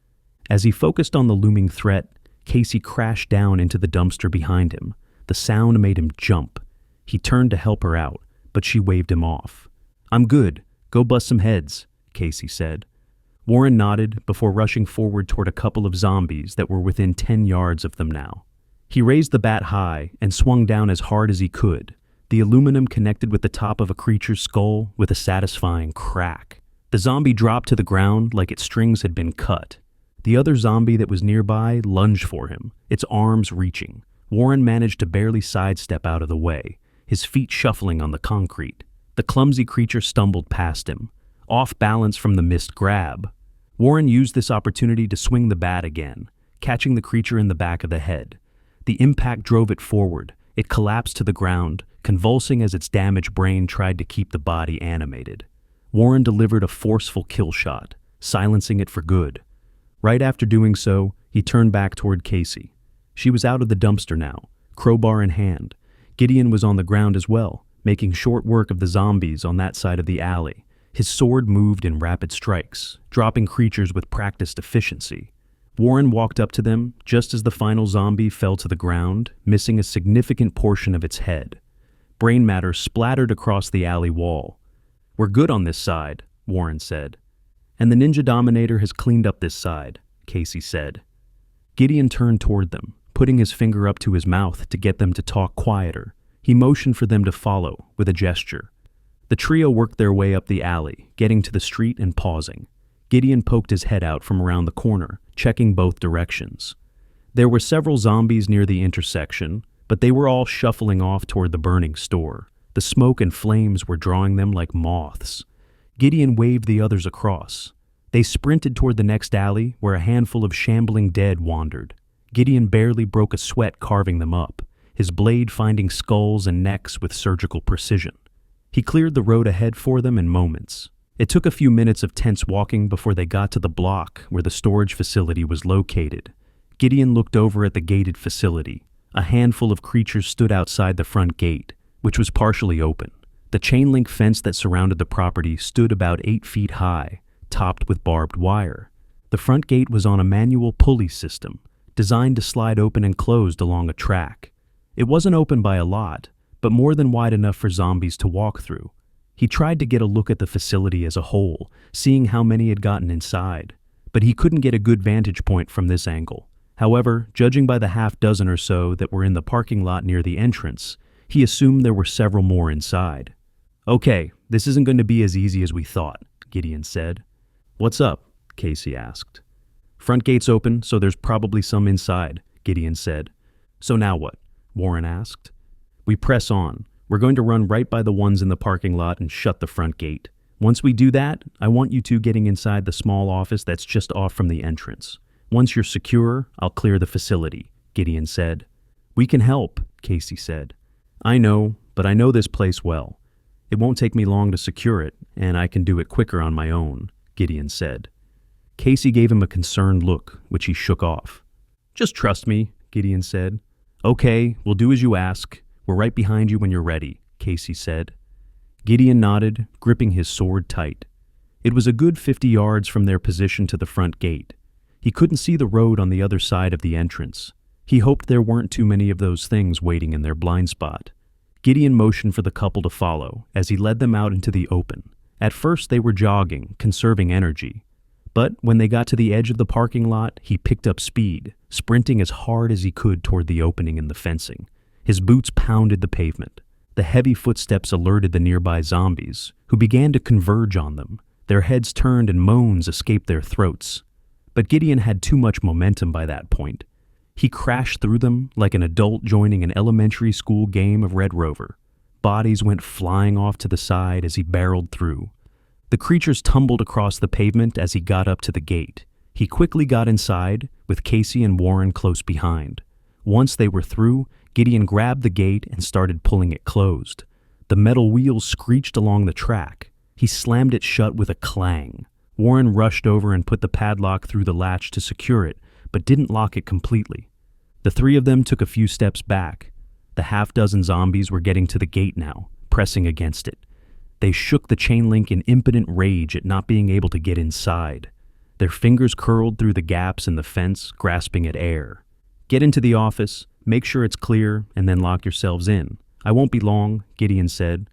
As he focused on the looming threat, Casey crashed down into the dumpster behind him. The sound made him jump. He turned to help her out, but she waved him off. "I'm good. Go bust some heads," Casey said. Warren nodded before rushing forward toward a couple of zombies that were within 10 yards of them now. He raised the bat high and swung down as hard as he could. The aluminum connected with the top of a creature's skull with a satisfying crack. The zombie dropped to the ground like its strings had been cut. The other zombie that was nearby lunged for him, its arms reaching. Warren managed to barely sidestep out of the way, his feet shuffling on the concrete. The clumsy creature stumbled past him, off balance from the missed grab. Warren used this opportunity to swing the bat again, catching the creature in the back of the head. The impact drove it forward. It collapsed to the ground, convulsing as its damaged brain tried to keep the body animated. Warren delivered a forceful kill shot, silencing it for good. Right after doing so, he turned back toward Casey. She was out of the dumpster now, crowbar in hand. Gideon was on the ground as well, making short work of the zombies on that side of the alley. His sword moved in rapid strikes, dropping creatures with practiced efficiency. Warren walked up to them just as the final zombie fell to the ground, missing a significant portion of its head. Brain matter splattered across the alley wall. "We're good on this side," Warren said. "And the Ninja Dominator has cleaned up this side," Casey said. Gideon turned toward them, putting his finger up to his mouth to get them to talk quieter. He motioned for them to follow with a gesture. The trio worked their way up the alley, getting to the street and pausing. Gideon poked his head out from around the corner, checking both directions. There were several zombies near the intersection, but they were all shuffling off toward the burning store. The smoke and flames were drawing them like moths. Gideon waved the others across. They sprinted toward the next alley, where a handful of shambling dead wandered. Gideon barely broke a sweat carving them up, his blade finding skulls and necks with surgical precision. He cleared the road ahead for them in moments. It took a few minutes of tense walking before they got to the block where the storage facility was located. Gideon looked over at the gated facility. A handful of creatures stood outside the front gate, which was partially open. The chain-link fence that surrounded the property stood about 8 feet high, topped with barbed wire. The front gate was on a manual pulley system, designed to slide open and closed along a track. It wasn't open by a lot, but more than wide enough for zombies to walk through. He tried to get a look at the facility as a whole, seeing how many had gotten inside, but he couldn't get a good vantage point from this angle. However, judging by the half dozen or so that were in the parking lot near the entrance, he assumed there were several more inside. "Okay, this isn't going to be as easy as we thought," Gideon said. "What's up?" Casey asked. "Front gate's open, so there's probably some inside," Gideon said. "So now what?" Warren asked. "We press on. We're going to run right by the ones in the parking lot and shut the front gate. Once we do that, I want you two getting inside the small office that's just off from the entrance. Once you're secure, I'll clear the facility," Gideon said. "We can help," Casey said. I know, but I know this place well. It won't take me long to secure it, and I can do it quicker on my own, Gideon said. Casey gave him a concerned look, which he shook off. Just trust me, Gideon said. Okay, we'll do as you ask. We're right behind you when you're ready, Casey said. Gideon nodded, gripping his sword tight. It was a good 50 yards from their position to the front gate. He couldn't see the road on the other side of the entrance. He hoped there weren't too many of those things waiting in their blind spot. Gideon motioned for the couple to follow as he led them out into the open. At first they were jogging, conserving energy. But when they got to the edge of the parking lot, he picked up speed, sprinting as hard as he could toward the opening in the fencing. His boots pounded the pavement. The heavy footsteps alerted the nearby zombies, who began to converge on them. Their heads turned and moans escaped their throats. But Gideon had too much momentum by that point. He crashed through them like an adult joining an elementary school game of Red Rover. Bodies went flying off to the side as he barreled through. The creatures tumbled across the pavement as he got up to the gate. He quickly got inside, with Casey and Warren close behind. Once they were through, Gideon grabbed the gate and started pulling it closed. The metal wheels screeched along the track. He slammed it shut with a clang. Warren rushed over and put the padlock through the latch to secure it, but didn't lock it completely. The three of them took a few steps back. The half-dozen zombies were getting to the gate now, pressing against it. They shook the chain link in impotent rage at not being able to get inside. Their fingers curled through the gaps in the fence, grasping at air. Get into the office, make sure it's clear, and then lock yourselves in. I won't be long, Gideon said.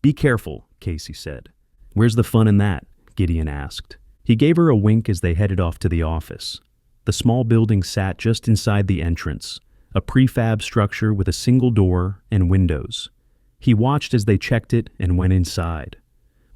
Be careful, Casey said. Where's the fun in that? Gideon asked. He gave her a wink as they headed off to the office. The small building sat just inside the entrance, a prefab structure with a single door and windows. He watched as they checked it and went inside.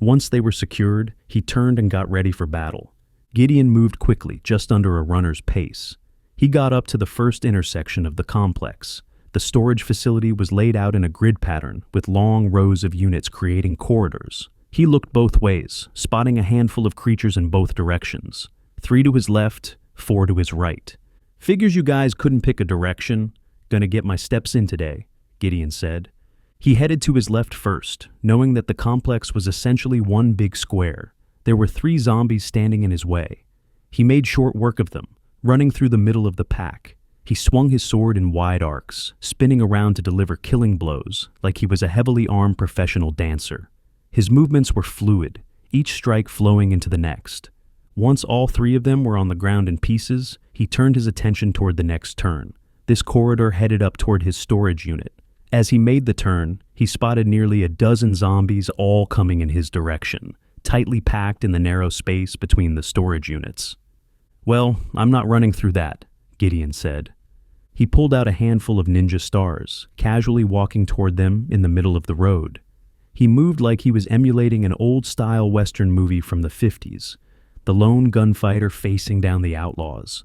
Once they were secured, he turned and got ready for battle. Gideon moved quickly, just under a runner's pace. He got up to the first intersection of the complex. The storage facility was laid out in a grid pattern, with long rows of units creating corridors. He looked both ways, spotting a handful of creatures in both directions. 3 to his left, 4 to his right. Figures you guys couldn't pick a direction. Gonna get my steps in today, Gideon said. He headed to his left first, knowing that the complex was essentially one big square. There were 3 zombies standing in his way. He made short work of them, running through the middle of the pack. He swung his sword in wide arcs, spinning around to deliver killing blows, like he was a heavily armed professional dancer. His movements were fluid, each strike flowing into the next. Once all 3 of them were on the ground in pieces, he turned his attention toward the next turn. This corridor headed up toward his storage unit. As he made the turn, he spotted nearly a dozen zombies all coming in his direction, tightly packed in the narrow space between the storage units. Well, I'm not running through that, Gideon said. He pulled out a handful of ninja stars, casually walking toward them in the middle of the road. He moved like he was emulating an old-style Western movie from the 50s, the lone gunfighter facing down the outlaws.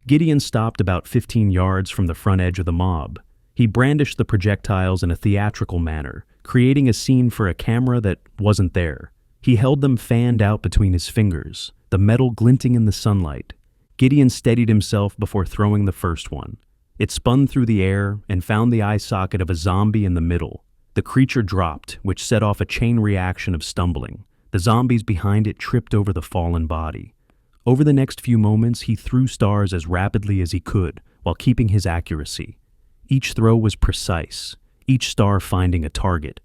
Gideon stopped about 15 yards from the front edge of the mob. He brandished the projectiles in a theatrical manner, creating a scene for a camera that wasn't there. He held them fanned out between his fingers, the metal glinting in the sunlight. Gideon steadied himself before throwing the first one. It spun through the air and found the eye socket of a zombie in the middle. The creature dropped, which set off a chain reaction of stumbling. The zombies behind it tripped over the fallen body. Over the next few moments, he threw stars as rapidly as he could, while keeping his accuracy. Each throw was precise, each star finding a target.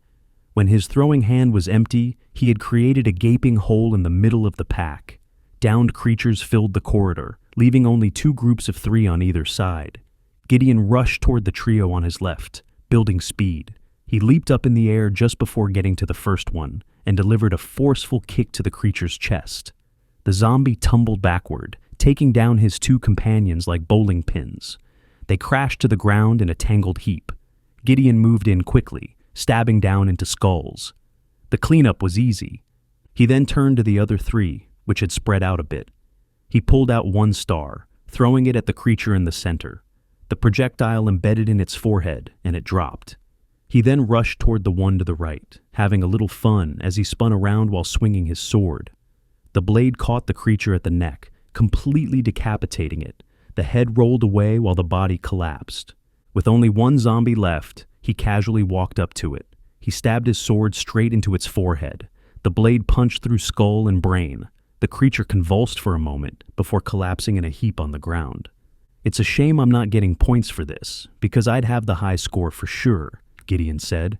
When his throwing hand was empty, he had created a gaping hole in the middle of the pack. Downed creatures filled the corridor, leaving only 2 groups of 3 on either side. Gideon rushed toward the trio on his left, building speed. He leaped up in the air just before getting to the first one, and delivered a forceful kick to the creature's chest. The zombie tumbled backward, taking down his 2 companions like bowling pins. They crashed to the ground in a tangled heap. Gideon moved in quickly, stabbing down into skulls. The cleanup was easy. He then turned to the other 3, which had spread out a bit. He pulled out 1 star, throwing it at the creature in the center. The projectile embedded in its forehead, and it dropped. He then rushed toward the one to the right, having a little fun as he spun around while swinging his sword. The blade caught the creature at the neck, completely decapitating it. The head rolled away while the body collapsed. With only 1 zombie left, He casually walked up to it. He stabbed his sword straight into its forehead. The blade punched through skull and brain. The creature convulsed for a moment before collapsing in a heap on the ground. "It's a shame I'm not getting points for this, because I'd have the high score for sure," Gideon said.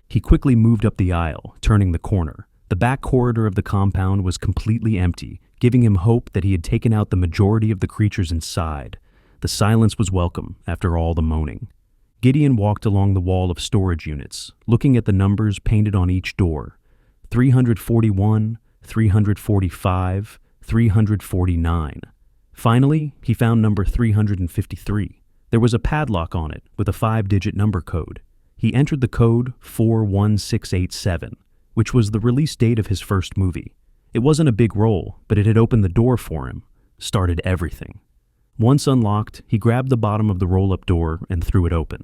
He quickly moved up the aisle, turning the corner. The back corridor of the compound was completely empty, giving him hope that he had taken out the majority of the creatures inside. The silence was welcome after all the moaning. Gideon walked along the wall of storage units, looking at the numbers painted on each door. 341, 345, 349. Finally, he found number 353. There was a padlock on it with a 5-digit number code. He entered the code 41687, which was the release date of his first movie. It wasn't a big roll, but it had opened the door for him, started everything. Once unlocked, he grabbed the bottom of the roll-up door and threw it open.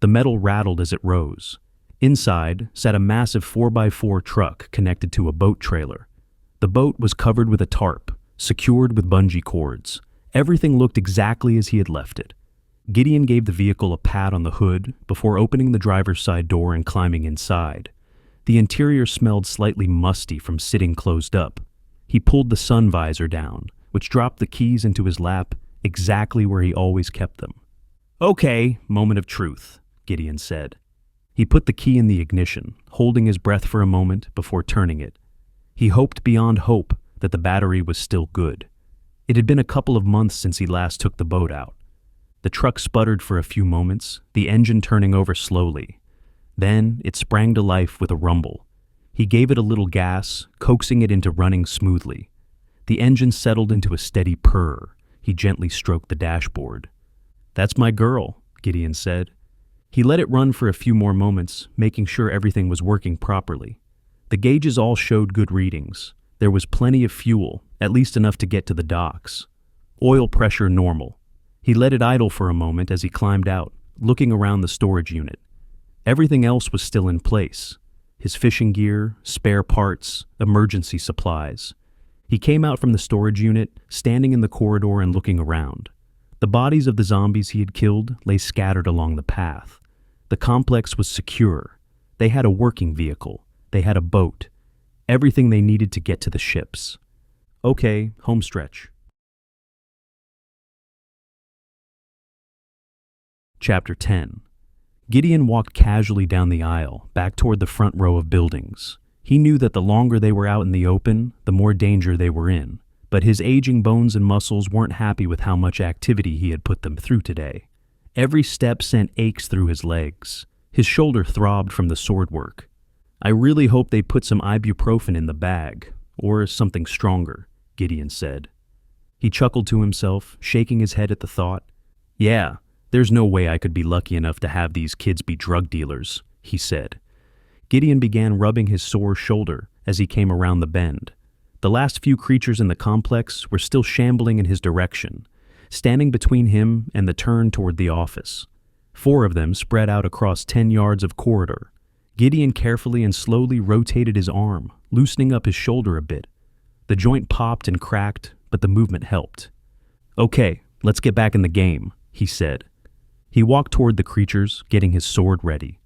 The metal rattled as it rose. Inside sat a massive 4x4 truck connected to a boat trailer. The boat was covered with a tarp, secured with bungee cords. Everything looked exactly as he had left it. Gideon gave the vehicle a pat on the hood before opening the driver's side door and climbing inside. The interior smelled slightly musty from sitting closed up. He pulled the sun visor down, which dropped the keys into his lap exactly where he always kept them. "Okay, moment of truth," Gideon said. He put the key in the ignition, holding his breath for a moment before turning it. He hoped beyond hope that the battery was still good. It had been a couple of months since he last took the boat out. The truck sputtered for a few moments, the engine turning over slowly. Then it sprang to life with a rumble. He gave it a little gas, coaxing it into running smoothly. The engine settled into a steady purr. He gently stroked the dashboard. "That's my girl," Gideon said. He let it run for a few more moments, making sure everything was working properly. The gauges all showed good readings. There was plenty of fuel, at least enough to get to the docks. Oil pressure normal. He let it idle for a moment as he climbed out, looking around the storage unit. Everything else was still in place. His fishing gear, spare parts, emergency supplies. He came out from the storage unit, standing in the corridor and looking around. The bodies of the zombies he had killed lay scattered along the path. The complex was secure. They had a working vehicle. They had a boat. Everything they needed to get to the ships. Okay, homestretch. Chapter 10. Gideon walked casually down the aisle, back toward the front row of buildings. He knew that the longer they were out in the open, the more danger they were in. But his aging bones and muscles weren't happy with how much activity he had put them through today. Every step sent aches through his legs. His shoulder throbbed from the sword work. "I really hope they put some ibuprofen in the bag, or something stronger," Gideon said. He chuckled to himself, shaking his head at the thought. "Yeah, there's no way I could be lucky enough to have these kids be drug dealers," he said. Gideon began rubbing his sore shoulder as he came around the bend. The last few creatures in the complex were still shambling in his direction, standing between him and the turn toward the office. 4 of them spread out across 10 yards of corridor. Gideon carefully and slowly rotated his arm, loosening up his shoulder a bit. The joint popped and cracked, but the movement helped. "Okay, let's get back in the game," he said. He walked toward the creatures, getting his sword ready.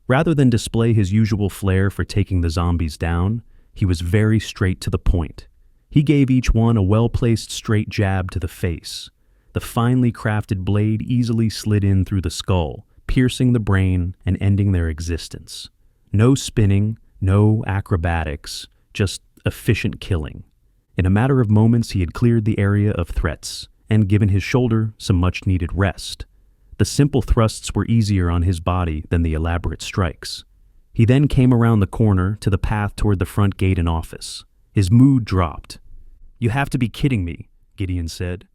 Rather than display his usual flair for taking the zombies down, he was very straight to the point. He gave each one a well-placed straight jab to the face. The finely crafted blade easily slid in through the skull, piercing the brain and ending their existence. No spinning, no acrobatics, just efficient killing. In a matter of moments, he had cleared the area of threats and given his shoulder some much-needed rest. The simple thrusts were easier on his body than the elaborate strikes. He then came around the corner to the path toward the front gate and office. His mood dropped. "You have to be kidding me," Gideon said.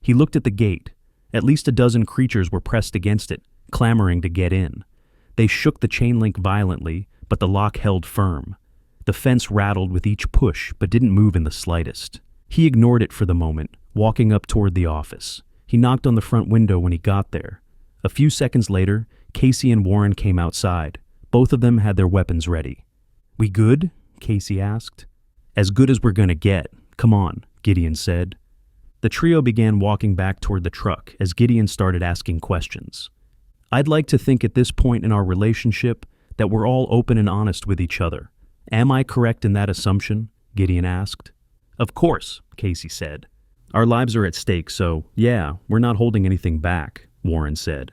He looked at the gate. At least a dozen creatures were pressed against it, clamoring to get in. They shook the chain link violently, but the lock held firm. The fence rattled with each push, but didn't move in the slightest. He ignored it for the moment, walking up toward the office. He knocked on the front window when he got there. A few seconds later, Casey and Warren came outside. Both of them had their weapons ready. "We good?" Casey asked. "As good as we're gonna get. Come on," Gideon said. The trio began walking back toward the truck as Gideon started asking questions. I'd like to think at this point in our relationship that we're all open and honest with each other. Am I correct in that assumption? Gideon asked. Of course, Casey said. Our lives are at stake, so yeah, we're not holding anything back, Warren said.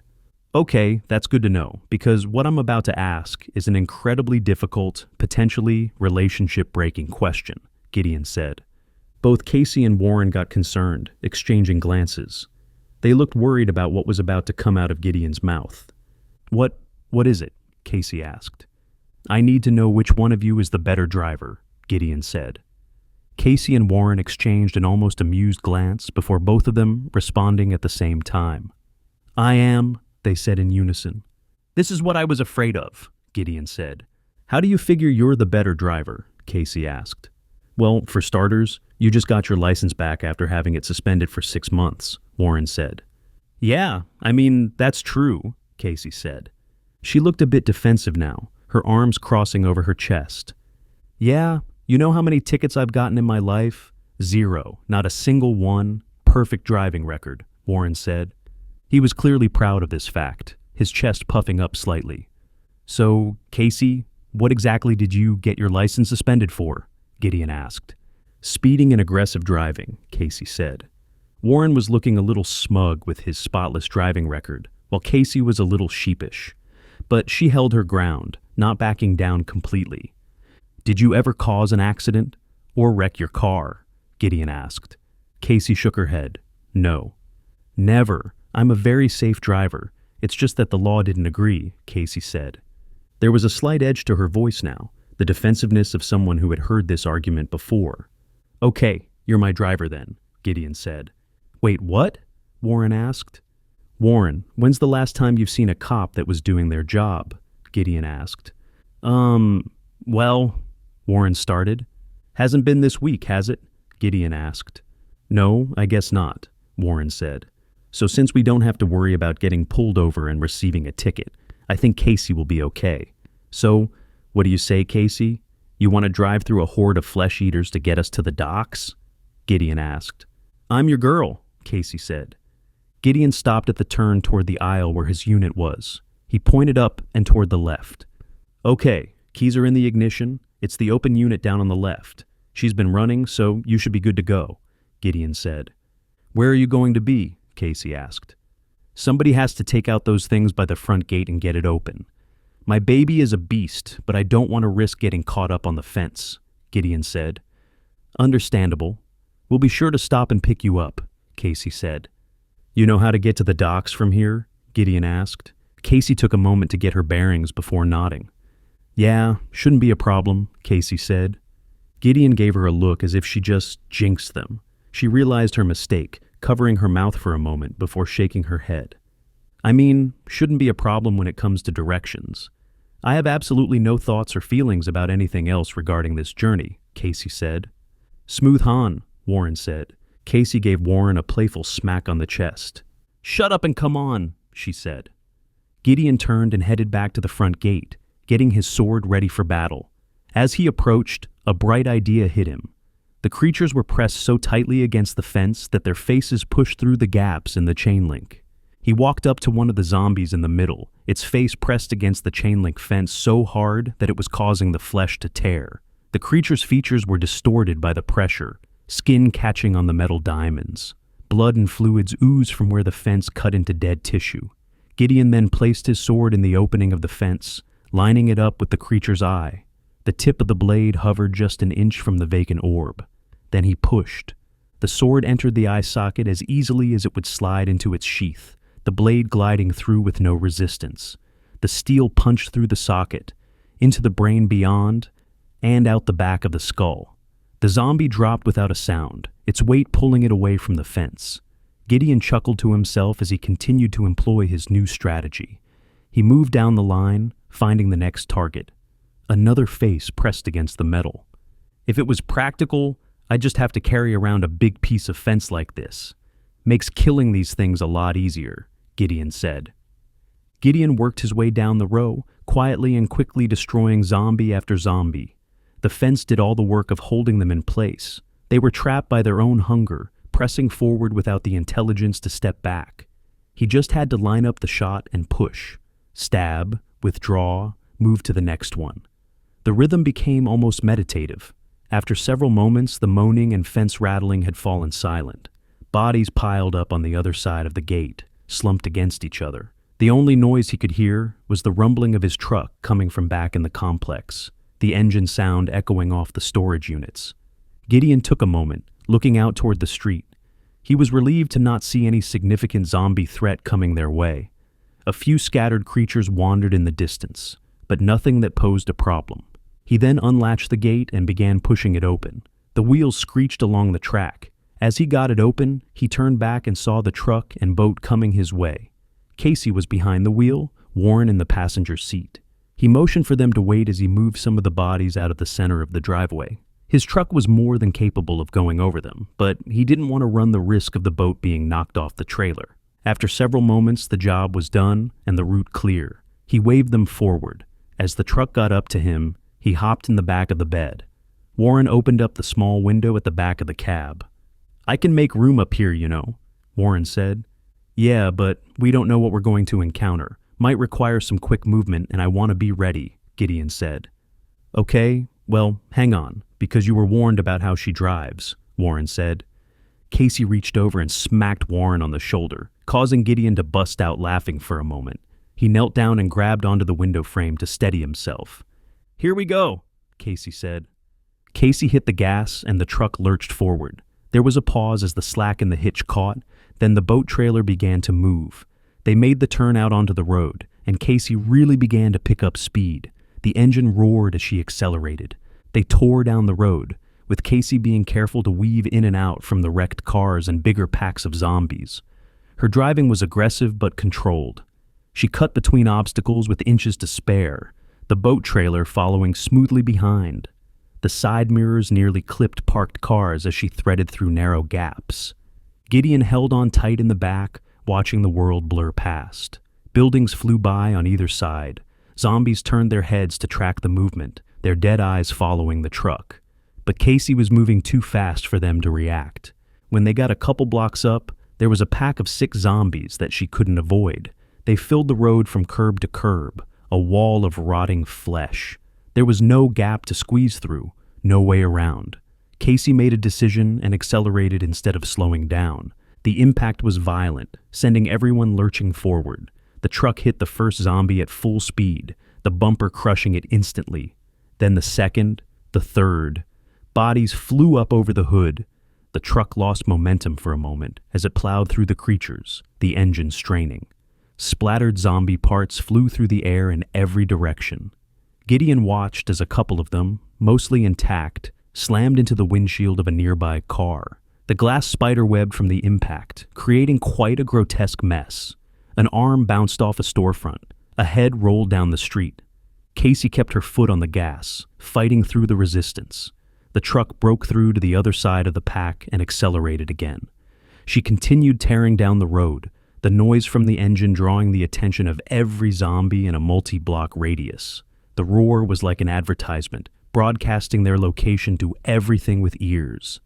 Okay, that's good to know, because what I'm about to ask is an incredibly difficult, potentially relationship-breaking question, Gideon said. Both Casey and Warren got concerned, exchanging glances. They looked worried about what was about to come out of Gideon's mouth. What is it? Casey asked. I need to know which one of you is the better driver, Gideon said. Casey and Warren exchanged an almost amused glance before both of them responding at the same time. I am, they said in unison. This is what I was afraid of, Gideon said. How do you figure you're the better driver? Casey asked. Well, for starters, you just got your license back after having it suspended for 6 months, Warren said. Yeah, I mean, that's true, Casey said. She looked a bit defensive now, her arms crossing over her chest. Yeah, you know how many tickets I've gotten in my life? 0, not a single one. Perfect driving record, Warren said. He was clearly proud of this fact, his chest puffing up slightly. So, Casey, what exactly did you get your license suspended for? Gideon asked. Speeding and aggressive driving, Casey said. Warren was looking a little smug with his spotless driving record, while Casey was a little sheepish. But she held her ground, not backing down completely. Did you ever cause an accident or wreck your car? Gideon asked. Casey shook her head. No. Never. I'm a very safe driver. It's just that the law didn't agree, Casey said. There was a slight edge to her voice now, the defensiveness of someone who had heard this argument before. Okay, you're my driver then, Gideon said. Wait, what? Warren asked. Warren, when's the last time you've seen a cop that was doing their job? Gideon asked. Well, Warren started. Hasn't been this week, has it? Gideon asked. No, I guess not, Warren said. So since we don't have to worry about getting pulled over and receiving a ticket, I think Casey will be okay. So, what do you say, Casey? You want to drive through a horde of flesh eaters to get us to the docks? Gideon asked. I'm your girl, Casey said. Gideon stopped at the turn toward the aisle where his unit was. He pointed up and toward the left. Okay, keys are in the ignition. It's the open unit down on the left. She's been running, so you should be good to go, Gideon said. Where are you going to be? Casey asked. Somebody has to take out those things by the front gate and get it open. My baby is a beast, but I don't want to risk getting caught up on the fence, Gideon said. Understandable. We'll be sure to stop and pick you up, Casey said. You know how to get to the docks from here? Gideon asked. Casey took a moment to get her bearings before nodding. Yeah, shouldn't be a problem, Casey said. Gideon gave her a look as if she just jinxed them. She realized her mistake, covering her mouth for a moment before shaking her head. I mean, shouldn't be a problem when it comes to directions. I have absolutely no thoughts or feelings about anything else regarding this journey, Casey said. Smooth Han, Warren said. Casey gave Warren a playful smack on the chest. Shut up and come on, she said. Gideon turned and headed back to the front gate, getting his sword ready for battle. As he approached, a bright idea hit him. The creatures were pressed so tightly against the fence that their faces pushed through the gaps in the chain link. He walked up to one of the zombies in the middle, its face pressed against the chain link fence so hard that it was causing the flesh to tear. The creature's features were distorted by the pressure, skin catching on the metal diamonds. Blood and fluids oozed from where the fence cut into dead tissue. Gideon then placed his sword in the opening of the fence, lining it up with the creature's eye. The tip of the blade hovered just an inch from the vacant orb. Then he pushed. The sword entered the eye socket as easily as it would slide into its sheath, the blade gliding through with no resistance. The steel punched through the socket, into the brain beyond, and out the back of the skull. The zombie dropped without a sound, its weight pulling it away from the fence. Gideon chuckled to himself as he continued to employ his new strategy. He moved down the line, finding the next target. Another face pressed against the metal. If it was practical, I'd just have to carry around a big piece of fence like this. Makes killing these things a lot easier, Gideon said. Gideon worked his way down the row, quietly and quickly destroying zombie after zombie. The fence did all the work of holding them in place. They were trapped by their own hunger, pressing forward without the intelligence to step back. He just had to line up the shot and push. Stab, withdraw, move to the next one. The rhythm became almost meditative. After several moments, the moaning and fence rattling had fallen silent. Bodies piled up on the other side of the gate, slumped against each other. The only noise he could hear was the rumbling of his truck coming from back in the complex, the engine sound echoing off the storage units. Gideon took a moment, looking out toward the street. He was relieved to not see any significant zombie threat coming their way. A few scattered creatures wandered in the distance, but nothing that posed a problem. He then unlatched the gate and began pushing it open. The wheels screeched along the track. As he got it open, he turned back and saw the truck and boat coming his way. Casey was behind the wheel, Warren in the passenger seat. He motioned for them to wait as he moved some of the bodies out of the center of the driveway. His truck was more than capable of going over them, but he didn't want to run the risk of the boat being knocked off the trailer. After several moments, the job was done and the route clear. He waved them forward. As the truck got up to him, he hopped in the back of the bed. Warren opened up the small window at the back of the cab. "I can make room up here, you know," Warren said. "Yeah, but we don't know what we're going to encounter. Might require some quick movement, and I want to be ready," Gideon said. "Okay, well, hang on, because you were warned about how she drives," Warren said. Casey reached over and smacked Warren on the shoulder, causing Gideon to bust out laughing for a moment. He knelt down and grabbed onto the window frame to steady himself. "Here we go," Casey said. Casey hit the gas and the truck lurched forward. There was a pause as the slack in the hitch caught, then the boat trailer began to move. They made the turn out onto the road, and Casey really began to pick up speed. The engine roared as she accelerated. They tore down the road, with Casey being careful to weave in and out from the wrecked cars and bigger packs of zombies. Her driving was aggressive but controlled. She cut between obstacles with inches to spare, the boat trailer following smoothly behind. The side mirrors nearly clipped parked cars as she threaded through narrow gaps. Gideon held on tight in the back, watching the world blur past. Buildings flew by on either side. Zombies turned their heads to track the movement, their dead eyes following the truck. But Casey was moving too fast for them to react. When they got a couple blocks up, there was a pack of 6 zombies that she couldn't avoid. They filled the road from curb to curb, a wall of rotting flesh. There was no gap to squeeze through, no way around. Casey made a decision and accelerated instead of slowing down. The impact was violent, sending everyone lurching forward. The truck hit the first zombie at full speed, the bumper crushing it instantly. Then the second, the third. Bodies flew up over the hood. The truck lost momentum for a moment as it plowed through the creatures, the engine straining. Splattered zombie parts flew through the air in every direction. Gideon watched as a couple of them, mostly intact, slammed into the windshield of a nearby car. The glass spiderwebbed from the impact, creating quite a grotesque mess. An arm bounced off a storefront. A head rolled down the street. Casey kept her foot on the gas, fighting through the resistance. The truck broke through to the other side of the pack and accelerated again. She continued tearing down the road, the noise from the engine drawing the attention of every zombie in a multi-block radius. The roar was like an advertisement, broadcasting their location to everything with ears.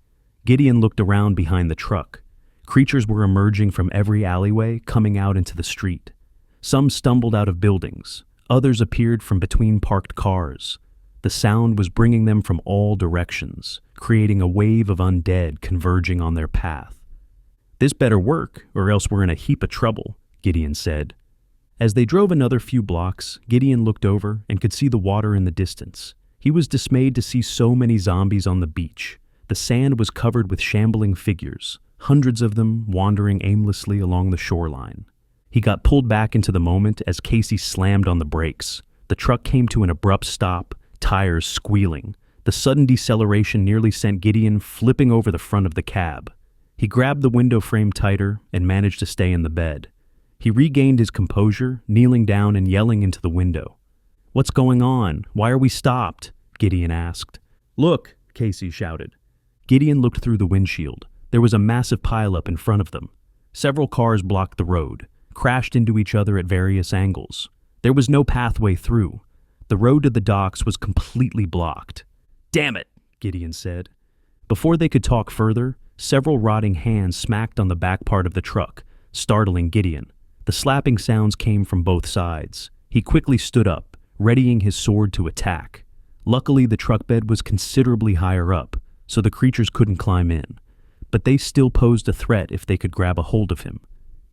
Gideon looked around behind the truck. Creatures were emerging from every alleyway, coming out into the street. Some stumbled out of buildings. Others appeared from between parked cars. The sound was bringing them from all directions, creating a wave of undead converging on their path. "This better work, or else we're in a heap of trouble," Gideon said. As they drove another few blocks, Gideon looked over and could see the water in the distance. He was dismayed to see so many zombies on the beach. The sand was covered with shambling figures, hundreds of them wandering aimlessly along the shoreline. He got pulled back into the moment as Casey slammed on the brakes. The truck came to an abrupt stop, tires squealing. The sudden deceleration nearly sent Gideon flipping over the front of the cab. He grabbed the window frame tighter and managed to stay in the bed. He regained his composure, kneeling down and yelling into the window. "What's going on? Why are we stopped?" Gideon asked. "Look," Casey shouted. Gideon looked through the windshield. There was a massive pileup in front of them. Several cars blocked the road, crashed into each other at various angles. There was no pathway through. The road to the docks was completely blocked. "Damn it," Gideon said. Before they could talk further, several rotting hands smacked on the back part of the truck, startling Gideon. The slapping sounds came from both sides. He quickly stood up, readying his sword to attack. Luckily, the truck bed was considerably higher up, so the creatures couldn't climb in. But they still posed a threat if they could grab a hold of him.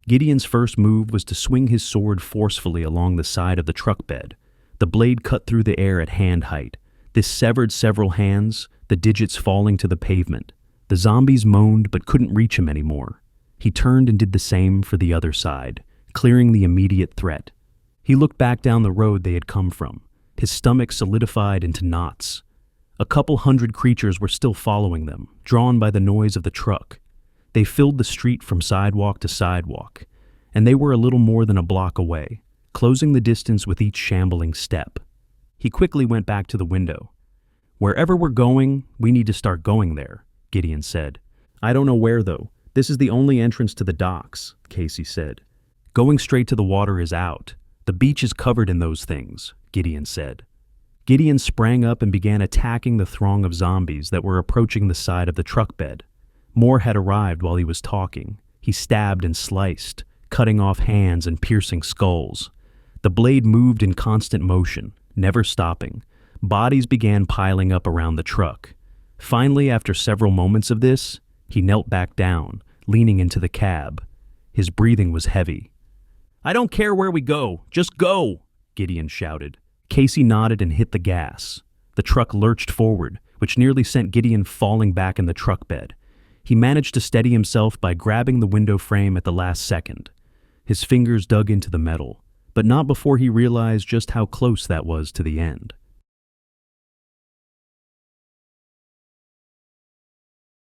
Gideon's first move was to swing his sword forcefully along the side of the truck bed. The blade cut through the air at hand height. This severed several hands, the digits falling to the pavement. The zombies moaned but couldn't reach him anymore. He turned and did the same for the other side, clearing the immediate threat. He looked back down the road they had come from. His stomach solidified into knots. A couple hundred creatures were still following them, drawn by the noise of the truck. They filled the street from sidewalk to sidewalk, and they were a little more than a block away, closing the distance with each shambling step. He quickly went back to the window. "Wherever we're going, we need to start going there," Gideon said. "I don't know where, though. This is the only entrance to the docks," Casey said. "Going straight to the water is out. The beach is covered in those things," Gideon said. Gideon sprang up and began attacking the throng of zombies that were approaching the side of the truck bed. More had arrived while he was talking. He stabbed and sliced, cutting off hands and piercing skulls. The blade moved in constant motion, never stopping. Bodies began piling up around the truck. Finally, after several moments of this, he knelt back down, leaning into the cab. His breathing was heavy. "I don't care where we go, just go!" Gideon shouted. Casey nodded and hit the gas. The truck lurched forward, which nearly sent Gideon falling back in the truck bed. He managed to steady himself by grabbing the window frame at the last second. His fingers dug into the metal, but not before he realized just how close that was to the end.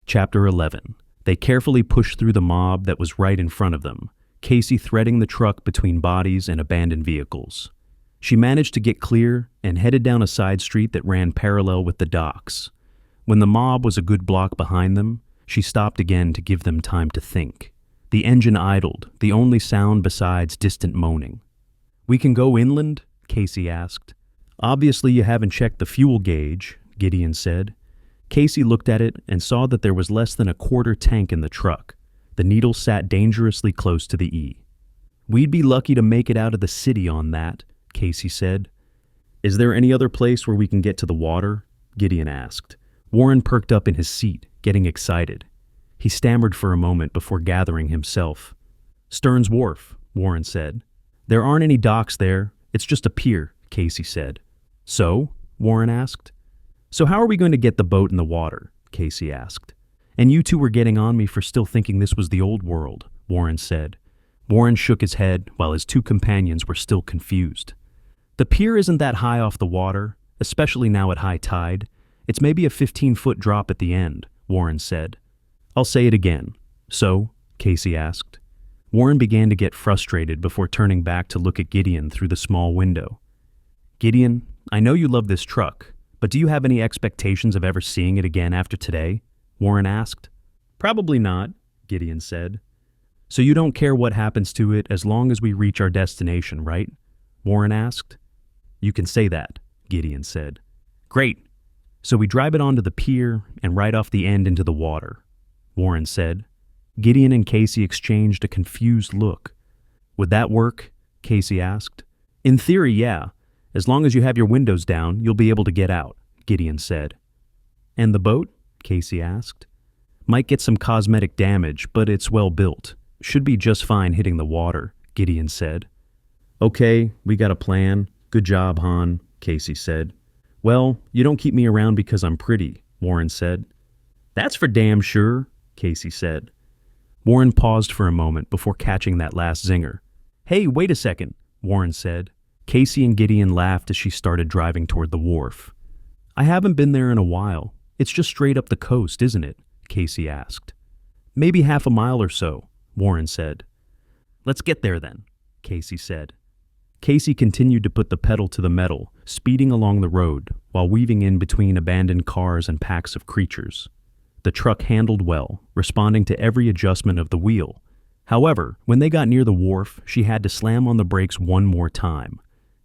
Chapter 11. They carefully pushed through the mob that was right in front of them, Casey threading the truck between bodies and abandoned vehicles. She managed to get clear and headed down a side street that ran parallel with the docks. When the mob was a good block behind them, she stopped again to give them time to think. The engine idled, the only sound besides distant moaning. "We can go inland?" Casey asked. "Obviously you haven't checked the fuel gauge," Gideon said. Casey looked at it and saw that there was less than a quarter tank in the truck. The needle sat dangerously close to the E. "We'd be lucky to make it out of the city on that," Casey said. "Is there any other place where we can get to the water?" Gideon asked. Warren perked up in his seat, getting excited. He stammered for a moment before gathering himself. "Stearns Wharf," Warren said. "There aren't any docks there. It's just a pier," Casey said. "So?" Warren asked. "So how are we going to get the boat in the water?" Casey asked. "And you two were getting on me for still thinking this was the old world," Warren said. Warren shook his head while his two companions were still confused. "The pier isn't that high off the water, especially now at high tide. It's maybe a 15-foot drop at the end," Warren said. "I'll say it again." "So?" Casey asked. Warren began to get frustrated before turning back to look at Gideon through the small window. "Gideon, I know you love this truck, but do you have any expectations of ever seeing it again after today?" Warren asked. "Probably not," Gideon said. "So you don't care what happens to it as long as we reach our destination, right?" Warren asked. "You can say that," Gideon said. "Great. So we drive it onto the pier and right off the end into the water," Warren said. Gideon and Casey exchanged a confused look. "Would that work?" Casey asked. "In theory, yeah. As long as you have your windows down, you'll be able to get out," Gideon said. "And the boat?" Casey asked. "Might get some cosmetic damage, but it's well built. Should be just fine hitting the water," Gideon said. "Okay, we got a plan. Good job, Han," Casey said. "Well, you don't keep me around because I'm pretty," Warren said. "That's for damn sure," Casey said. Warren paused for a moment before catching that last zinger. "Hey, wait a second," Warren said. Casey and Gideon laughed as she started driving toward the wharf. "I haven't been there in a while. It's just straight up the coast, isn't it?" Casey asked. "Maybe half a mile or so," Warren said. "Let's get there then," Casey said. Casey continued to put the pedal to the metal, speeding along the road while weaving in between abandoned cars and packs of creatures. The truck handled well, responding to every adjustment of the wheel. However, when they got near the wharf, she had to slam on the brakes one more time.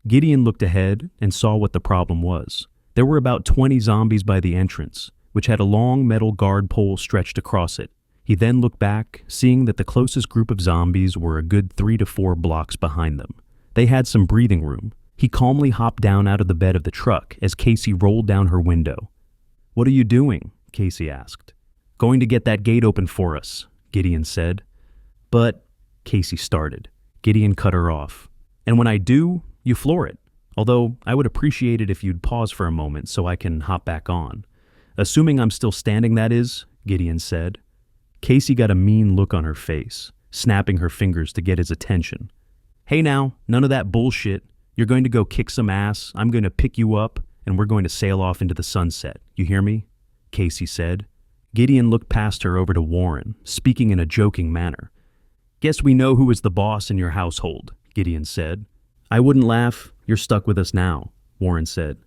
Gideon looked ahead and saw what the problem was. There were about 20 zombies by the entrance, which had a long metal guard pole stretched across it. He then looked back, seeing that the closest group of zombies were a good 3 to 4 blocks behind them. They had some breathing room. He calmly hopped down out of the bed of the truck as Casey rolled down her window. "What are you doing?" Casey asked. "Going to get that gate open for us," Gideon said. "But," Casey started. Gideon cut her off. "And when I do, you floor it. Although I would appreciate it if you'd pause for a moment so I can hop back on." "Assuming I'm still standing, that is," Gideon said. Casey got a mean look on her face, snapping her fingers to get his attention. "Hey now, none of that bullshit. You're going to go kick some ass, I'm going to pick you up, and we're going to sail off into the sunset. You hear me?" Casey said. Gideon looked past her over to Warren, speaking in a joking manner. "Guess we know who is the boss in your household," Gideon said. "I wouldn't laugh. You're stuck with us now," Warren said.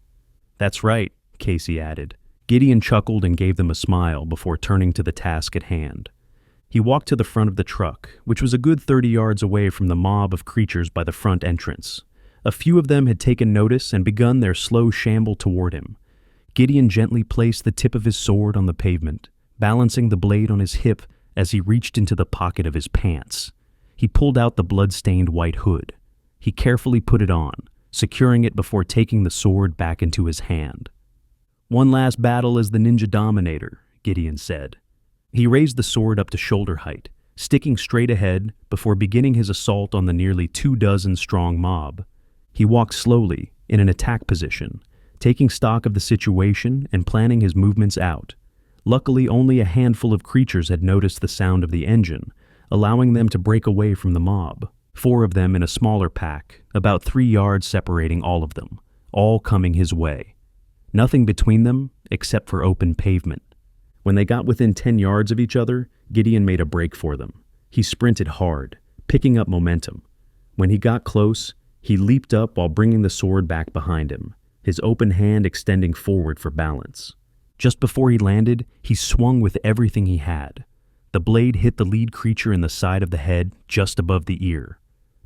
"That's right," Casey added. Gideon chuckled and gave them a smile before turning to the task at hand. He walked to the front of the truck, which was a good 30 yards away from the mob of creatures by the front entrance. A few of them had taken notice and begun their slow shamble toward him. Gideon gently placed the tip of his sword on the pavement, balancing the blade on his hip as he reached into the pocket of his pants. He pulled out the blood-stained white hood. He carefully put it on, securing it before taking the sword back into his hand. "One last battle as the Ninja Dominator," Gideon said. He raised the sword up to shoulder height, sticking straight ahead before beginning his assault on the nearly 24 strong mob. He walked slowly, in an attack position, taking stock of the situation and planning his movements out. Luckily, only a handful of creatures had noticed the sound of the engine, allowing them to break away from the mob. 4 of them in a smaller pack, about 3 yards separating all of them, all coming his way. Nothing between them except for open pavement. When they got within 10 yards of each other, Gideon made a break for them. He sprinted hard, picking up momentum. When he got close, he leaped up while bringing the sword back behind him, his open hand extending forward for balance. Just before he landed, he swung with everything he had. The blade hit the lead creature in the side of the head, just above the ear.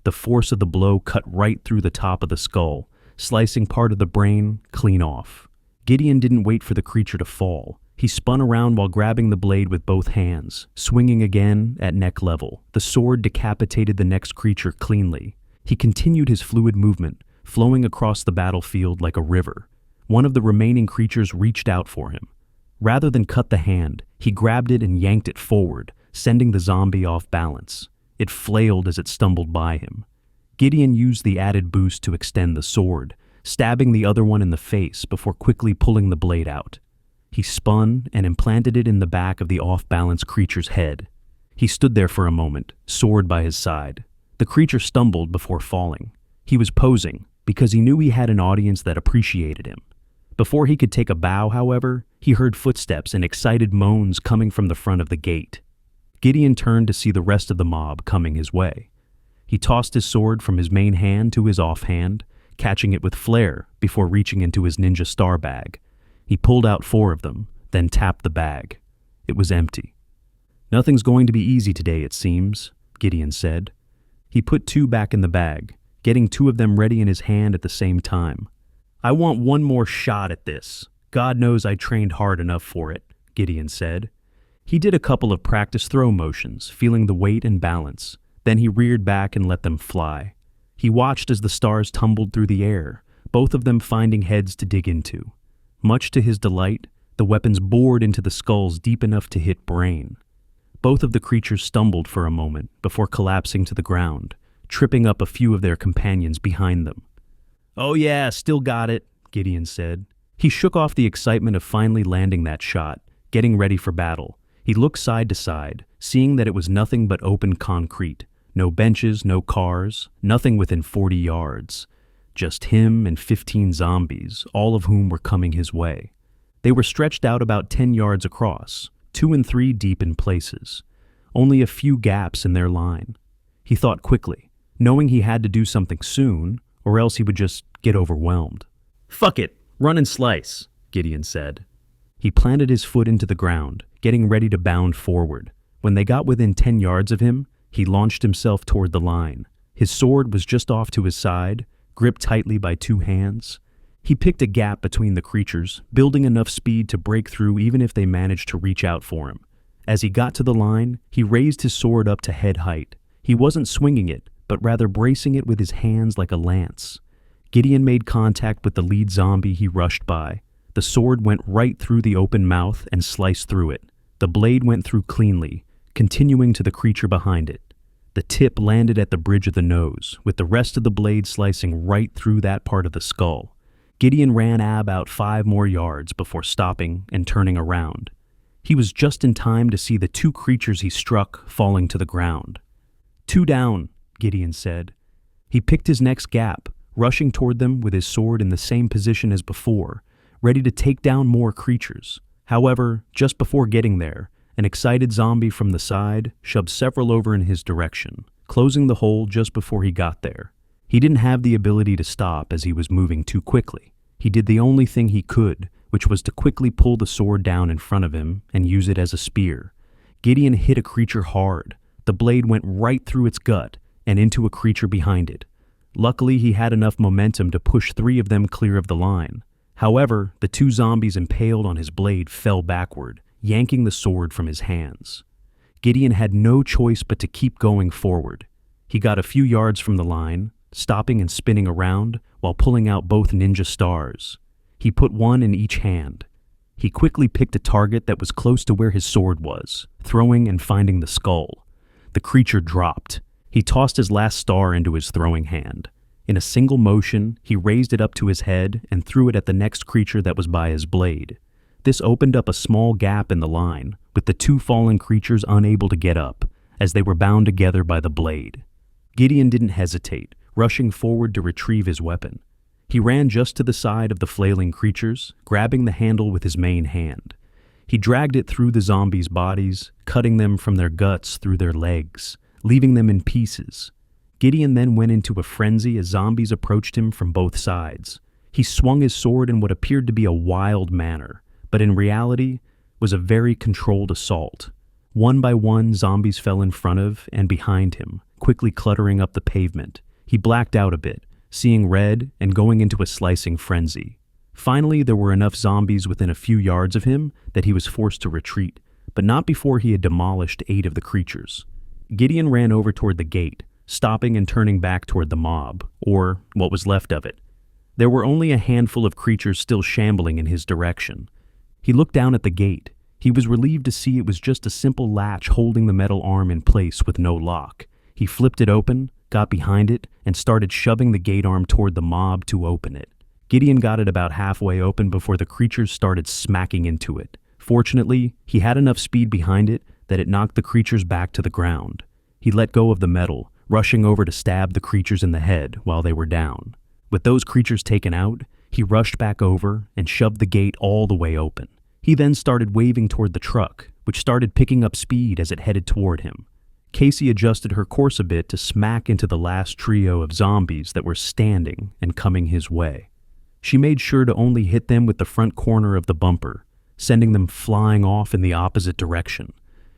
The force of the blow cut right through the top of the skull, slicing part of the brain clean off. Gideon didn't wait for the creature to fall. He spun around while grabbing the blade with both hands, swinging again at neck level. The sword decapitated the next creature cleanly. He continued his fluid movement, flowing across the battlefield like a river. One of the remaining creatures reached out for him. Rather than cut the hand, he grabbed it and yanked it forward, sending the zombie off balance. It flailed as it stumbled by him. Gideon used the added boost to extend the sword, stabbing the other one in the face before quickly pulling the blade out. He spun and implanted it in the back of the off-balance creature's head. He stood there for a moment, sword by his side. The creature stumbled before falling. He was posing because he knew he had an audience that appreciated him. Before he could take a bow, however, he heard footsteps and excited moans coming from the front of the gate. Gideon turned to see the rest of the mob coming his way. He tossed his sword from his main hand to his offhand, catching it with flair before reaching into his ninja star bag. He pulled out 4 of them, then tapped the bag. It was empty. "Nothing's going to be easy today, it seems," Gideon said. He put 2 back in the bag, getting 2 of them ready in his hand at the same time. "I want one more shot at this. God knows I trained hard enough for it," Gideon said. He did a couple of practice throw motions, feeling the weight and balance. Then he reared back and let them fly. He watched as the stars tumbled through the air, both of them finding heads to dig into. Much to his delight, the weapons bored into the skulls deep enough to hit brain. Both of the creatures stumbled for a moment before collapsing to the ground, tripping up a few of their companions behind them. "Oh yeah, still got it," Gideon said. He shook off the excitement of finally landing that shot, getting ready for battle. He looked side to side, seeing that it was nothing but open concrete. No benches, no cars, nothing within 40 yards. Just him and 15 zombies, all of whom were coming his way. They were stretched out about 10 yards across, 2 and 3 deep in places. Only a few gaps in their line. He thought quickly, knowing he had to do something soon, or else he would just get overwhelmed. "Fuck it, run and slice," Gideon said. He planted his foot into the ground, getting ready to bound forward. When they got within 10 yards of him, he launched himself toward the line. His sword was just off to his side, gripped tightly by 2 hands. He picked a gap between the creatures, building enough speed to break through even if they managed to reach out for him. As he got to the line, he raised his sword up to head height. He wasn't swinging it, but rather bracing it with his hands like a lance. Gideon made contact with the lead zombie he rushed by. The sword went right through the open mouth and sliced through it. The blade went through cleanly, continuing to the creature behind it. The tip landed at the bridge of the nose, with the rest of the blade slicing right through that part of the skull. Gideon ran about 5 more yards before stopping and turning around. He was just in time to see the 2 creatures he struck falling to the ground. 2 down, Gideon said. He picked his next gap, rushing toward them with his sword in the same position as before, ready to take down more creatures. However, just before getting there, an excited zombie from the side shoved several over in his direction, closing the hole just before he got there. He didn't have the ability to stop as he was moving too quickly. He did the only thing he could, which was to quickly pull the sword down in front of him and use it as a spear. Gideon hit a creature hard. The blade went right through its gut and into a creature behind it. Luckily, he had enough momentum to push 3 of them clear of the line. However, the 2 zombies impaled on his blade fell backward, yanking the sword from his hands. Gideon had no choice but to keep going forward. He got a few yards from the line, stopping and spinning around while pulling out both ninja stars. He put one in each hand. He quickly picked a target that was close to where his sword was, throwing and finding the skull. The creature dropped. He tossed his last star into his throwing hand. In a single motion, he raised it up to his head and threw it at the next creature that was by his blade. This opened up a small gap in the line, with the 2 fallen creatures unable to get up, as they were bound together by the blade. Gideon didn't hesitate, rushing forward to retrieve his weapon. He ran just to the side of the flailing creatures, grabbing the handle with his main hand. He dragged it through the zombies' bodies, cutting them from their guts through their legs, leaving them in pieces. Gideon then went into a frenzy as zombies approached him from both sides. He swung his sword in what appeared to be a wild manner, but in reality was a very controlled assault. One by one, zombies fell in front of and behind him, quickly cluttering up the pavement. He blacked out a bit, seeing red and going into a slicing frenzy. Finally, there were enough zombies within a few yards of him that he was forced to retreat, but not before he had demolished 8 of the creatures. Gideon ran over toward the gate, stopping and turning back toward the mob, or what was left of it. There were only a handful of creatures still shambling in his direction. He looked down at the gate. He was relieved to see it was just a simple latch holding the metal arm in place with no lock. He flipped it open, got behind it, and started shoving the gate arm toward the mob to open it. Gideon got it about halfway open before the creatures started smacking into it. Fortunately, he had enough speed behind it that it knocked the creatures back to the ground. He let go of the metal, rushing over to stab the creatures in the head while they were down. With those creatures taken out, he rushed back over and shoved the gate all the way open. He then started waving toward the truck, which started picking up speed as it headed toward him. Casey adjusted her course a bit to smack into the last trio of zombies that were standing and coming his way. She made sure to only hit them with the front corner of the bumper, sending them flying off in the opposite direction.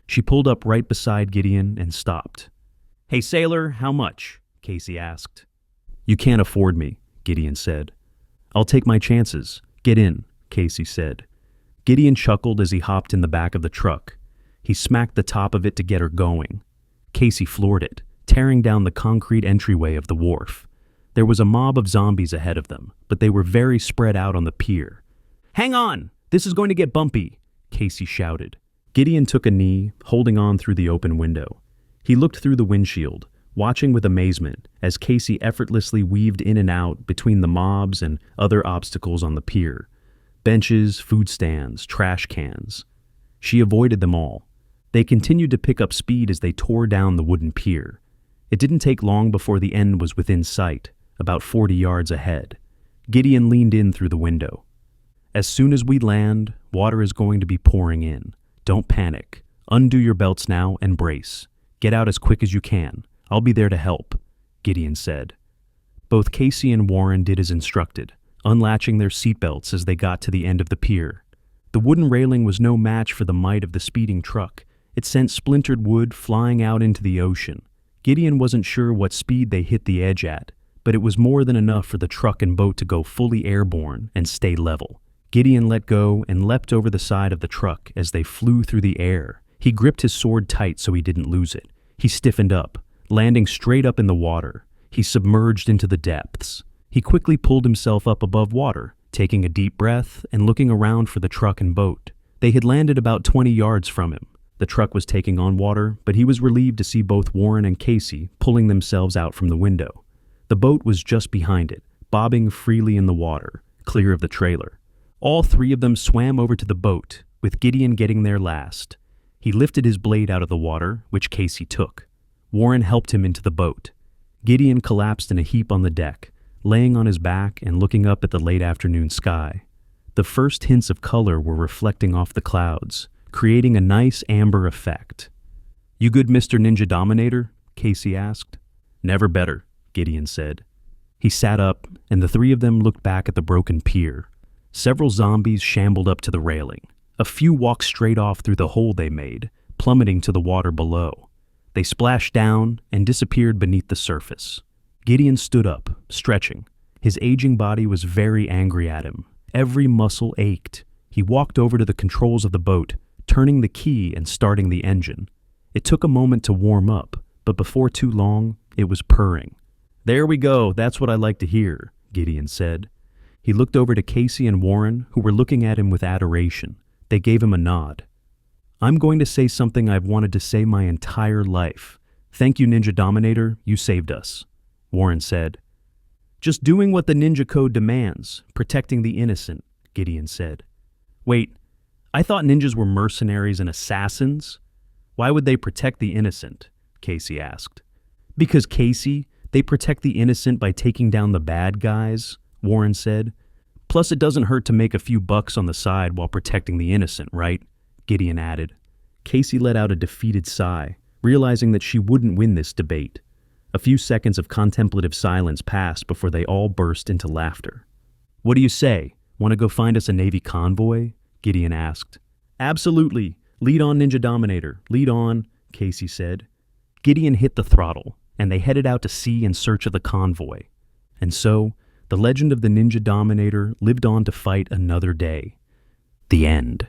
She pulled up right beside Gideon and stopped. "Hey, sailor, how much?" Casey asked. "You can't afford me," Gideon said. "I'll take my chances. Get in," Casey said. Gideon chuckled as he hopped in the back of the truck. He smacked the top of it to get her going. Casey floored it, tearing down the concrete entryway of the wharf. There was a mob of zombies ahead of them, but they were very spread out on the pier. "Hang on! This is going to get bumpy!" Casey shouted. Gideon took a knee, holding on through the open window. He looked through the windshield, watching with amazement as Casey effortlessly weaved in and out between the mobs and other obstacles on the pier. Benches, food stands, trash cans. She avoided them all. They continued to pick up speed as they tore down the wooden pier. It didn't take long before the end was within sight, about 40 yards ahead. Gideon leaned in through the window. "As soon as we land, water is going to be pouring in. Don't panic. Undo your belts now and brace. Get out as quick as you can. I'll be there to help," Gideon said. Both Casey and Warren did as instructed, unlatching their seatbelts as they got to the end of the pier. The wooden railing was no match for the might of the speeding truck. It sent splintered wood flying out into the ocean. Gideon wasn't sure what speed they hit the edge at, but it was more than enough for the truck and boat to go fully airborne and stay level. Gideon let go and leapt over the side of the truck as they flew through the air, He gripped his sword tight so he didn't lose it. He stiffened up, landing straight up in the water. He submerged into the depths. He quickly pulled himself up above water, taking a deep breath and looking around for the truck and boat. They had landed about 20 yards from him. The truck was taking on water, but he was relieved to see both Warren and Casey pulling themselves out from the window. The boat was just behind it, bobbing freely in the water, clear of the trailer. All three of them swam over to the boat, with Gideon getting there last. He lifted his blade out of the water, which Casey took. Warren helped him into the boat. Gideon collapsed in a heap on the deck, laying on his back and looking up at the late afternoon sky. The first hints of color were reflecting off the clouds, creating a nice amber effect. "You good, Mr. Ninja Dominator?" Casey asked. "Never better," Gideon said. He sat up, and the three of them looked back at the broken pier. Several zombies shambled up to the railing. A few walked straight off through the hole they made, plummeting to the water below. They splashed down and disappeared beneath the surface. Gideon stood up, stretching. His aging body was very angry at him. Every muscle ached. He walked over to the controls of the boat, turning the key and starting the engine. It took a moment to warm up, but before too long, it was purring. "There we go, that's what I like to hear," Gideon said. He looked over to Casey and Warren, who were looking at him with adoration. They gave him a nod. "I'm going to say something I've wanted to say my entire life. Thank you, Ninja Dominator, you saved us," Warren said. "Just doing what the Ninja Code demands, protecting the innocent," Gideon said. "Wait, I thought ninjas were mercenaries and assassins. Why would they protect the innocent?" Casey asked. "Because, Casey, they protect the innocent by taking down the bad guys," Warren said. "Plus, it doesn't hurt to make a few bucks on the side while protecting the innocent, right?" Gideon added. Casey let out a defeated sigh, realizing that she wouldn't win this debate. A few seconds of contemplative silence passed before they all burst into laughter. "What do you say? Want to go find us a Navy convoy?" Gideon asked. "Absolutely. Lead on, Ninja Dominator. Lead on," Casey said. Gideon hit the throttle, and they headed out to sea in search of the convoy. And so, the legend of the Ninja Dominator lived on to fight another day. The end.